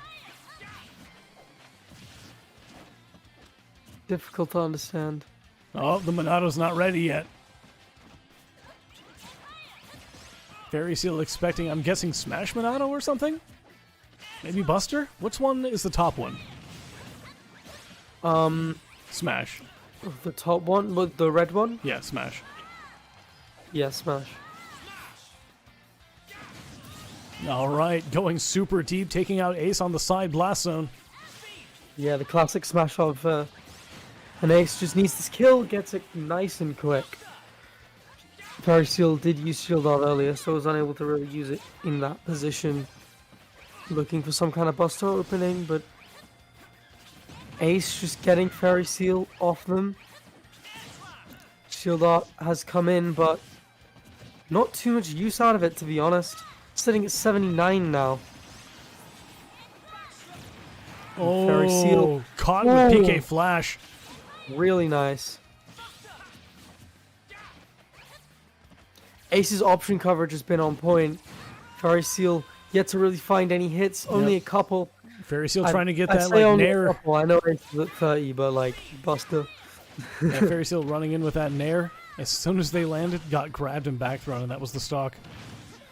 difficult to understand. Oh, the Monado's not ready yet. Fairy Seal expecting, I'm guessing, Smash Monado or something? Maybe Buster? Which one is the top one? Smash. The top one, with the red one? Yeah, Smash. Yeah, Smash. All right, going super deep, taking out Ace on the side blast zone. Yeah, the classic Smash of an Ace just needs this kill, gets it nice and quick. Fairy Seal did use Shield Art earlier, so I was unable to really use it in that position. Looking for some kind of buster opening, but Ace just getting Fairy Seal off them. Shield Art has come in, but not too much use out of it, to be honest. Sitting at 79 now. Oh, Fairy Seal. caught Whoa. with PK Flash. Really nice. Ace's option coverage has been on point. Fairy Seal yet to really find any hits, only a couple. Fairy Seal trying to get I'd that say like only a nair. couple. I know Ace is at 30, but like, buster. Yeah, Fairy Seal running in with that nair. As soon as they landed, got grabbed and back thrown, and that was the stock.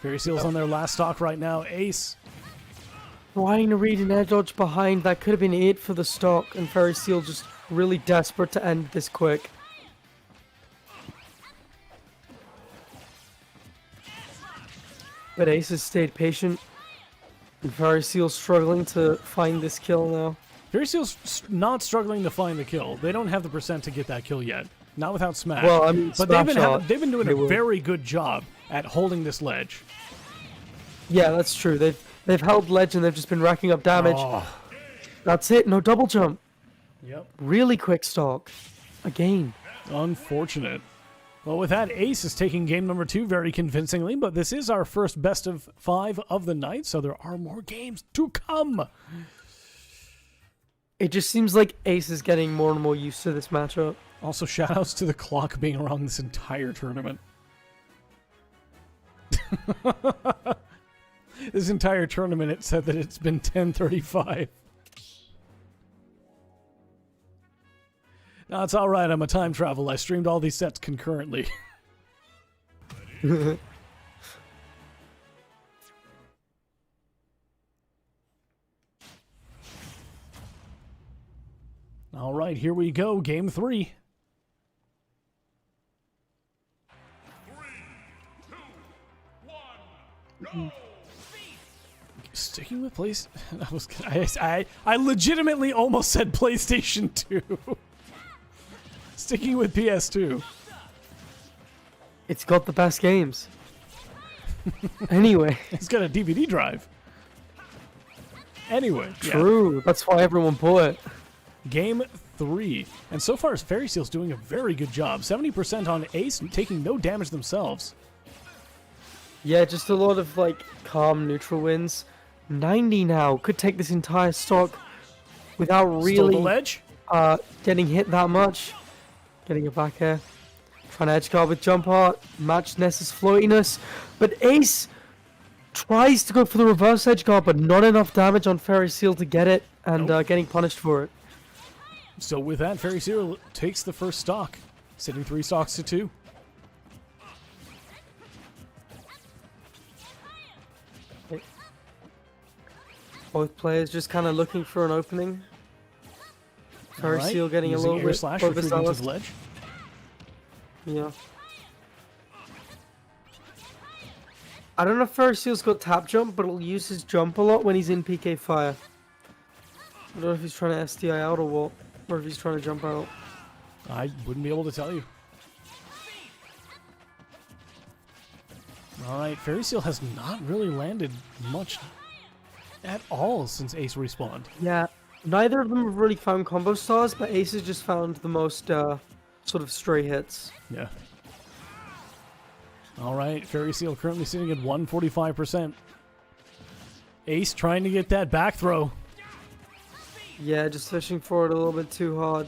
Fairy Seal's on their last stock right now. Ace. Trying to read an air dodge behind, that could have been it for the stock, and Fairy Seal just really desperate to end this quick. But Ace has stayed patient, and Fairy Seal struggling to find this kill now. Fairy Seal's not struggling to find the kill. They don't have the percent to get that kill yet. Not without Smash. Well, I mean, but they've been, Snapshot, they've been doing they a will. very good job at holding this ledge. Yeah, that's true. They've held ledge and they've just been racking up damage. Oh, That's it. No double jump. yep. Really quick stock. Again. Unfortunate. Well, with that, Ace is taking game number 2 very convincingly, but this is our first best of 5 of the night, so there are more games to come. It just seems like Ace is getting more and more used to this matchup. Also, shoutouts to the clock being wrong this entire tournament. This entire tournament, it said that it's been 10:35. No, it's all right. I'm a time travel. I streamed all these sets concurrently. All right, here we go. Game 3. 3, 2, 1, go! Sticking with I legitimately almost said PlayStation 2. Sticking with PS2. It's got the best games. Anyway. It's got a DVD drive. Anyway, yeah. True. That's why everyone bought it. Game 3. And so far, Fairy Seal's doing a very good job. 70% on Ace, taking no damage themselves. Yeah, just a lot of like calm neutral wins. 90 now. Could take this entire stock without Stole the really ledge. getting hit that much. Getting it back here. Trying to edge guard with jump art. Match Ness's floatiness. But Ace tries to go for the reverse edge guard, but not enough damage on Fairy Seal to get it, and getting punished for it. So with that, Fairy Seal takes the first stock, sitting 3 stocks to 2. Both players just kind of looking for an opening. Fairy Alright, Seal getting a using little air bit slash for freedom to overzealous. the ledge. Yeah. I don't know if Fairy Seal's got tap jump, but he'll use his jump a lot when he's in PK Fire. I don't know if he's trying to SDI out or what, or if he's trying to jump out. I wouldn't be able to tell you. Alright, Fairy Seal has not really landed much at all since Ace respawned. Yeah, neither of them have really found combo stars, but Ace has just found the most sort of stray hits. Yeah. Alright, Fairy Seal currently sitting at 145%. Ace trying to get that back throw. Yeah, just fishing for it a little bit too hard.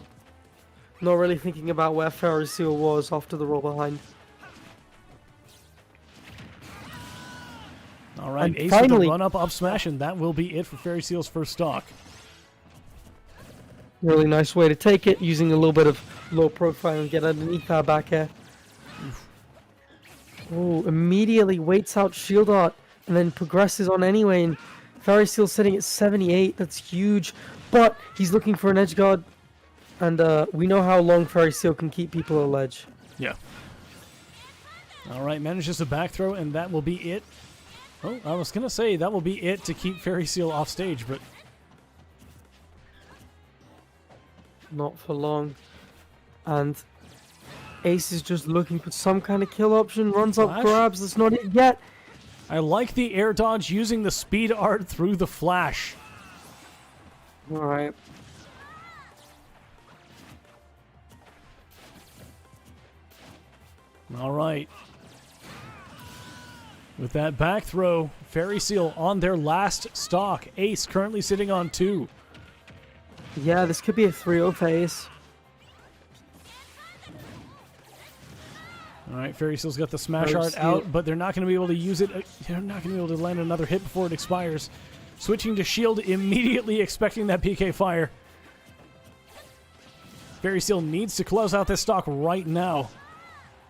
Not really thinking about where Fairy Seal was after the roll behind. Alright, And Ace with the finally- run up smash, and that will be it for Fairy Seal's first stock. Really nice way to take it, using a little bit of low profile and get underneath our back air. Oh, immediately waits out shield art and then progresses on anyway. And Fairy Seal sitting at 78. That's huge. But he's looking for an edge guard. And we know how long Fairy Seal can keep people at ledge. Yeah. Alright, manages a back throw, and that will be it. Oh, I was going to say that will be it to keep Fairy Seal off stage, but Not for long. And Ace is just looking for some kind of kill option, runs up, Flash? grabs, that's not it yet. I like the air dodge using the speed art through the flash. Alright. All right. With that back throw, Fairy Seal on their last stock. Ace currently sitting on 2. Yeah, this could be a 3-0 for Ace. All right, Fairy Seal's got the smash Fairy art Seal. out, but they're not going to be able to use it. They're not going to be able to land another hit before it expires. Switching to shield immediately, expecting that PK fire. Fairy Seal needs to close out this stock right now.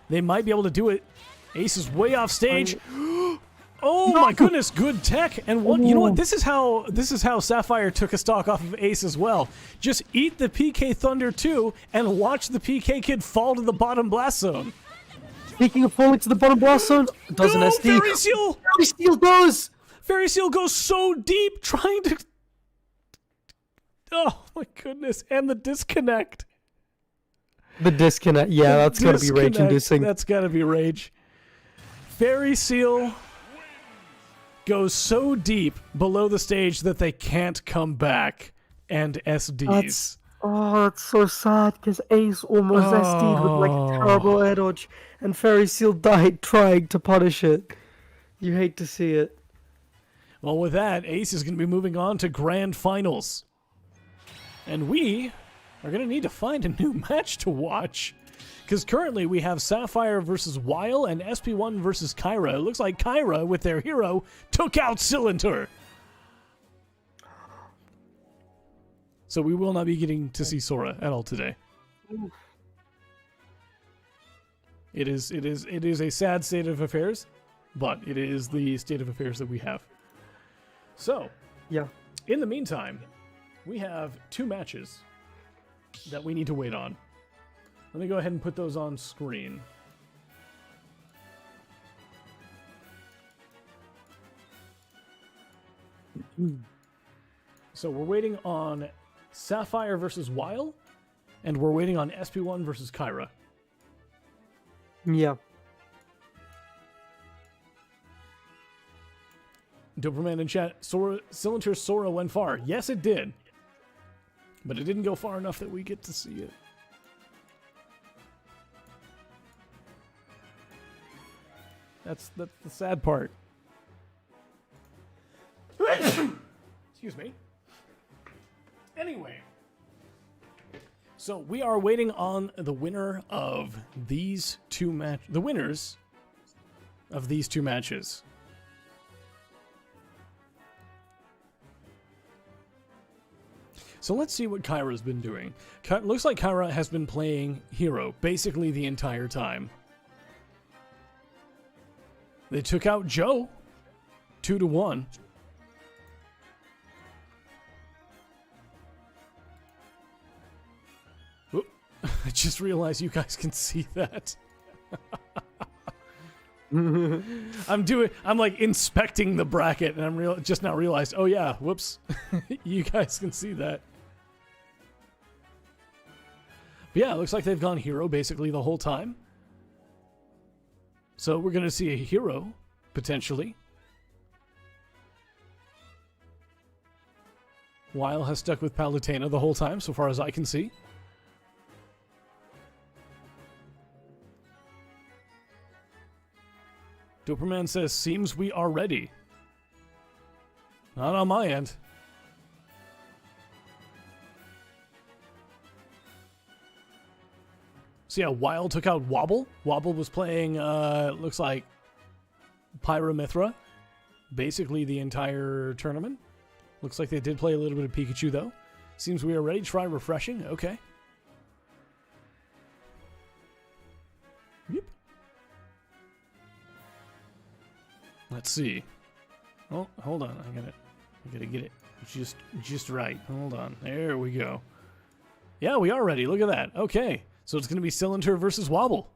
They might be able to do it. Ace is way off stage. Oh my goodness, good tech. And what you know what? This is how Sapphire took a stock off of Ace as well. Just eat the PK Thunder 2 and watch the PK Kid fall to the bottom blast zone. Speaking of falling to the bottom blast zone, does an No, SD. Fairy Seal! Fairy Seal does! Fairy Seal goes so deep trying to... Oh my goodness, and the disconnect. The disconnect, yeah, that's gotta be rage inducing. That's gotta be rage. Fairy Seal goes so deep below the stage that they can't come back and SDs. That's so sad because Ace almost SD'd with like a terrible air dodge, and Fairy Seal died trying to punish it. You hate to see it. Well, with that, Ace is going to be moving on to Grand Finals. And we are going to need to find a new match to watch. Because currently we have Sapphire versus Weil and SP1 versus Kyra. It looks like Kyra, with their hero, took out Cylinder. So we will not be getting to see Sora at all today. It is a sad state of affairs, but it is the state of affairs that we have. So, Yeah. in the meantime, we have 2 matches that we need to wait on. Let me go ahead and put those on screen. So we're waiting on Sapphire versus Weil, and we're waiting on SP1 versus Kyra. Yeah. Doperman in chat, Cylinder Sora went far. Yes, it did. But it didn't go far enough that we get to see it. That's the sad part. Excuse me. Anyway. So we are waiting on the winner of these 2 the winners of these 2 matches. So let's see what Kyra's been doing. Looks like Kyra has been playing hero basically the entire time. They took out Joe 2-1. Oop. I just realized you guys can see that. I'm like inspecting the bracket, and I'm just now realized, oh yeah, whoops. You guys can see that. But yeah, it looks like they've gone hero basically the whole time. So we're going to see a hero, potentially. Weil has stuck with Palutena the whole time, so far as I can see. Doperman says, seems we are ready. Not on my end. So yeah, Weil took out Wobble. Wobble was playing, looks like, Pyramithra. Basically the entire tournament. Looks like they did play a little bit of Pikachu, though. Seems we are ready. Try refreshing. Okay. Yep. Let's see. Oh, hold on. I gotta get it just right. Hold on. There we go. Yeah, we are ready. Look at that. Okay. So it's going to be Cylinder versus Wobble.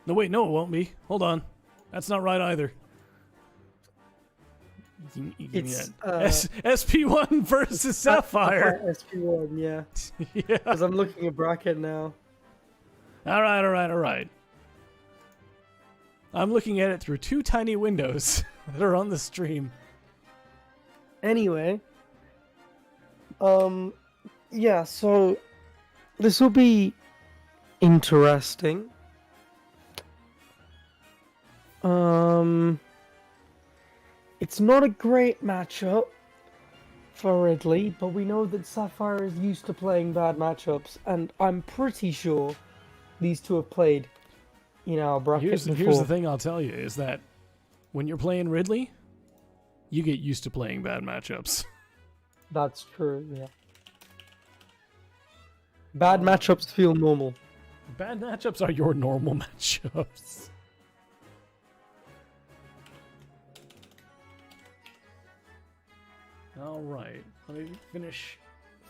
No, wait, no, it won't be. Hold on. That's not right either. It's SP1 versus Sapphire. SP1, yeah. Yeah. Because I'm looking at bracket now. All right. I'm looking at it through two tiny windows that are on the stream. Anyway, yeah, so this will be interesting. It's not a great matchup for Ridley, but we know that Sapphire is used to playing bad matchups, and I'm pretty sure these two have played in our bracket before. Here's the thing I'll tell you, is that when you're playing Ridley, you get used to playing bad matchups. That's true, yeah. Bad matchups feel normal. Bad matchups are your normal matchups. All right, let me finish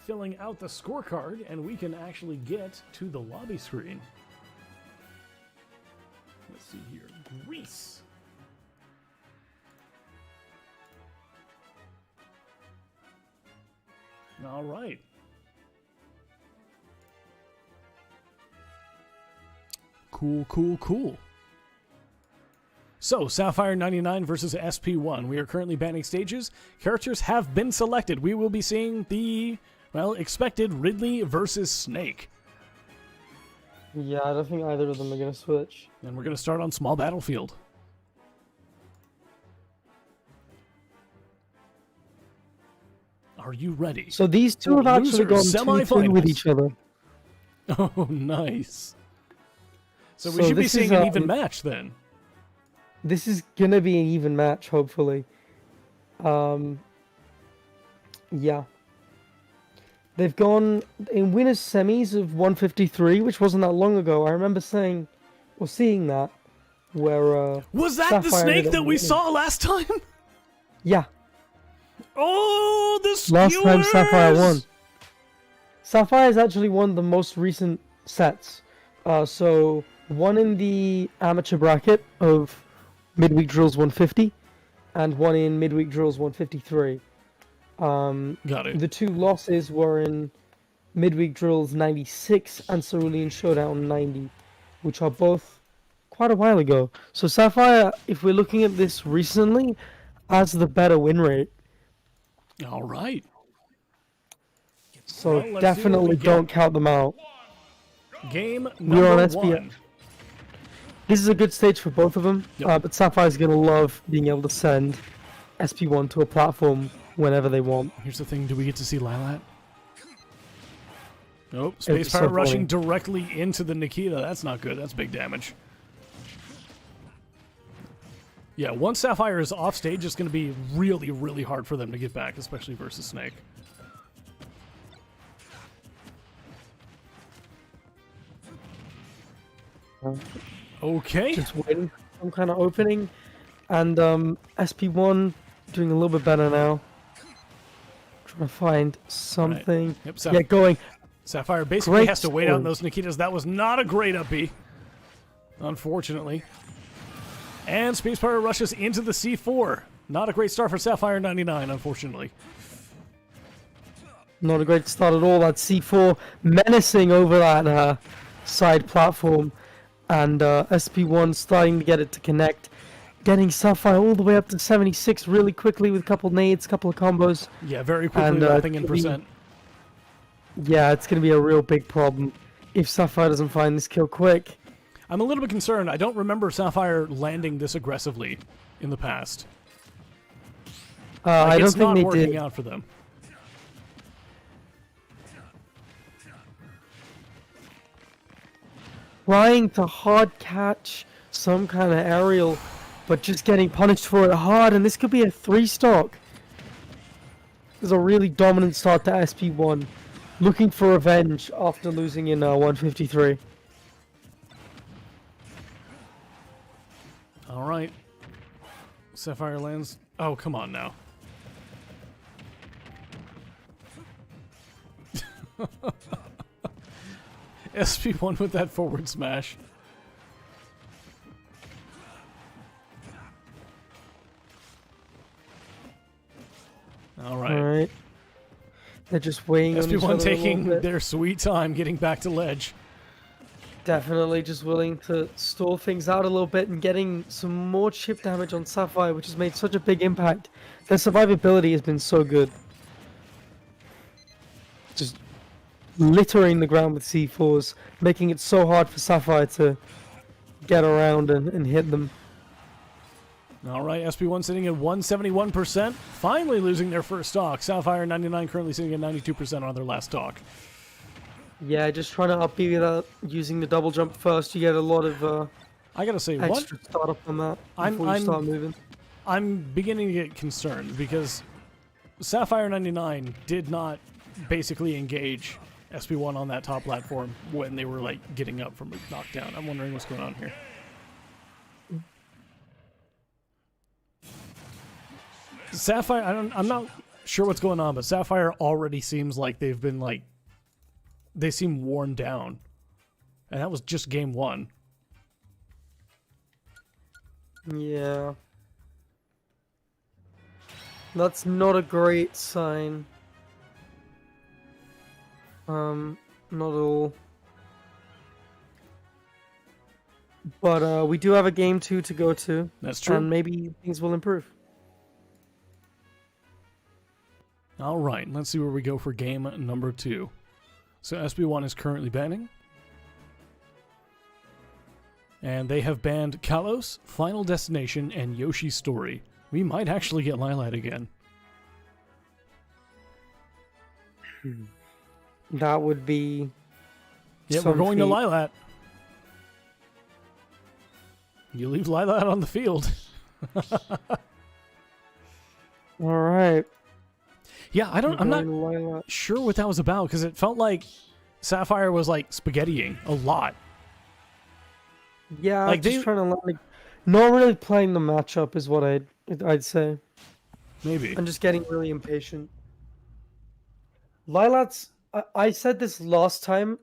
filling out the scorecard, and we can actually get to the lobby screen. Let's see here. Greece. All right. Cool. So, Sapphire 99 versus SP1. We are currently banning stages. Characters have been selected. We will be seeing the, well, expected Ridley versus Snake. Yeah, I don't think either of them are going to switch. And we're going to start on small battlefield. Are you ready? So these two have actually gone Losers, 2-2 with each other. Oh, nice. So we should be seeing an even match then. This is going to be an even match, hopefully. Yeah. They've gone in winners semis of 153, which wasn't that long ago. I remember seeing that. Where was that Sapphire the Snake that we saw last time? Yeah. Oh, the skewers! Last time Sapphire won. Sapphire's actually won the most recent sets. So one in the amateur bracket of Midweek Drills 150, and one in Midweek Drills 153. Got it. The two losses were in Midweek Drills 96 and Cerulean Showdown 90, which are both quite a while ago. So Sapphire, if we're looking at this recently, has the better win rate. All right. So Well, definitely don't count them out. Game We're on number SPF. 1. This is a good stage for both of them, Yep. but Sapphire's going to love being able to send SP1 to a platform whenever they want. Here's the thing, do we get to see Lilat? Nope, It's Space so Pirate funny. rushing directly into the Nikita. That's not good, that's big damage. Yeah, once Sapphire is off stage, it's going to be really, really hard for them to get back, especially versus Snake. Okay. Just waiting for some kind of opening. And SP1 doing a little bit better now. Trying to find something. Yep, Yeah, going. Sapphire basically Great has to wait out scoring. those Nikitas. That was not a great up B, unfortunately. And Space Pirate rushes into the C4. Not a great start for Sapphire 99, unfortunately. Not a great start at all. That C4 menacing over that side platform. And SP1 starting to get it to connect. Getting Sapphire all the way up to 76 really quickly with a couple nades, couple of combos. Yeah, very quickly And, wrapping in to be- percent. Yeah, it's going to be a real big problem if Sapphire doesn't find this kill quick. I'm a little bit concerned. I don't remember Sapphire landing this aggressively in the past. I don't it's think not they working did. out for them. Trying to hard catch some kind of aerial, but just getting punished for it hard, and this could be a 3-stock. This is a really dominant start to SP1. Looking for revenge after losing in 153. All right. Sapphire lands. Oh, come on now. SP1 with that forward smash. All right. Alright. They're just weighing on each SP1 other a taking little bit. their sweet time getting back to ledge. Definitely just willing to stall things out a little bit and getting some more chip damage on Sapphire, which has made such a big impact. Their survivability has been so good. Just littering the ground with C4s, making it so hard for Sapphire to get around and hit them. All right, SP1 sitting at 171%, finally losing their first stock. Sapphire 99 currently sitting at 92% on their last stock. Yeah, just trying to up B without using the double jump first. You get a lot of I gotta say, extra startup on that before you start moving. I'm beginning to get concerned because Sapphire 99 did not basically engage SP1 on that top platform when they were like getting up from a knockdown. I'm wondering what's going on here. Sapphire, I'm not sure what's going on, but Sapphire already seems like they've been like, they seem worn down. And that was just game one. Yeah. That's not a great sign. Not at all. But we do have a game 2 to go to. That's true. And maybe things will improve. All right, let's see where we go for game number 2. So SB1 is currently banning. And they have banned Kalos, Final Destination, and Yoshi's Story. We might actually get Lilat again. That would be... Yeah, we're going to Lilat. You leave Lilat on the field. Alright. Yeah, I'm not sure what that was about, because it felt like Sapphire was like spaghettiing a lot. Yeah, like just trying to like, not really playing the matchup is what I'd say. Maybe. I'm just getting really impatient. Lilat's... I said this last time.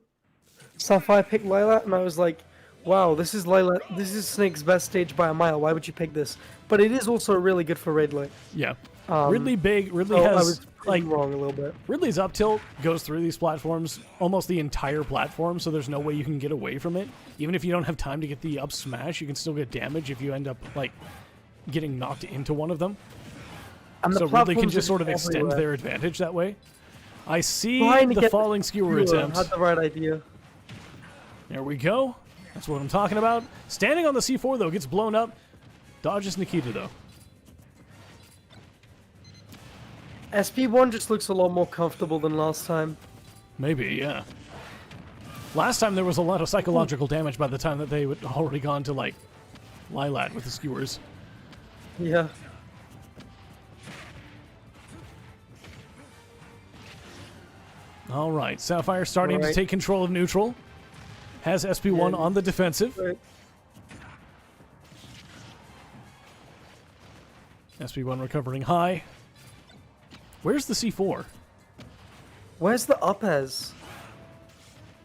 Sapphire picked Lilat, and I was like, wow, this is Lilat. This is Snake's best stage by a mile. Why would you pick this? But it is also really good for raid lane. Yeah. Ridley big. Ridley so has I was like wrong a little bit. Ridley's up tilt goes through these platforms, almost the entire platform, so there's no way you can get away from it. Even if you don't have time to get the up smash, you can still get damage if you end up like getting knocked into one of them. And so Ridley can just sort of everywhere. extend their advantage that way. I see Trying to the get falling skewer attempt. Had the right idea. There we go. That's what I'm talking about. Standing on the C4 though gets blown up. Dodges Nikita though. SP1 just looks a lot more comfortable than last time. Maybe, yeah. Last time there was a lot of psychological damage by the time that they had already gone to, like, Lilat with the skewers. Yeah. Alright, Sapphire starting to Alright. take control of neutral. Has SP1 Yeah. on the defensive. Right. SP1 recovering high. Where's the C4? Where's the up-ez?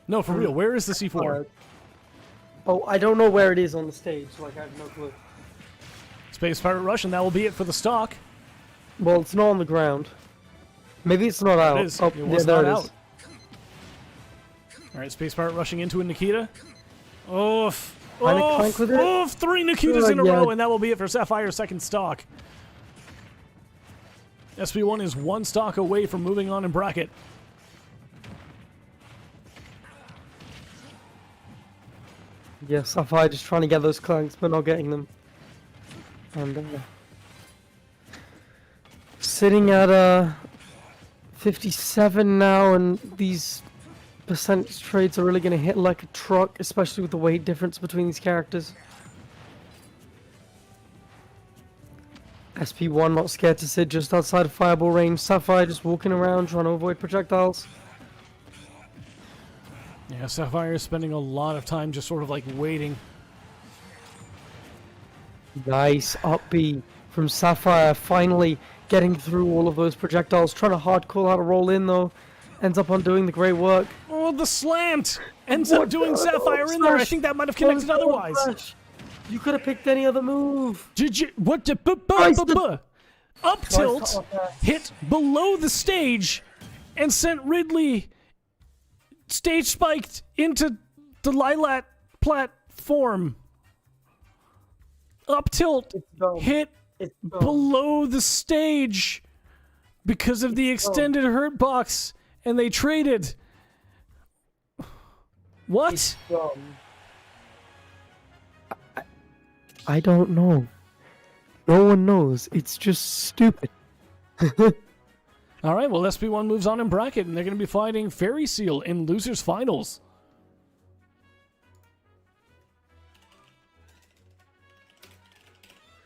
No, for real, where is the C4? Oh, I don't know where it is on the stage. Like, I have no clue. Space Pirate Rush, and that will be it for the stock. Well, it's not on the ground. Maybe it's not out. It is. Oh, It was yeah, there not it out. is. Alright, Space Pirate rushing into a Nikita. Oof. Kinda Oof. clank with it. Oof. 3 Nikitas in a Yeah. row, and that will be it for Sapphire's second stock. SP1 is 1 stock away from moving on in bracket. Yeah, Sapphire just trying to get those clanks, but not getting them. And sitting at 57 now, and these percentage trades are really going to hit like a truck, especially with the weight difference between these characters. SP1 not scared to sit just outside of fireball range. Sapphire just walking around trying to avoid projectiles. Yeah, Sapphire is spending a lot of time just sort of like waiting. Nice up B from Sapphire, finally getting through all of those projectiles, trying to hard call how to roll in though. Ends up on doing the great work. Oh, the slant! Ends What up doing the- Sapphire in there. I Smash. think that might have What was connected that otherwise. flash? You could have picked any other move. Did you? What the? Nice, the- up tilt, hit below the stage, and sent Ridley stage spiked into the lilac platform. Up tilt, hit below the stage because of the extended hurt box, and they traded. What? I don't know. No one knows. It's just stupid. All right, well, SP1 moves on in bracket, and they're going to be fighting Fairy Seal in losers finals.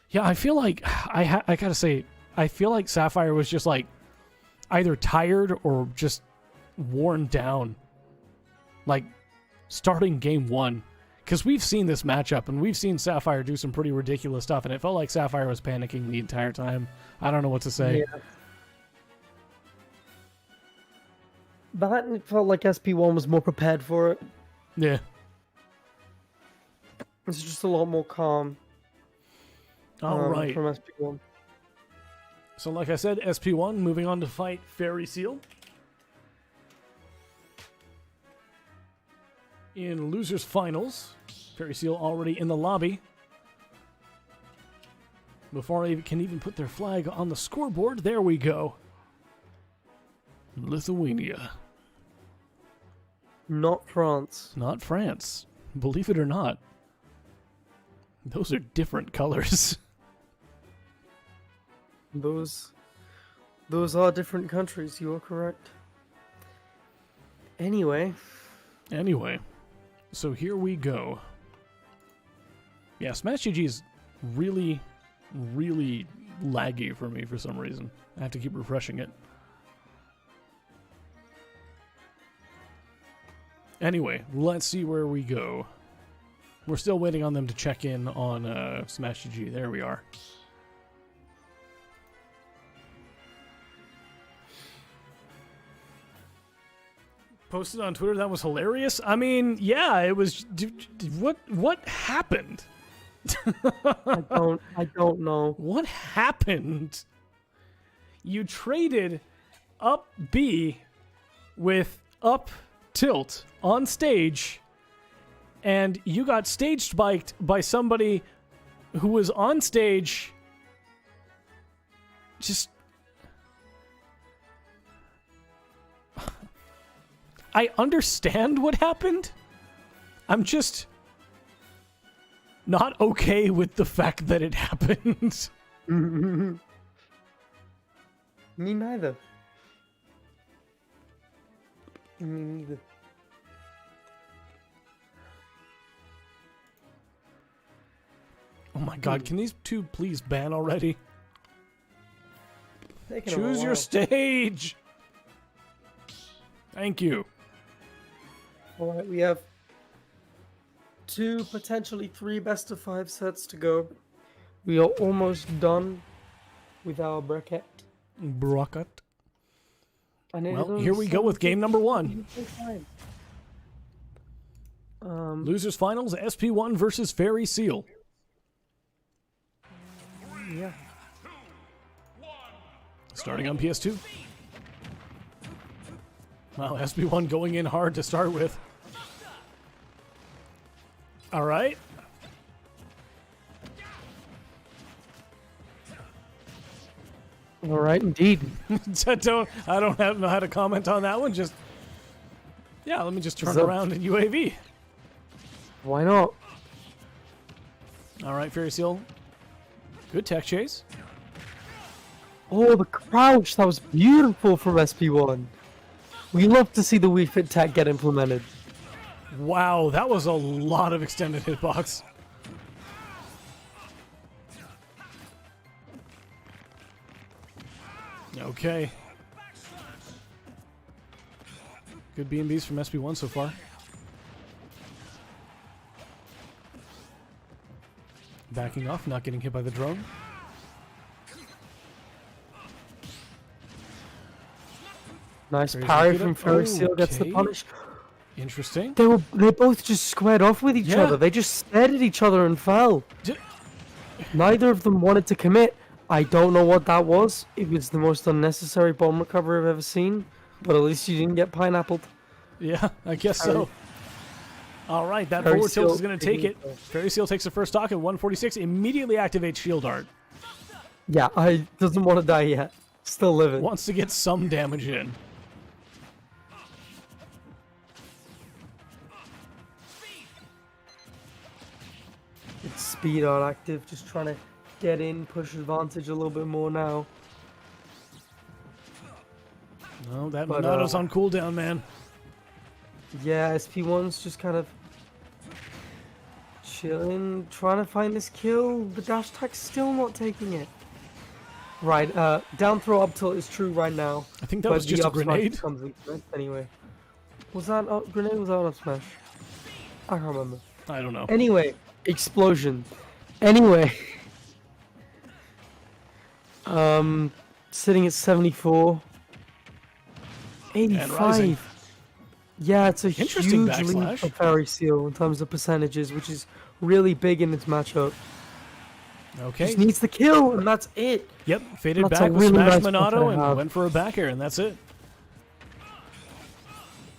Yeah, I feel like I gotta say, I feel like Sapphire was just like either tired or just worn down, like starting game one, because we've seen this matchup and we've seen Sapphire do some pretty ridiculous stuff, and it felt like Sapphire was panicking the entire time. I don't know what to say. Yeah. But it felt like SP1 was more prepared for it. Yeah. It's just a lot more calm. All right. From SP1. So like I said, SP1 moving on to fight Fairy Seal in losers finals. Fairy Seal already in the lobby. Before they can even put their flag on the scoreboard, there we go. Lithuania. Not France. Not France. Believe it or not. Those are different colors. Those are different countries, you are correct. Anyway, so here we go. Yeah, Smash GG is really, really laggy for me for some reason. I have to keep refreshing it. Anyway, let's see where we go. We're still waiting on them to check in on Smash GG. There we are. Posted on Twitter, that was hilarious. I mean, yeah, it was. What happened? I don't know. What happened? You traded up B with up tilt on stage, and you got stage spiked by somebody who was on stage. Just. I understand what happened. I'm just not okay with the fact that it happened. Me neither. Me neither. Oh my god, can these two please ban already? Choose your stage! Thank you. Alright, we have 2, potentially 3 best of 5 sets to go. We are almost done with our bracket. Bracket. And well, here we go with game number 1. Losers finals, SP1 versus Fairy Seal. Yeah. Starting on PS2. Wow, SP1 going in hard to start with. All right. All right, indeed. I don't know how to comment on that one. Just yeah, let me just turn around in UAV. Why not? All right, Fairy Seal. Good tech chase. Oh, the crouch! That was beautiful from SP1. We love to see the Wii Fit tech get implemented. Wow, that was a lot of extended hitbox. Okay. Good B&Bs from SP1 so far. Backing off, not getting hit by the drone. Nice parry from Fairy Seal, gets the punish. Interesting. They both just squared off with each other. They just stared at each other and fell. Neither of them wanted to commit. I don't know what that was. It was the most unnecessary bomb recovery I've ever seen. But at least you didn't get pineappled. Yeah, I guess Fairy- so. All right, that Fairy forward tilt Seal is going to take it. taking it. Fairy Seal takes the first stock at 146, immediately activates Shield Art. Yeah, I doesn't want to die yet. Still living. Wants to get some damage in. It's speed art active, just trying to get in, push advantage a little bit more now. No, that But, Monato's on cooldown, man. Yeah, SP1's just kind of chilling, trying to find this kill. The dash attack's still not taking it. Right, down throw up tilt is true right now. I think that but was just the a up smash grenade. comes into it anyway. Was that a grenade or was that an up smash? I can't remember. I don't know. Anyway, explosion. Anyway. Sitting at 74. rising. 85. Yeah, it's a Interesting huge lead backslash. for Fairy Seal in terms of percentages, which is really big in this matchup. Okay. Just needs the kill, and that's it. Yep, faded That's a back with really Smash nice one Minato to and have. went for a back air, and that's it.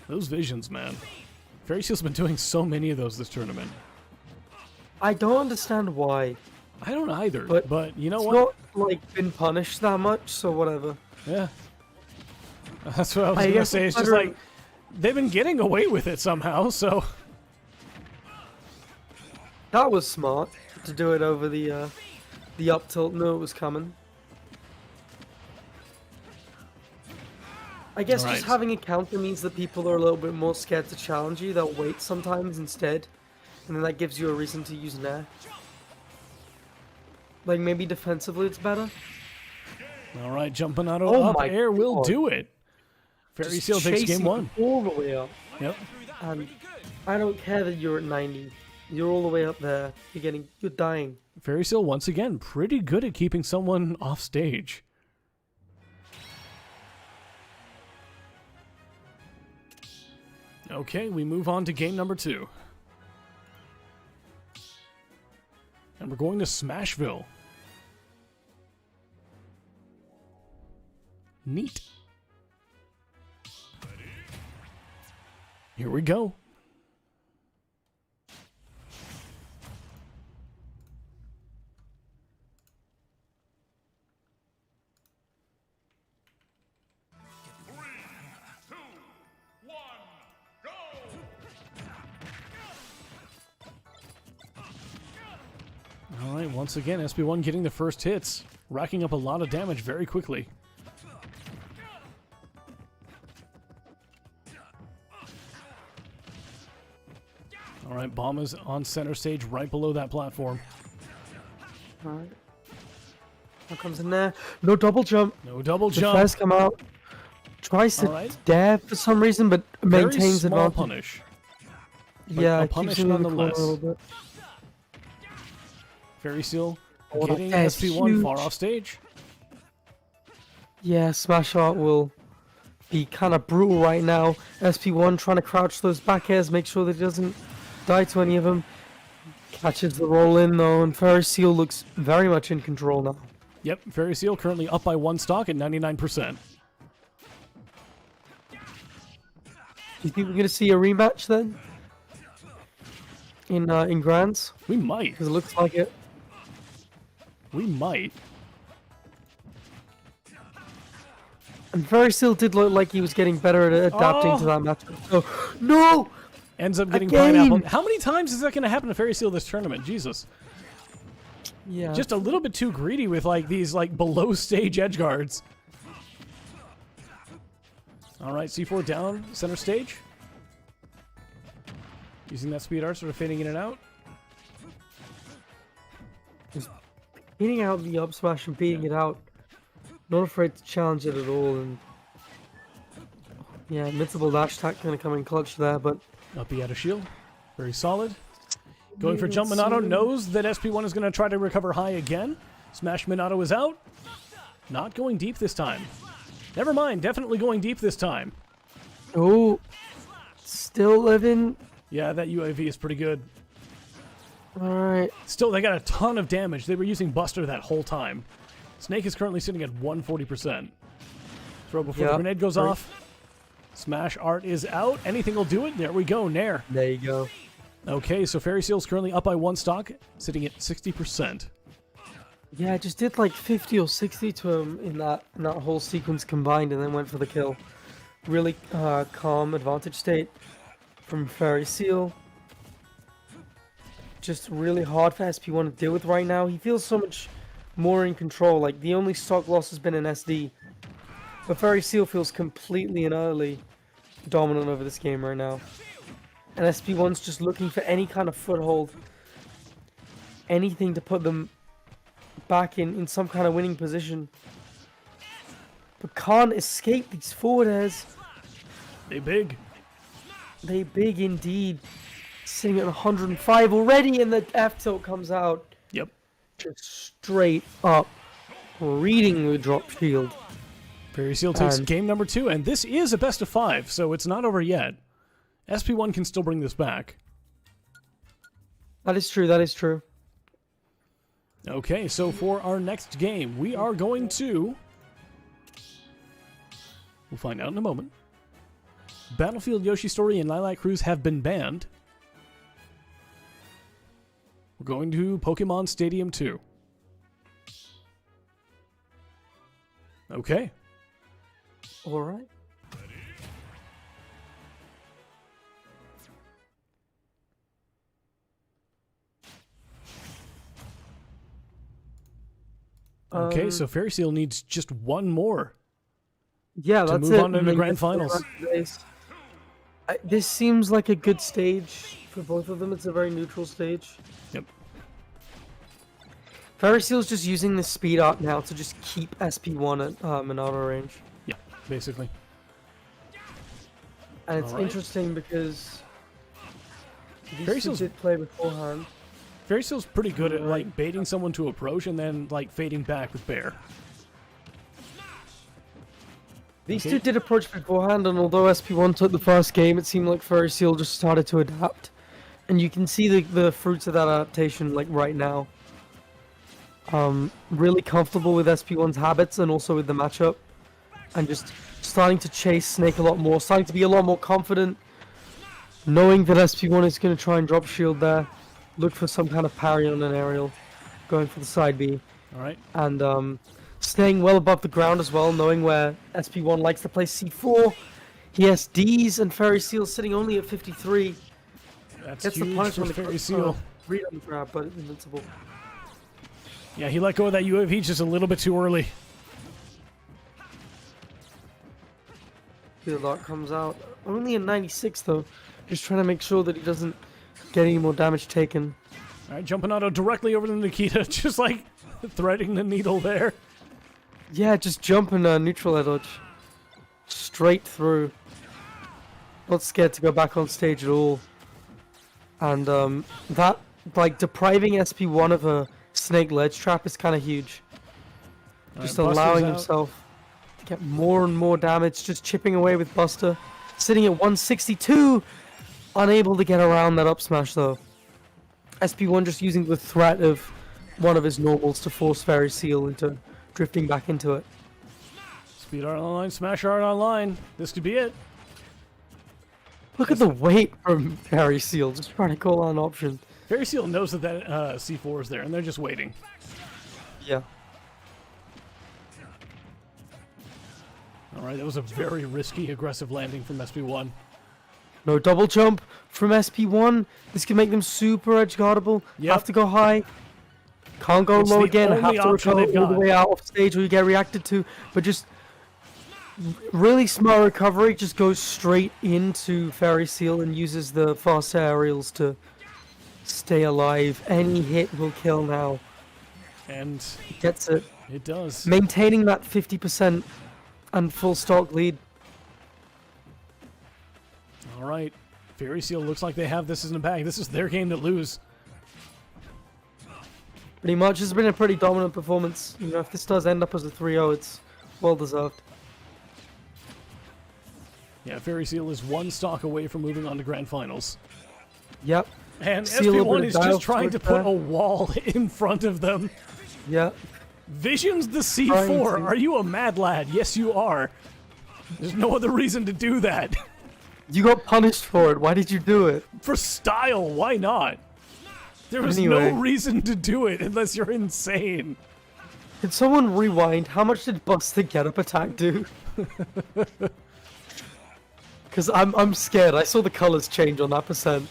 Those visions, man. Fairy Seal's been doing so many of those this tournament. I don't understand why. I don't either, But but you know It's what? not, like, been punished that much, so whatever. Yeah. That's what I was I going to guess say. it's It's just better- like, they've been getting away with it somehow, so... That was smart, to do it over the up tilt. Knew it was coming. I guess Alright. just having a counter means that people are a little bit more scared to challenge you. They'll wait sometimes instead, and then that gives you a reason to use an air. Like maybe defensively it's better. All right, Jump Minato Oh up my air will God. do it. Fairy Just Seal takes game chasing one. all the way up. Yep. And I don't care that you're at 90. You're all the way up there. You're dying. Fairy Seal, once again, pretty good at keeping someone off stage. Okay, we move on to game number 2. And we're going to Smashville. Neat. Here we go. All right, once again, SB1 getting the first hits, racking up a lot of damage very quickly. All right, bomb is on center stage right below that platform. Alright. What comes in there? No double jump. No double The jump. first come out. Tries to Alright. dare for some reason, but Very maintains small advantage. punish. Yeah, a it keeps punish him in the corner nonetheless. a little bit. Fairy Seal Oh, getting that is SB1 far huge. off stage. Yeah, Smash Art will be kind of brutal right now. SP1 trying to crouch those back airs, make sure that he doesn't die to any of them. Catches the roll in though, and Fairy Seal looks very much in control now. Yep, Fairy Seal currently up by 1 stock at 99%. Do you think we're going to see a rematch then? In Grands? We might. Because it looks like it. We might. And Fairy Seal did look like he was getting better at adapting to that matchup. So, no! Ends up getting Again! pineapple. How many times is that going to happen to Fairy Seal this tournament? Jesus. Yeah. Just a little bit too greedy with like these like below stage edge guards. All right, C4 down center stage. Using that speed art, sort of fading in and out. Beating out the up smash and beating it out. Not afraid to challenge it at all. And yeah, invincible dash attack going to come in clutch there, but Up he had a shield. Very solid. Going for Jump Minato. Knows that SP1 is going to try to recover high again. Smash Minato is out. Not going deep this time. Never mind. Definitely going deep this time. oh, still living. Yeah, that UAV is pretty good. All right. Still, they got a ton of damage. They were using Buster that whole time. Snake is currently sitting at 140%. Throw before the Yeah, grenade goes great. off. Smash art is out. Anything will do it. There we go. Nair. There you go. Okay, so Fairy Seal's currently up by 1 stock, sitting at 60%. Yeah, I just did like 50 or 60 to him in that whole sequence combined, and then went for the kill. Really calm advantage state from Fairy Seal. Just really hard for SP1 to deal with right now. He feels so much more in control. Like, the only stock loss has been an SD. But Fairy Seal feels completely and utterly dominant over this game right now. And SP1's just looking for any kind of foothold. Anything to put them back in some kind of winning position. But can't escape these forward airs. They big. They big indeed. Sitting at 105 already, and the F tilt comes out. Yep. Just straight up reading the drop shield. Fairy Seal takes And- game number 2, and this is a best of 5, so it's not over yet. SP1 can still bring this back. That is true, that is true. Okay, so for our next game, we are going to... We'll find out in a moment. Battlefield Yoshi Story and Lilac Cruise have been banned. We're going to Pokemon Stadium 2. Okay. Alright. Okay, so Fairy Seal needs just one more. Yeah, to that's move it. on to and the then grand get to the finals. grand race. This seems like a good stage for both of them. It's a very neutral stage. Yep. Fairy Seal's just using the speed art now to just keep SP1 at Monado range. Yeah, basically. And it's Alright. interesting because Fairy these two Seal's- did play beforehand. Fairy Seal's pretty good at, like, baiting someone to approach and then, like, fading back with Bear. These Okay. two did approach beforehand, and although SP1 took the first game, it seemed like Fairy Seal just started to adapt. And you can see the fruits of that adaptation, like, right now. Really comfortable with SP1's habits and also with the matchup. And just starting to chase Snake a lot more, starting to be a lot more confident. Knowing that SP1 is going to try and drop shield there. Look for some kind of parry on an aerial. Going for the side B. Alright. And staying well above the ground as well, knowing where SP1 likes to play C4. He has Ds, and Fairy Seal sitting only at 53. That's Gets the huge punish for on the Fairy Seal. read on the grab, but invincible. Yeah, he let go of that UAV just a little bit too early. The lot comes out. Only a 96 though. Just trying to make sure that he doesn't get any more damage taken. Alright, jumping auto directly over to Nikita, just like threading the needle there. Yeah, just jump and neutral air dodge. Straight through. Not scared to go back on stage at all. And that, like, depriving SP1 of a Snake ledge trap is kind of huge. Just Buster's allowing out. himself to get more and more damage, just chipping away with Buster. Sitting at 162, unable to get around that up smash though. SP1 just using the threat of one of his normals to force Fairy Seal into drifting back into it. Speed art online, smash art online. This could be it. Look at the weight from Fairy Seal, just trying to call on an option. Fairy Seal knows that C4 is there, and they're just waiting. Yeah. Alright, that was a very risky, aggressive landing from SP1. No double jump from SP1. This can make them super edge guardable. Yep. Have to go high. Can't go It's low the again. only Have to option recover they've all the got. way out of stage or you get reacted to. But just really smart recovery. Just goes straight into Fairy Seal and uses the fast aerials to stay alive. Any hit will kill now. And Gets it. it does. Maintaining that 50% and full stock lead. Alright. Fairy Seal looks like they have this in the bag. This is their game to lose. Pretty much. It's been a pretty dominant performance. You know, if this does end up as a 3-0, it's well deserved. Yeah, Fairy Seal is one stock away from moving on to grand finals. Yep. And See a little SP1 bit is of just dial trying to switch put there. a wall in front of them. Yeah. Vision's the Trying C4. to- Are you a mad lad? Yes, you are. There's no other reason to do that. You got punished for it. Why did you do it? For style, why not? There was Anyway. no reason to do it unless you're insane. Can someone rewind? How much did Bust the get up attack do? Because I'm scared. I saw the colors change on that percent.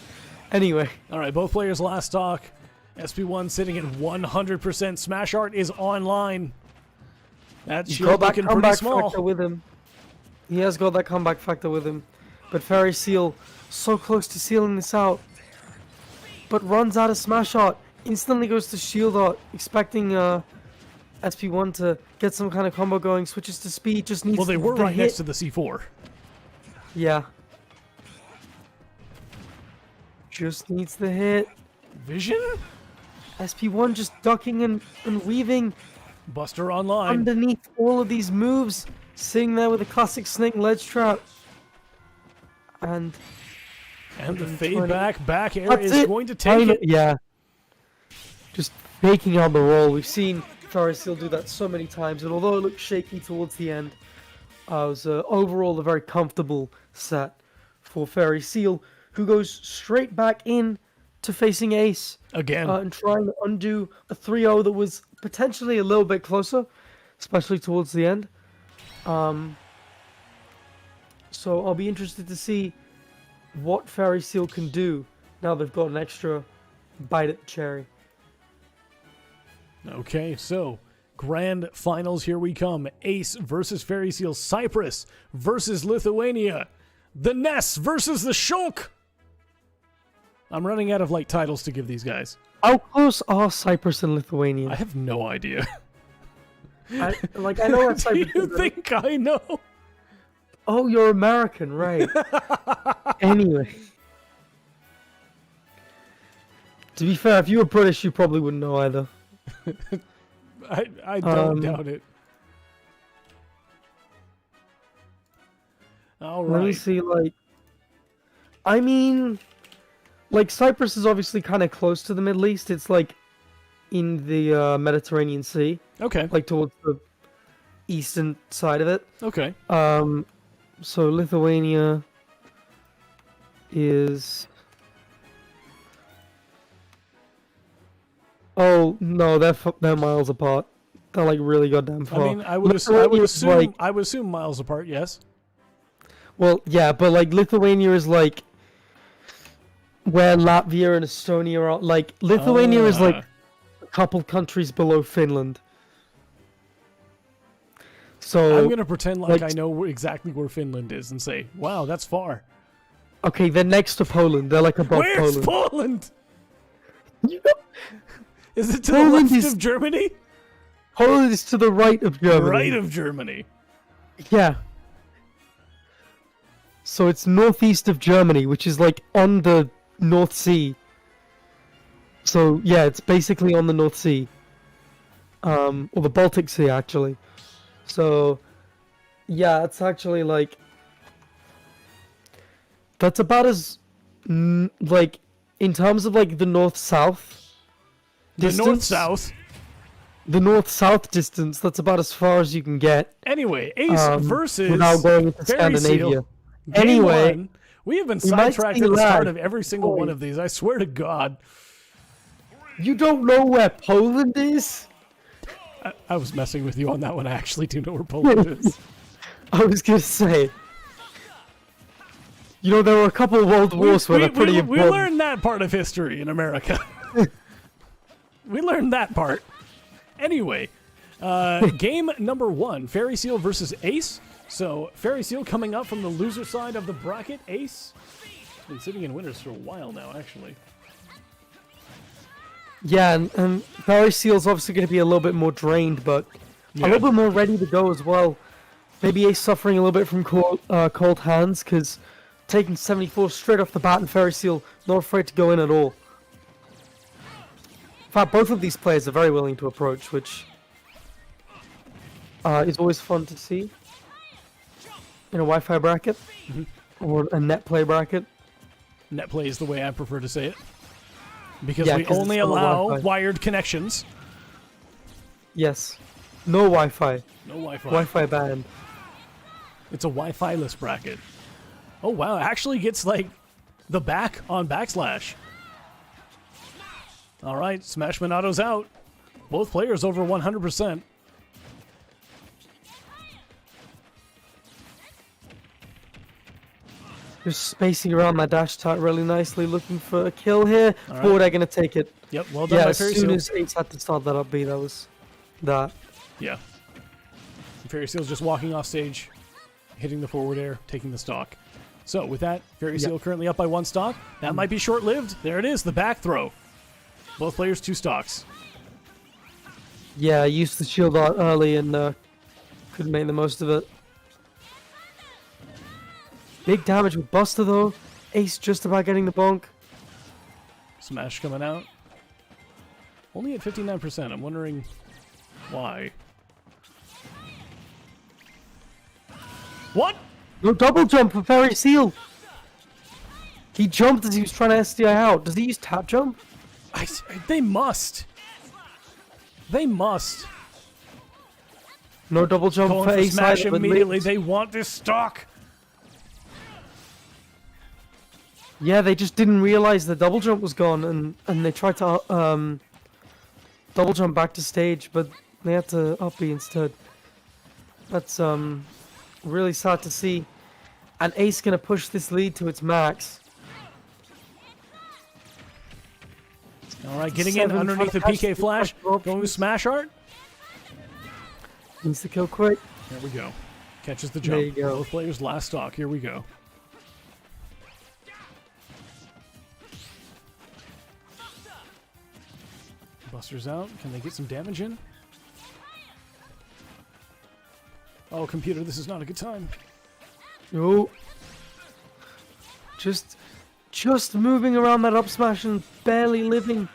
Anyway, All right, both players last stock. SP1 sitting at 100%. Smash Art is online. That he's shield got that looking pretty comeback small. factor with him. He has got that comeback factor with him. But Fairy Seal, so close to sealing this out. But runs out of Smash Art. Instantly goes to Shield Art, expecting SP1 to get some kind of combo going. Switches to speed, just needs Well, they were the right hit. next to the C4. Yeah. Just needs the hit. Vision? SP1 just ducking and weaving Buster online. underneath all of these moves. Sitting there with a classic snake ledge trap. And And the trying fade to- back air that's is it. going to take it. Yeah. Just faking out the roll. We've seen Fairy Seal do that so many times, and although it looked shaky towards the end, it was overall a very comfortable set for Fairy Seal, who goes straight back in to facing Ace Again. and trying to undo a 3-0 that was potentially a little bit closer, especially towards the end. So I'll be interested to see what Fairy Seal can do now they've got an extra bite at the cherry. Okay, so grand finals, here we come. Ace versus Fairy Seal. Cyprus versus Lithuania. The Ness versus the Shulk. I'm running out of like titles to give these guys. How close are Cyprus and Lithuania? I have no idea. I know where Do Cyprus you is. think I know? Oh, you're American, right? Anyway. To be fair, if you were British, you probably wouldn't know either. I don't doubt it. All Let me right. see, I mean, Cyprus is obviously kind of close to the Middle East. It's, in the Mediterranean Sea, Okay. towards the eastern side of it. Okay. So Lithuania is... Oh, no, they're miles apart. They're, really goddamn far. I mean, I would Lithuania is, assume miles apart. Yes. Well, yeah, but Lithuania is where Latvia and Estonia are. Lithuania is a couple countries below Finland. So I'm gonna pretend like I know exactly where Finland is and say, "Wow, that's far." okay, they're next to Poland. They're above Where's Poland. Poland? Is it to Poland the left is- of Germany? Poland is to the right of Germany. Right of Germany. Yeah. So it's northeast of Germany, which is on the North Sea. So yeah, it's basically on the North Sea. Or the Baltic Sea actually. So yeah, it's actually that's about as in terms of the north-south The distance. north-south. The north-south distance, that's about as far as you can get. Anyway, Ace versus without going into Fairy Scandinavia. Seal. Game Anyway, one. We have been we might sidetracked see at the start lag. of every single one Boy. of these. I swear to God. You don't know where Poland is? I was messing with you on that one. I actually do know where Poland is. I was gonna say. There were a couple of world wars where they're pretty we important. learned that part of history in America. We learned that part. Anyway, game number one, Fairy Seal versus Ace. So, Fairy Seal coming up from the loser side of the bracket. Ace has been sitting in winners for a while now, actually. Yeah, and Fairy Seal's obviously going to be a little bit more drained, but a little bit more ready to go as well. Maybe Ace suffering a little bit from cold hands, because taking 74 straight off the bat, and Fairy Seal not afraid to go in at all. In fact, both of these players are very willing to approach, which is always fun to see in a Wi-Fi bracket or a net play bracket. Net play is the way I prefer to say it. Because Yeah, we 'cause only it's on the allow Wi-Fi. wired connections. Yes. No Wi-Fi. No Wi-Fi. Wi-Fi banned. It's a Wi-Fi-less bracket. Oh, wow. It actually gets, like, the back on backslash. All right. Smash Monato's out. Both players over 100%. Just spacing around my dash attack really nicely, looking for a kill here. All right. But they're going to take it. Yep, well done Yeah, by as Fairy soon Seal. as Ace had to start that up B, that was that. Yeah. Fairy Seal's just walking off stage, hitting the forward air, taking the stock. So, with that, Fairy Seal currently up by 1 stock. That might be short-lived. There it is, the back throw. Both players 2 stocks. Yeah, I used the shield out early and couldn't make the most of it. Big damage with Buster though. Ace just about getting the bonk. Smash coming out. Only at 59%. I'm wondering why. What? No double jump for Fairy Seal. He jumped as he was trying to SDI out. Does he use tap jump? They must. They must. No double jump Going for for Ace smash either, but immediately. Liz- They want this stock. Yeah, they just didn't realize the double jump was gone, and they tried to double jump back to stage, but they had to up B instead. That's really sad to see. And Ace gonna push this lead to its max. All right, getting in 7 underneath the trying to PK catch the flash. options. Going with smash art. Needs to kill quick. There we go. Catches the There jump. you go. Both players last stock. Here we go. Buster's out. Can they get some damage in? Oh, computer, this is not a good time. No. Just moving around that up smash and barely living.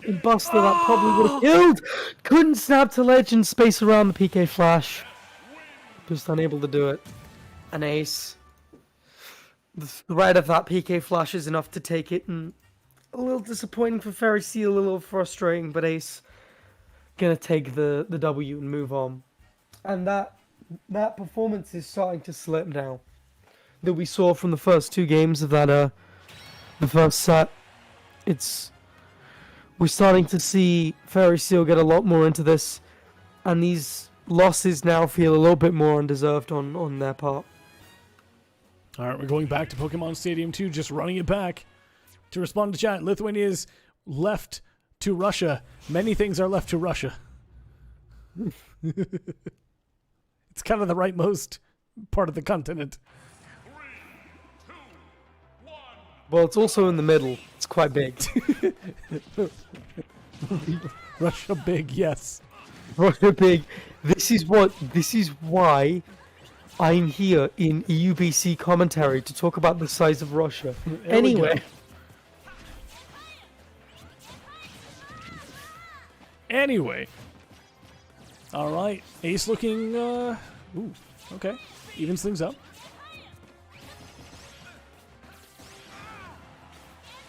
In Buster, that probably would have killed. Couldn't snap to ledge and space around the PK flash. Just unable to do it. An Ace. The threat of that PK flash is enough to take it, and a little disappointing for Fairy Seal, a little frustrating, but Ace gonna take the W and move on. And that performance is starting to slip now. That we saw from the first 2 games of that the first set. We're starting to see Fairy Seal get a lot more into this, and these losses now feel a little bit more undeserved on their part. All right, we're going back to Pokemon Stadium 2, just running it back. To respond to chat, Lithuania is left to Russia. Many things are left to Russia. It's kind of the rightmost part of the continent. Well, it's also in the middle. It's quite big. Russia big, yes. Russia big. This is why I'm here in EUBC commentary to talk about the size of Russia. There we Anyway. go. Anyway. All right. Ace looking, ooh, okay. Evens things up.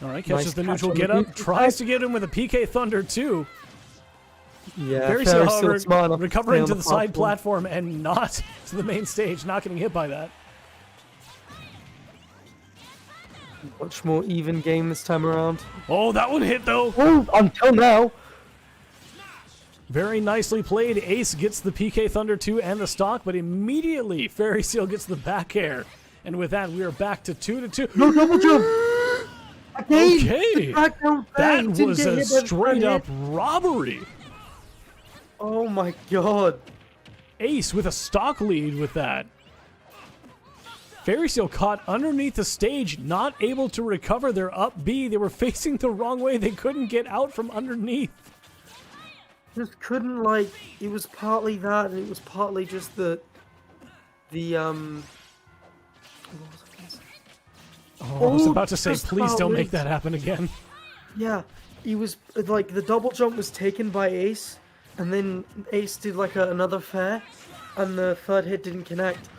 All right, catches Nice the catch neutral on the get up. neutral Tries catch. to get him with a PK Thunder, too. Yeah, Very Fairy so, Seal however, smart enough to recovering stay to on the side platform and not to the main stage, not getting hit by that. Much more even game this time around. Oh, that one hit, though. Oh, until now. Very nicely played. Ace gets the PK Thunder 2 and the stock, but immediately Fairy Seal gets the back air. And with that, we are back to 2-2. No double jump. Again. Okay. Back down That fast. Didn't was get a hit by the straight front up hit. robbery. Oh my god. Ace with a stock lead with that. Fairy Seal caught underneath the stage, not able to recover their up B. They were facing the wrong way. They couldn't get out from underneath. Just couldn't, like, it was partly that, and it was partly just what was I gonna say? Oh, I was Oh, about to say, just please about don't make it. that happen again. Yeah, he was, like, the double jump was taken by Ace, and then Ace did, like, another fair, and the third hit didn't connect.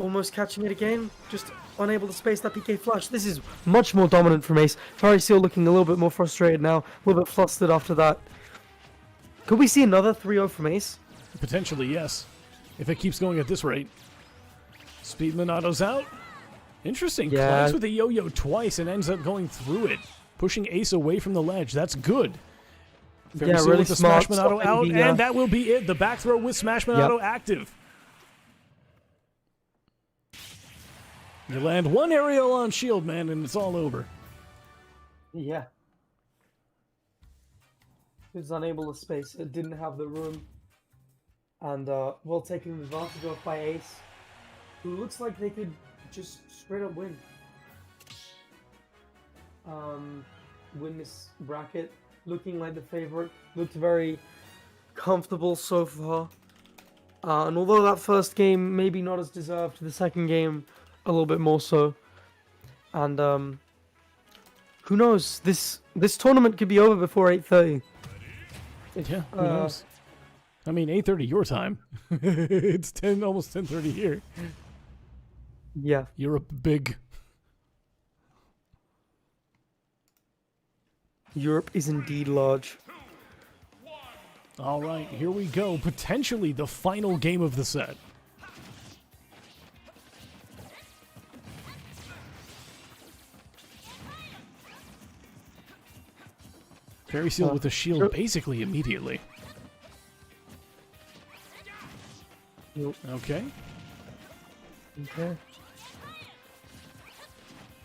Almost catching it again, just unable to space that PK flash. This is much more dominant from Ace. Fairy Seal looking a little bit more frustrated now, a little bit flustered after that Could we see another 3-0 from Ace? Potentially, yes. If it keeps going at this rate. Speed Monato's out. Interesting. Yeah. Clanks with a yo-yo twice and ends up going through it. Pushing Ace away from the ledge. That's good. Very Yeah, soon really with the smart. Smash Monato out, Yeah. and that will be it. The back throw with Smash Monato active. You land one aerial on shield, man, and it's all over. Yeah. It was unable to space. It didn't have the room. And, well taken advantage of by Ace, who looks like they could just straight up win. Win this bracket. Looking like the favorite. Looked very comfortable so far. And although that first game maybe not as deserved, the second game a little bit more so. And who knows? This tournament could be over before 8:30. Yeah, who knows? I mean, 8:30 your time. It's almost 10:30 here. Yeah. Europe big. Europe is indeed large. All right, here we go. Potentially the final game of the set. Fairy Seal with a shield basically immediately. Nope. Okay. Okay.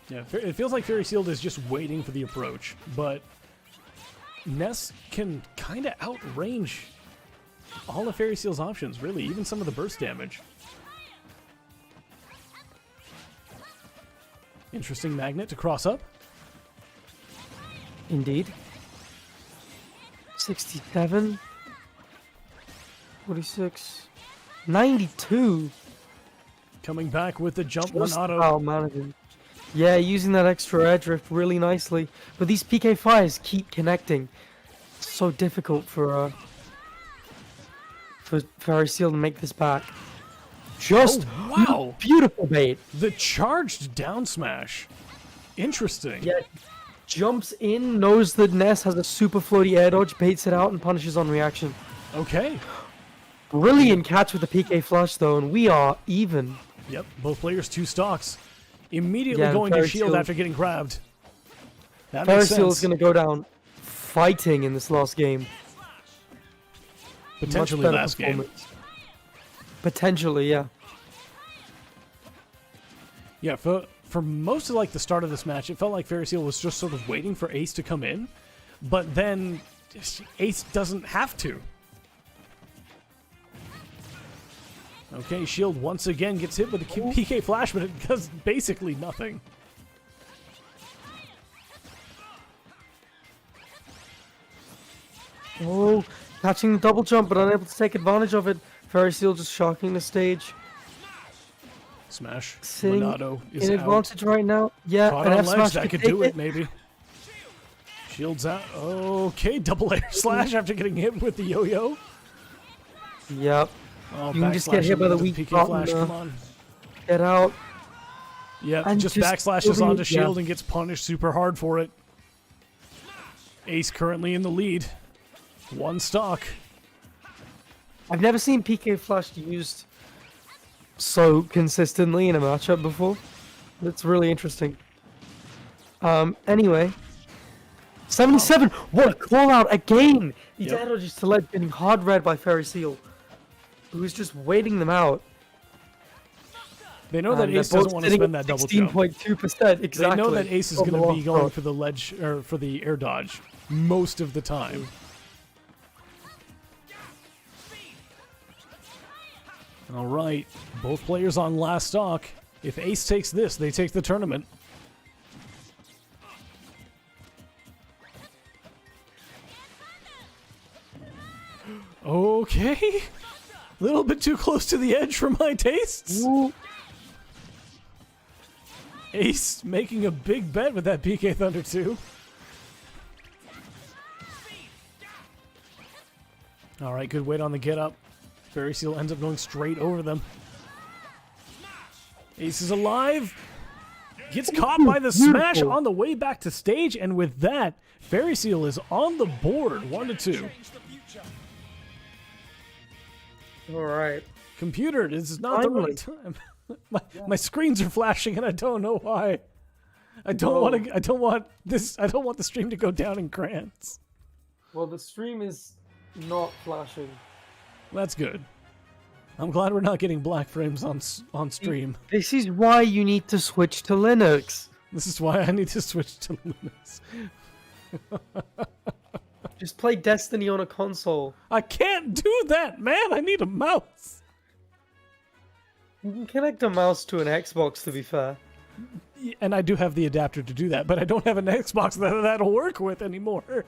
Yeah, it feels like Fairy Seal is just waiting for the approach, but Ness can kind of outrange all of Fairy Seal's options, really, even some of the burst damage. Interesting magnet to cross up. Indeed. 67. 46. 92. Coming back with the jump Just Monato. how managing. Yeah, using that extra air drift really nicely. But these PK fires keep connecting. It's so difficult for Fairy Seal to make this back. Just wow. beautiful bait. The charged down smash. Interesting. Yeah, jumps in, knows that Ness has a super floaty air dodge, baits it out, and punishes on reaction. Okay. Brilliant catch with the PK flush though, and we are even. Yep, both players 2 stocks. Immediately Yeah, going to Fairy shield Seal- after getting grabbed. That Fairy makes Seal is sense. going to go down fighting in this last game. Potentially Much better last game. performance. Potentially, yeah. Yeah, for most of like the start of this match, it felt like Fairy Seal was just sort of waiting for Ace to come in, but then Ace doesn't have to. Okay, Shield once again gets hit with a PK Flash, but it does basically nothing. Oh, catching the double jump, but unable to take advantage of it. Fairy Seal just shocking the stage. Smash. Sitting Monato is in out. advantage right now. Yeah, Caught and on F ledge, smash that could take do it, maybe. Shield's out. Okay, double air slash after getting hit with the yo-yo. Yep. Oh, You can just get hit by the weak PK button, Flash, come on. Get out. Yep, And just just backslashes really- onto Shield yeah. and gets punished super hard for it. Ace currently in the lead. 1 stock. I've never seen PK Flash used so consistently in a matchup before. That's really interesting. Anyway. 77! What a call out again! These Yep. air dodges to lead getting hard read by Fairy Seal, who is just waiting them out. They know that And they're Ace doesn't both want to sitting spend at that double jump. 16.2%, exactly. They know that Ace is on the going to be last going throw. for the ledge or for the air dodge most of the time. All right, both players on last stock. If Ace takes this, they take the tournament. Okay, a little bit too close to the edge for my tastes. Ooh. Ace making a big bet with that PK Thunder 2. All right, good weight on the get up. Fairy Seal ends up going straight over them. Ace is alive. Gets caught by the smash Beautiful. on the way back to stage, and with that, Fairy Seal is on the board, 1-2. All right. Computer, this is not the right time. My screens are flashing and I don't know why. I don't want the stream to go down in crayons. Well, the stream is not flashing. That's good. I'm glad we're not getting black frames on stream. This is why you need to switch to Linux. This is why I need to switch to Linux. Just play Destiny on a console. I can't do that, man. I need a mouse. You can connect a mouse to an Xbox, to be fair. And I do have the adapter to do that, but I don't have an Xbox that'll work with anymore.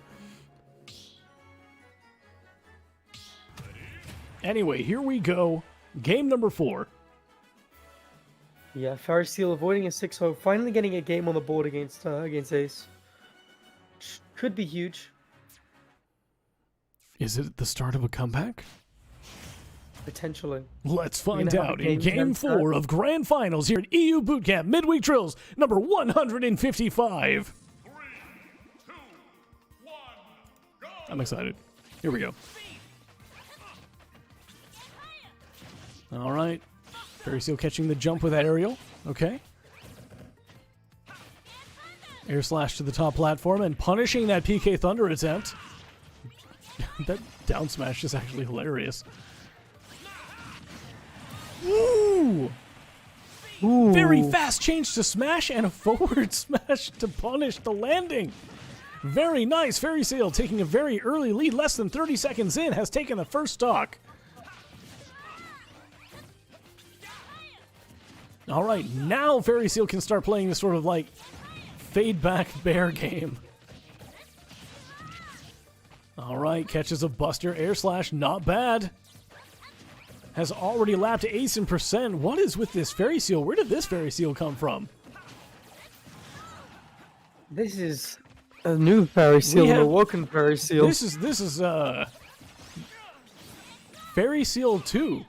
Anyway, here we go. Game number 4. Yeah, Fairy Seal avoiding a 6-0, finally getting a game on the board against Ace. Could be huge. Is it the start of a comeback? Potentially. Let's find out in Game 4 of Grand Finals here at EU Bootcamp Midweek Drills number 155. 3, 2, 1, go! I'm excited. Here we go. All right. Fairy Seal catching the jump with that aerial. Okay. Air slash to the top platform and punishing that PK Thunder attempt. That down smash is actually hilarious. Ooh! Ooh. Very fast change to smash and a forward smash to punish the landing. Very nice. Fairy Seal taking a very early lead, less than 30 seconds in, has taken the first stock. All right, now Fairy Seal can start playing this sort of like fade back bear game. All right, catches a buster air slash, not bad. Has already lapped Ace in percent. What is with this Fairy Seal? Where did this Fairy Seal come from? This is a new Fairy Seal, an awoken Fairy Seal. This is Fairy Seal 2,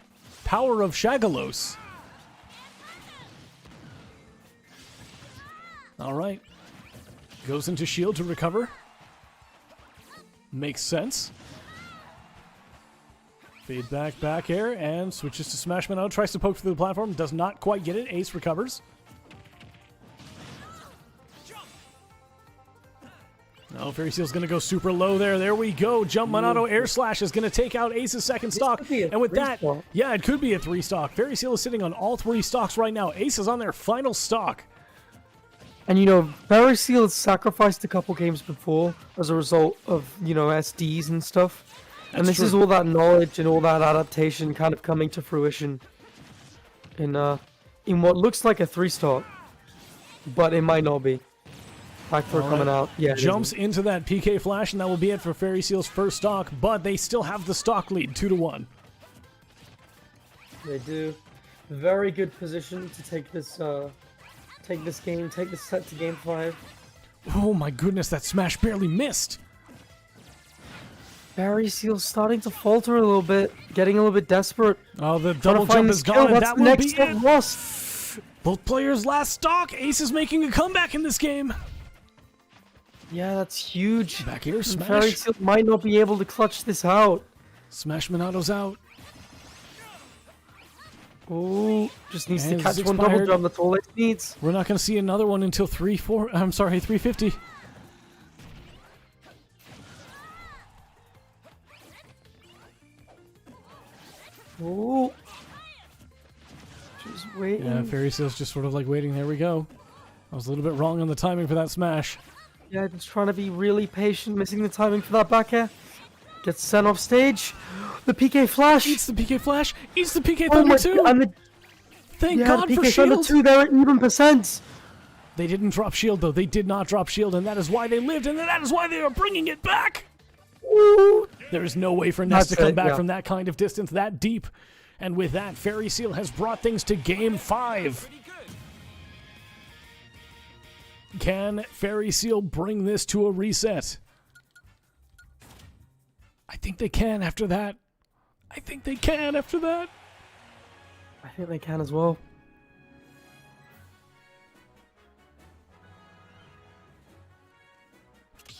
Power of Shagalos. All right. Goes into shield to recover. Makes sense. Fade back, back air, and switches to Smash Out. Tries to poke through the platform. Does not quite get it. Ace recovers. No, Fairy Seal's going to go super low there. There we go. Jump Monado Air Slash is going to take out Ace's second stock. And with that, yeah, it could be a 3 stock. Fairy Seal is sitting on all 3 stocks right now. Ace is on their final stock. And you know, Fairy Seal has sacrificed a couple games before as a result of, you know, SDs and stuff. And this is all that knowledge and all that adaptation kind of coming to fruition in what looks like a 3-stock, but it might not be. Factor coming out. Yeah. Jumps into that PK flash, and that will be it for Fairy Seal's first stock, but they still have the stock lead, 2-1. They do. Very good position to take this game, take this set to game 5. Oh my goodness, that smash barely missed. Fairy Seal's starting to falter a little bit, getting a little bit desperate. Oh, the double jump is gone, and that will be it. Lost. Both players' last stock. Ace is making a comeback in this game. Yeah, that's huge. Back here, smash. Fairy Seal might not be able to clutch this out. Smash Monado's out. Oh, just needs And to catch one expired. double jump. That's all it needs. We're not going to see another one until 350. Oh. Just waiting. Yeah, Fairy Seal's just sort of like waiting. There we go. I was a little bit wrong on the timing for that smash. Yeah, just trying to be really patient, missing the timing for that back air. Gets sent off stage. The PK flash. Eats the PK flash. Eats the PK Oh Thunder my too. God, and the, Thank yeah, God the for PK Thunder shield. 2, they're at even percent. They didn't drop shield though. They did not drop shield, and that is why they lived, and that is why they are bringing it back. Ooh. There is no way for Ness to That's come it, back yeah. from that kind of distance, that deep. And with that, Fairy Seal has brought things to game 5. Can Fairy Seal bring this to a reset? I think they can after that. I think they can after that. I think they can as well.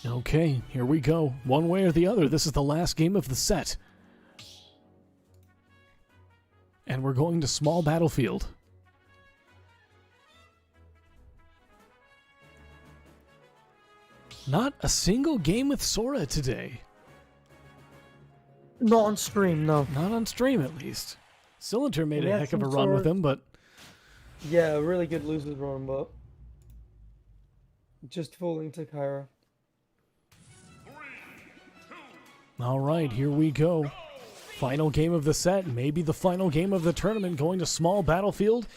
Okay, here we go. One way or the other, this is the last game of the set. we're going to small battlefield. Not a single game with Sora today. Not on stream, no. Not on stream, at least. Cylinder made Yeah, a heck of a some run with Sora- him, but Yeah, really good losers run, but just falling to Kyra. all right, here we go. Final game of the set, maybe the final game of the tournament, going to small battlefield.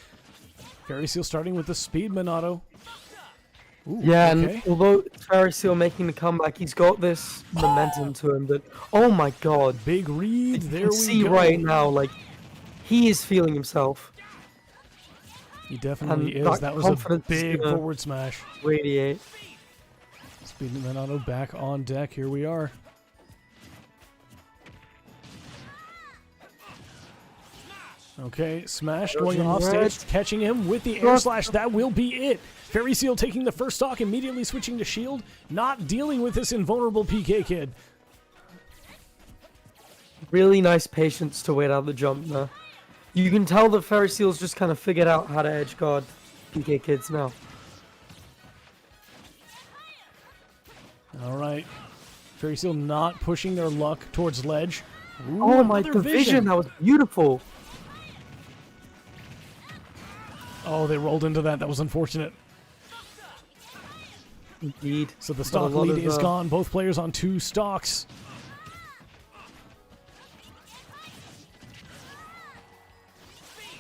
Fairy Seal starting with the Speedman auto. Ooh, Yeah, okay. and although Fairy Seal making the comeback, he's got this momentum to him that, oh my god, Big read, you there can we see go. right now, like, he is feeling himself. He definitely And is. that That was a confidence is big gonna- forward smash. Radiate. Speedman auto back on deck. Here we are. Okay, smash going Dodging off red. stage, catching him with the air Drop. slash. That will be it. Fairy Seal taking the first stock, immediately switching to shield, not dealing with this invulnerable PK kid. Really nice patience to wait out the jump there. You can tell that Fairy Seal's just kind of figured out how to edge guard PK kids now. All right. Fairy Seal not pushing their luck towards ledge. Ooh, Oh my, another the vision, that was beautiful. Oh, they rolled into that. That was unfortunate. Indeed. So the But a stock lot lead of, is gone. Both players on 2 stocks.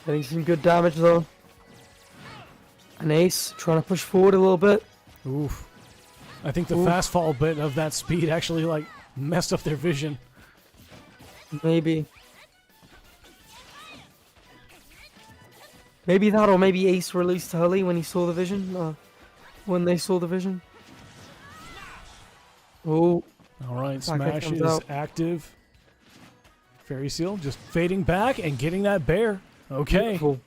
Getting some good damage though. An ace, trying to push forward a little bit. Oof. I think the Oof. fast fall bit of that speed actually like messed up their vision. Maybe. Maybe that, or maybe Ace released early when he saw the vision. When they saw the vision. Oh, All right, Back smash comes is out. active. Fairy Seal just fading back and getting that bear. Okay, beautiful.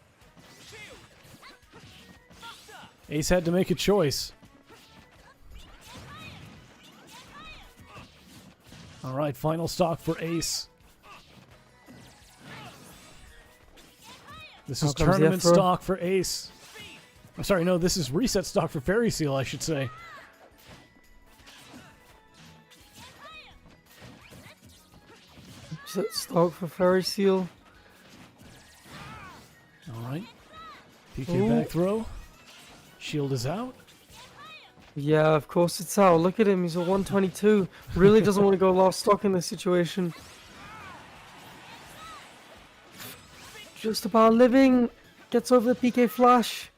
Ace had to make a choice. All right, final stock for Ace. This is Out comes the tournament F-throw. stock for Ace. I'm sorry, no, this is reset stock for Fairy Seal, I should say. Set stock for Fairy Seal. All right. PK Ooh. back throw. Shield is out. Yeah, of course it's out. Look at him, he's a 122. Really doesn't want to go last stock in this situation. Just about living. Gets over the PK flash.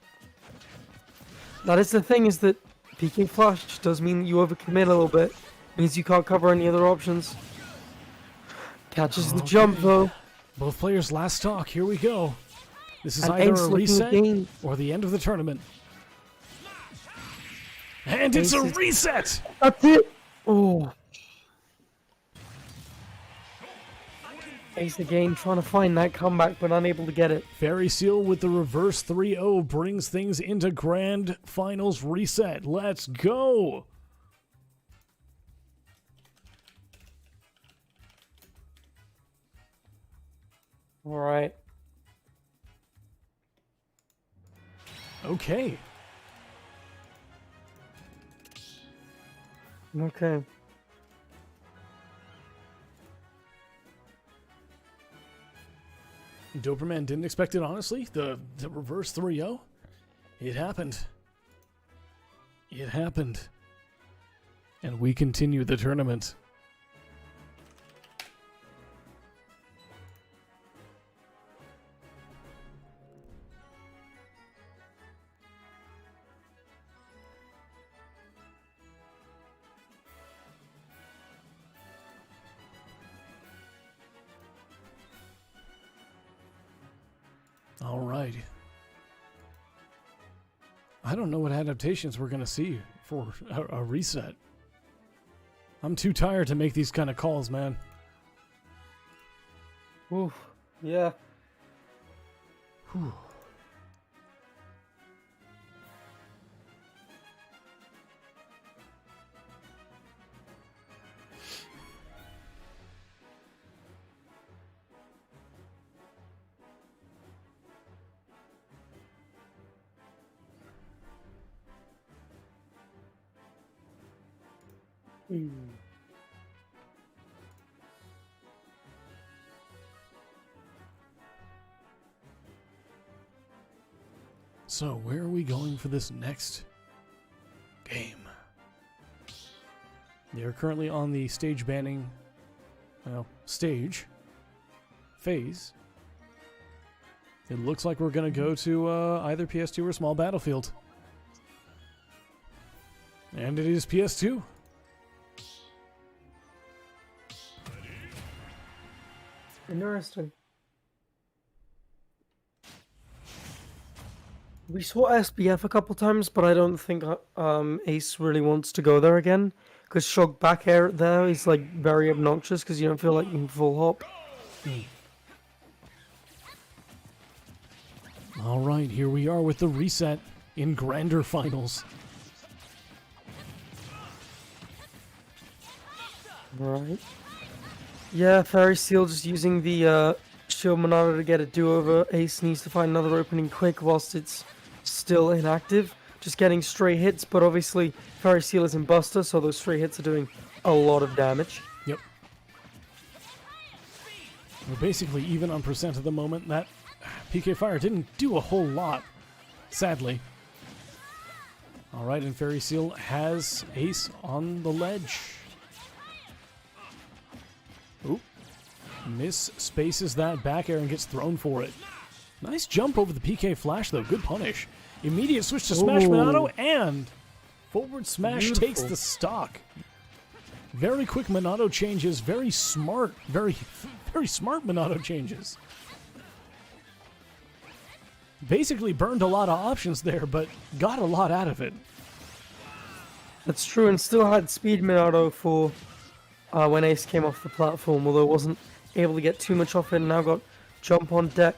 That is the thing, is that PK flash does mean you overcommit a little bit. Means you can't cover any other options. Catches the jump though. Both players last stock. Here we go. This is And either Ace a looking reset again. or the end of the tournament. And it's Ace a is- reset! That's it. Oh. Ace again trying to find that comeback but unable to get it. Fairy Seal with the reverse 3-0 brings things into grand finals reset. Let's go! All right. Okay. Okay. Doberman didn't expect it, honestly. The reverse 3-0. It happened. It happened. And we continue the tournament. All right. I don't know what adaptations we're going to see for a reset. I'm too tired to make these kind of calls, man. Oof. Yeah. Whew. So, where are we going for this next game? They're currently on the stage banning, stage phase. It looks like we're going to go to either PS2 or Small Battlefield. And it is PS2. Interesting. We saw SBF a couple times, but I don't think Ace really wants to go there again. Because Shog back air there is like very obnoxious because you don't feel like you can full hop. All right, here we are with the reset in grander finals. Right. Yeah, Fairy Seal just using the Shield Monado to get a do-over. Ace needs to find another opening quick whilst it's still inactive. Just getting stray hits, but obviously Fairy Seal is in Buster, so those stray hits are doing a lot of damage. Yep. We're basically even on percent at the moment. That PK Fire didn't do a whole lot, sadly. All right, and Fairy Seal has Ace on the ledge. Oop. Miss spaces that back air and gets thrown for it. Nice jump over the PK Flash, though. Good punish. Immediate switch to Smash Monado, and forward smash takes the stock. Very quick Monado changes. Very smart. Very smart Monado changes. Basically burned a lot of options there, but got a lot out of it. That's true, and still had speed Monado for when Ace came off the platform, although wasn't able to get too much off it, and now got jump on deck.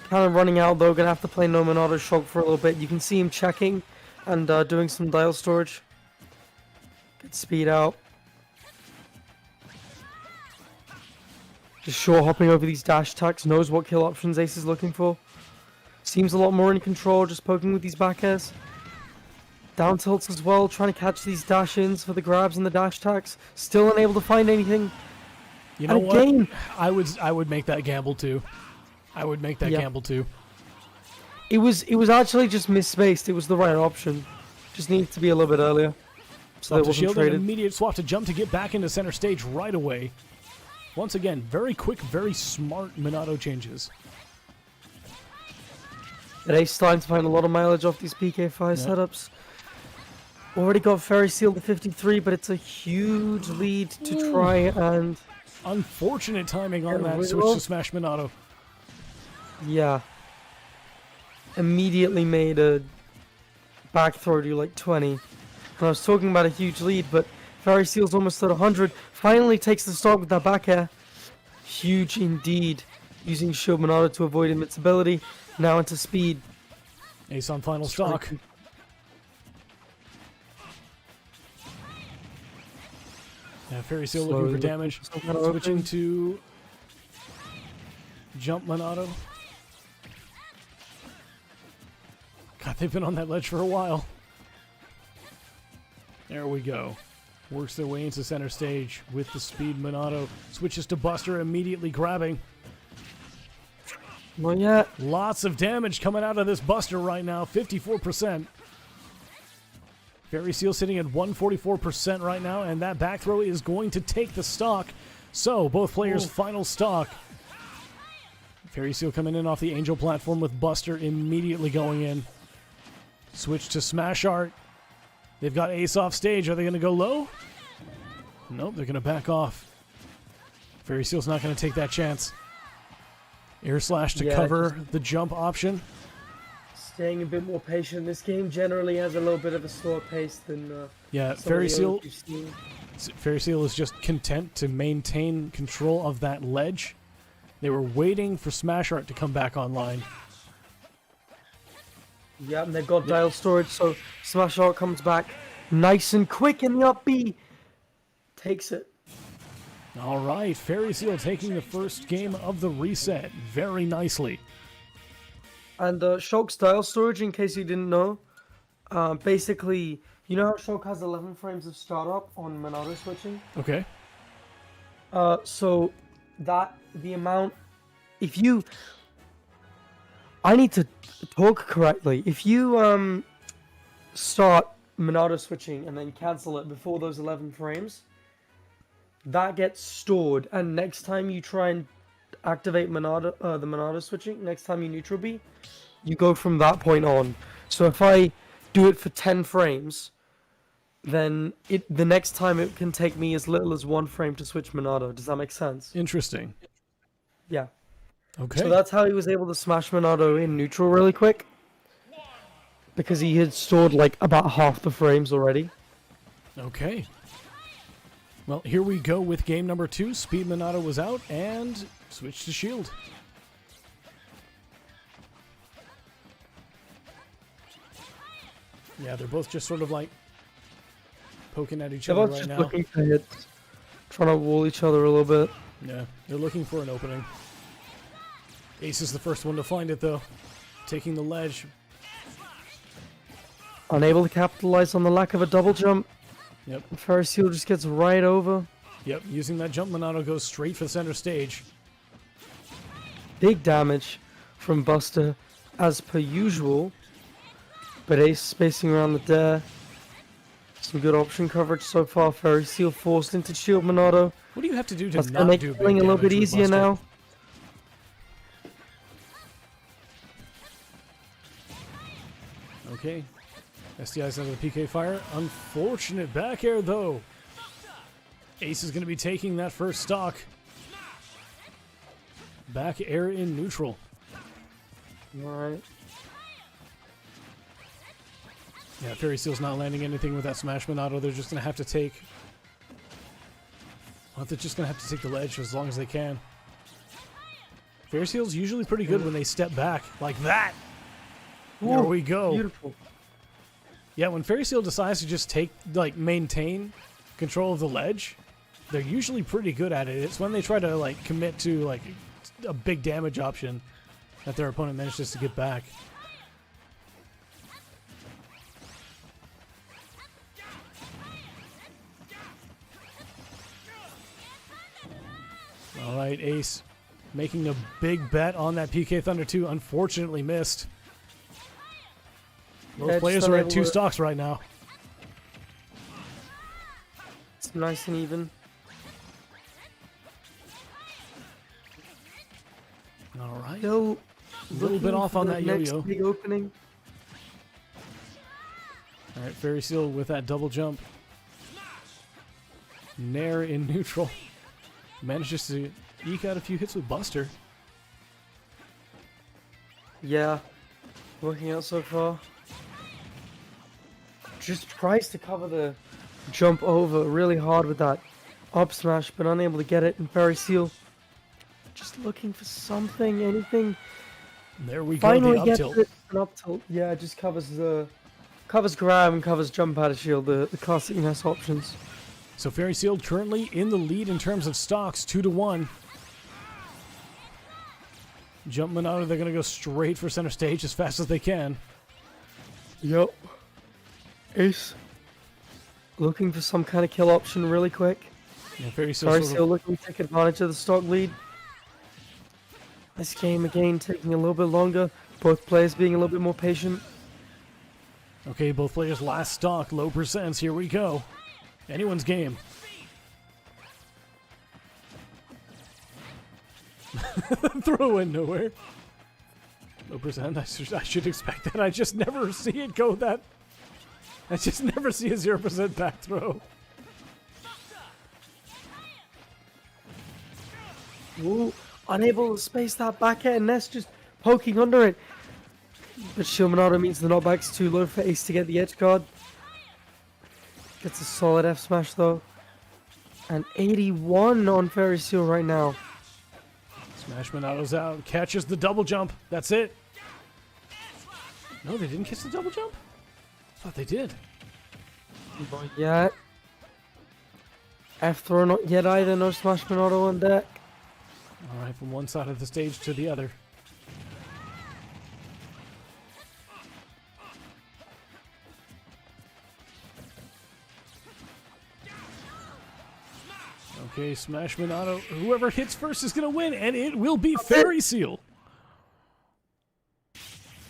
Kind of running out though, gonna have to play no Monado Shock for a little bit. You can see him checking and doing some dial storage. Get speed out. Just short hopping over these dash attacks, knows what kill options Ace is looking for. Seems a lot more in control, just poking with these back airs. Down tilts as well, trying to catch these dash-ins for the grabs and the dash attacks. Still unable to find anything. You know what? I would make that gamble too. I would make that gamble too. It was actually just misspaced. It was the right option. Just needed to be a little bit earlier. So Swap it to wasn't shield, traded. an immediate swap to jump to get back into center stage right away. Once again, very quick, very smart Monado changes. And Ace starting to find a lot of mileage off these PK Fire setups. Already got Fairy Seal to 53, but it's a huge lead to try and... Unfortunate timing on that switch to Smash Monado. Yeah. Immediately made a back throw to like 20. And I was talking about a huge lead, but Fairy Seal's almost at 100. Finally takes the start with that back air. Huge indeed. Using Shield Monado to avoid invincibility. Now into speed. Ace on final stock. Yeah, Fairy Seal looking for damage. Switching to jump Monado. God, they've been on that ledge for a while. There we go. Works their way into center stage with the speed Monado. Switches to Buster, immediately grabbing. Not yet. Lots of damage coming out of this Buster right now. 54%. Fairy Seal sitting at 144% right now, and that back throw is going to take the stock. So, both players' final stock. Fairy Seal coming in off the Angel platform with Buster immediately going in. Switch to Smash Art. They've got Ace off stage. Are they going to go low? Nope, they're going to back off. Fairy Seal's not going to take that chance. Air Slash to cover the jump option. Staying a bit more patient. This game generally has a little bit of a slower pace than Fairy Seal is just content to maintain control of that ledge. They were waiting for Smash Art to come back online. Yeah, and they've got dial storage, so Smash Art comes back nice and quick in the up B. Takes it. All right, Fairy Seal taking the first game of the reset very nicely. And Shulk's dial storage, in case you didn't know, basically You know how Shulk has 11 frames of startup on Monado switching? Okay. So that the amount, if you, I need to talk correctly. If you start Monado switching and then cancel it before those 11 frames, that gets stored, and next time you try and activate Monado, the Monado switching, next time you neutral B, you go from that point on. So if I do it for 10 frames, then the next time it can take me as little as 1 frame to switch Monado. Does that make sense? Interesting. Yeah. Okay. So that's how he was able to smash Monado in neutral really quick. Because he had stored like about half the frames already. Okay. Well, here we go with game number 2. Speed Monado was out and switched to shield. Yeah, they're both just sort of like poking at each They're other both right just now. looking for hits. Trying to wall each other a little bit. Yeah, they're looking for an opening. Ace is the first one to find it, though. Taking the ledge. Unable to capitalize on the lack of a double jump. Yep, Ferris Seal just gets right over. yep. Using that jump, Monado goes straight for the center stage. Big damage from Buster as per usual. But Ace spacing around the dare. Some good option coverage so far. Ferris Seal forced into shield Monado. What do you have to do to That's gonna not make do big killing a little damage bit with easier Buster? now. Okay. SDI's out of the PK fire. Unfortunate back air, though. Ace is going to be taking that first stock. Back air in neutral. Alright. Yeah, Fairy Seal's not landing anything with that smash Monado. They're just going to have to take... Well, they're just going to have to take the ledge as long as they can. Fairy Seal's usually pretty good when they step back. Like that! There Ooh, we go. Beautiful. Yeah, when Fairy Seal decides to just take, like, maintain control of the ledge, they're usually pretty good at it. It's when they try to, like, commit to, like, a big damage option that their opponent manages to get back. All right, Ace making a big bet on that PK Thunder 2. Unfortunately missed. Both Yeah, players just are at unable 2 to- stocks right now. It's nice and even. All right. Still A little bit looking off for on the that next yo-yo. big opening. All right, Fairy Seal with that double jump. Nair in neutral. Manages to eke out a few hits with Buster. Yeah. Working out so far. Just tries to cover the jump over really hard with that up smash, but unable to get it. And Fairy Seal just looking for something, anything. There we go, Finally the up gets tilt. it. An up tilt. Yeah, it just covers the grab and covers jump out of shield. The classic NES options. So Fairy Seal currently in the lead in terms of stocks, 2-1. Jump Monado, they're going to go straight for center stage as fast as they can. Yup. Ace looking for some kind of kill option really quick. Yeah, Fairy Seal Fairy sort Seal of, looking to take advantage of the stock lead. This game again taking a little bit longer. Both players being a little bit more patient. okay, both players last stock, low percents. Here we go. Anyone's game. Throw in nowhere. Low percent. I should expect that. I just never see it go that. I just never see a 0% back throw. Ooh, unable to space that back air, and Ness just poking under it. But Shilmanado means the knockback's too low for Ace to get the edge guard. Gets a solid F smash though. And 81 on Fairy Seal right now. Smash Monado's out. Catches the double jump. That's it. No, they didn't catch the double jump? I thought they did. Not yet. F throw not yet either, no Smash Monado on deck. All right, from one side of the stage to the other. Okay, Smash Monado. Whoever hits first is going to win, and it will be Fairy Seal.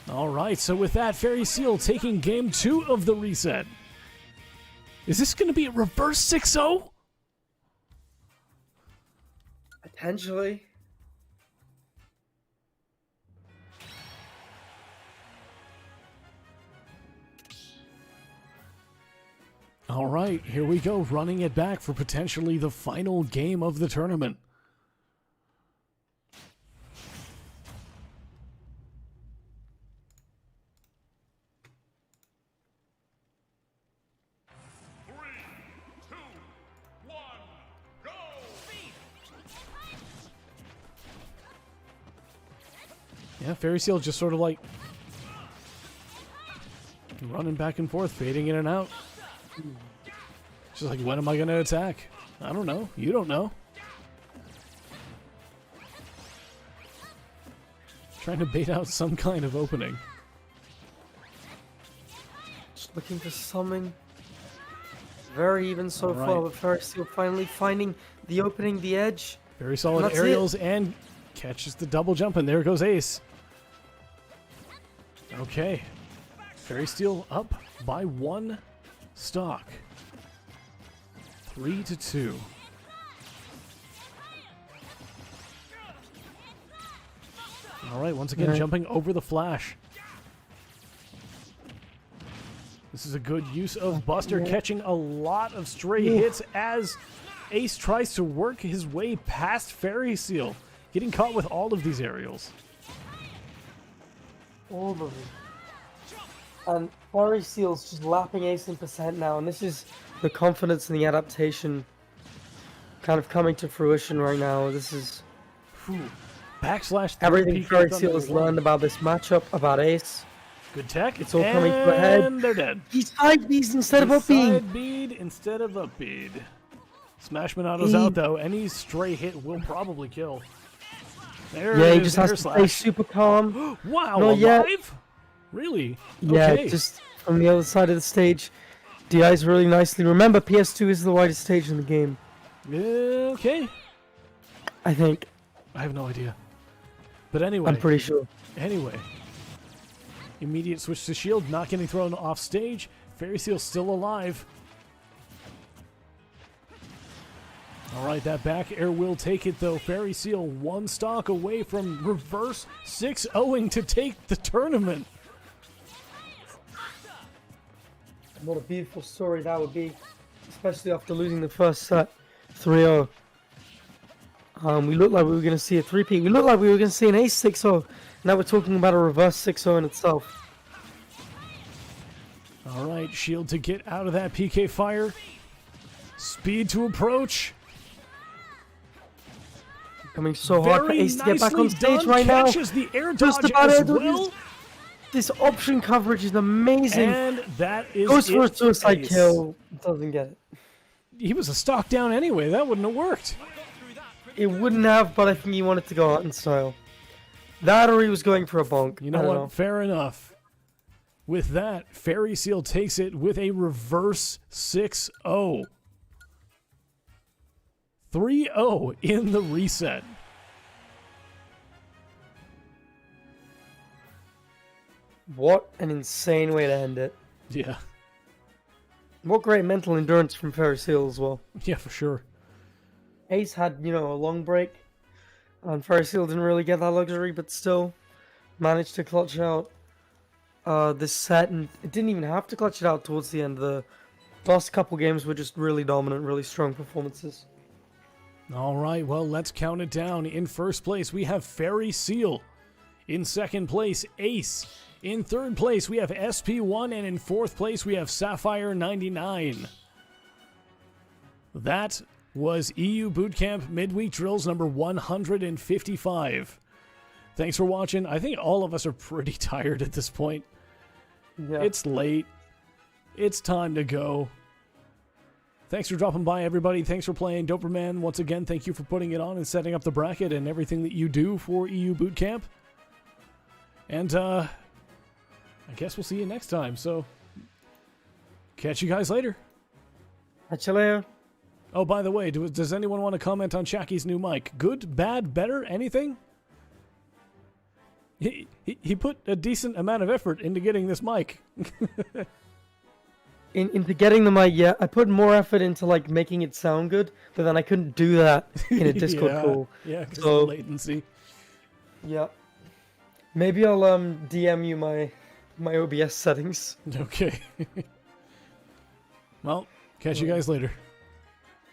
All right, so with that, Fairy Seal taking game 2 of the reset. Is this going to be a reverse 6-0? Potentially. All right, here we go, running it back for potentially the final game of the tournament. Yeah, Fairy Seal just sort of like running back and forth, fading in and out. Just like, when am I going to attack? I don't know. You don't know. Trying to bait out some kind of opening. Just looking for something. Very even so All right. far, but Fairy Seal finally finding the opening, the edge. Very solid That's aerials and catches the double jump, and there goes Ace. Okay. Fairy Steel up by 1 stock. 3-2. All right, once again, Right. jumping over the flash. This is a good use of Buster, catching a lot of stray hits as Ace tries to work his way past Fairy Seal, getting caught with all of these aerials. All of them. And Fairy Seal's just lapping Ace in percent now, and this is the confidence and the adaptation kind of coming to fruition right now. This is Whew. Backslash. everything 3 Fairy PK Seal has learned about this matchup, about Ace. Good tech. It's all coming to a head. And they're dead. He's side Bs instead of up B. Side bead instead of up bead. Smash Monado's out though. Any stray hit will probably kill. There Yeah, it he is, just has air to slash. stay super calm. Wow, Not yet. alive? Really? Yeah, Okay. just from the other side of the stage. DI's really nicely. Remember, PS2 is the widest stage in the game, Okay. I think. I have no idea. But anyway. I'm pretty sure. Anyway. Immediate switch to shield, not getting thrown off stage. Fairy Seal still alive. Alright, that back air will take it though. Fairy Seal 1 stock away from reverse 6-0ing to take the tournament. What a beautiful story that would be, especially after losing the first set 3-0. We looked like we were going to see a 3-peat. We looked like we were going to see an ace 6-0. Now we're talking about a reverse 6-0 in itself. Alright, shield to get out of that PK fire. Speed to approach. Coming so hard for Very Ace to get back on nicely stage done. right now. Catches the air Just dodge about as air dodges. well. This option coverage is amazing. And that is Goes for a it, suicide Ace. kill. Doesn't get it. He was a stock down anyway. That wouldn't have worked. It wouldn't have, but I think he wanted to go out in style. That or he was going for a bonk. You know I don't what? know. Fair enough. With that, Fairy Seal takes it with a reverse 6-0. 3-0 in the reset. What an insane way to end it. Yeah. What great mental endurance from Fairy Seal as well. Yeah, for sure. Ace had, a long break. And Fairy Seal didn't really get that luxury, but still managed to clutch out this set. And it didn't even have to clutch it out towards the end. The last couple games were just really dominant, really strong performances. All right, well, let's count it down. In first place, we have Fairy Seal. In second place, Ace. In third place, we have SP1. And in fourth place, we have Sapphire 99. That was EU Bootcamp Midweek Drills number 155. Thanks for watching. I think all of us are pretty tired at this point. Yeah. It's late. It's time to go. Thanks for dropping by, everybody. Thanks for playing Doperman. Once again, thank you for putting it on and setting up the bracket and everything that you do for EU Bootcamp. And, I guess we'll see you next time. So, catch you guys later. Catch you later. Oh, by the way, does anyone want to comment on Shacky's new mic? Good, bad, better, anything? He put a decent amount of effort into getting this mic. Into getting the mic, yeah, I put more effort into like making it sound good, but then I couldn't do that in a Discord call. Yeah, because So- of latency. Yeah. Maybe I'll DM you my OBS settings. Okay. Well, catch you guys later.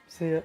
See ya.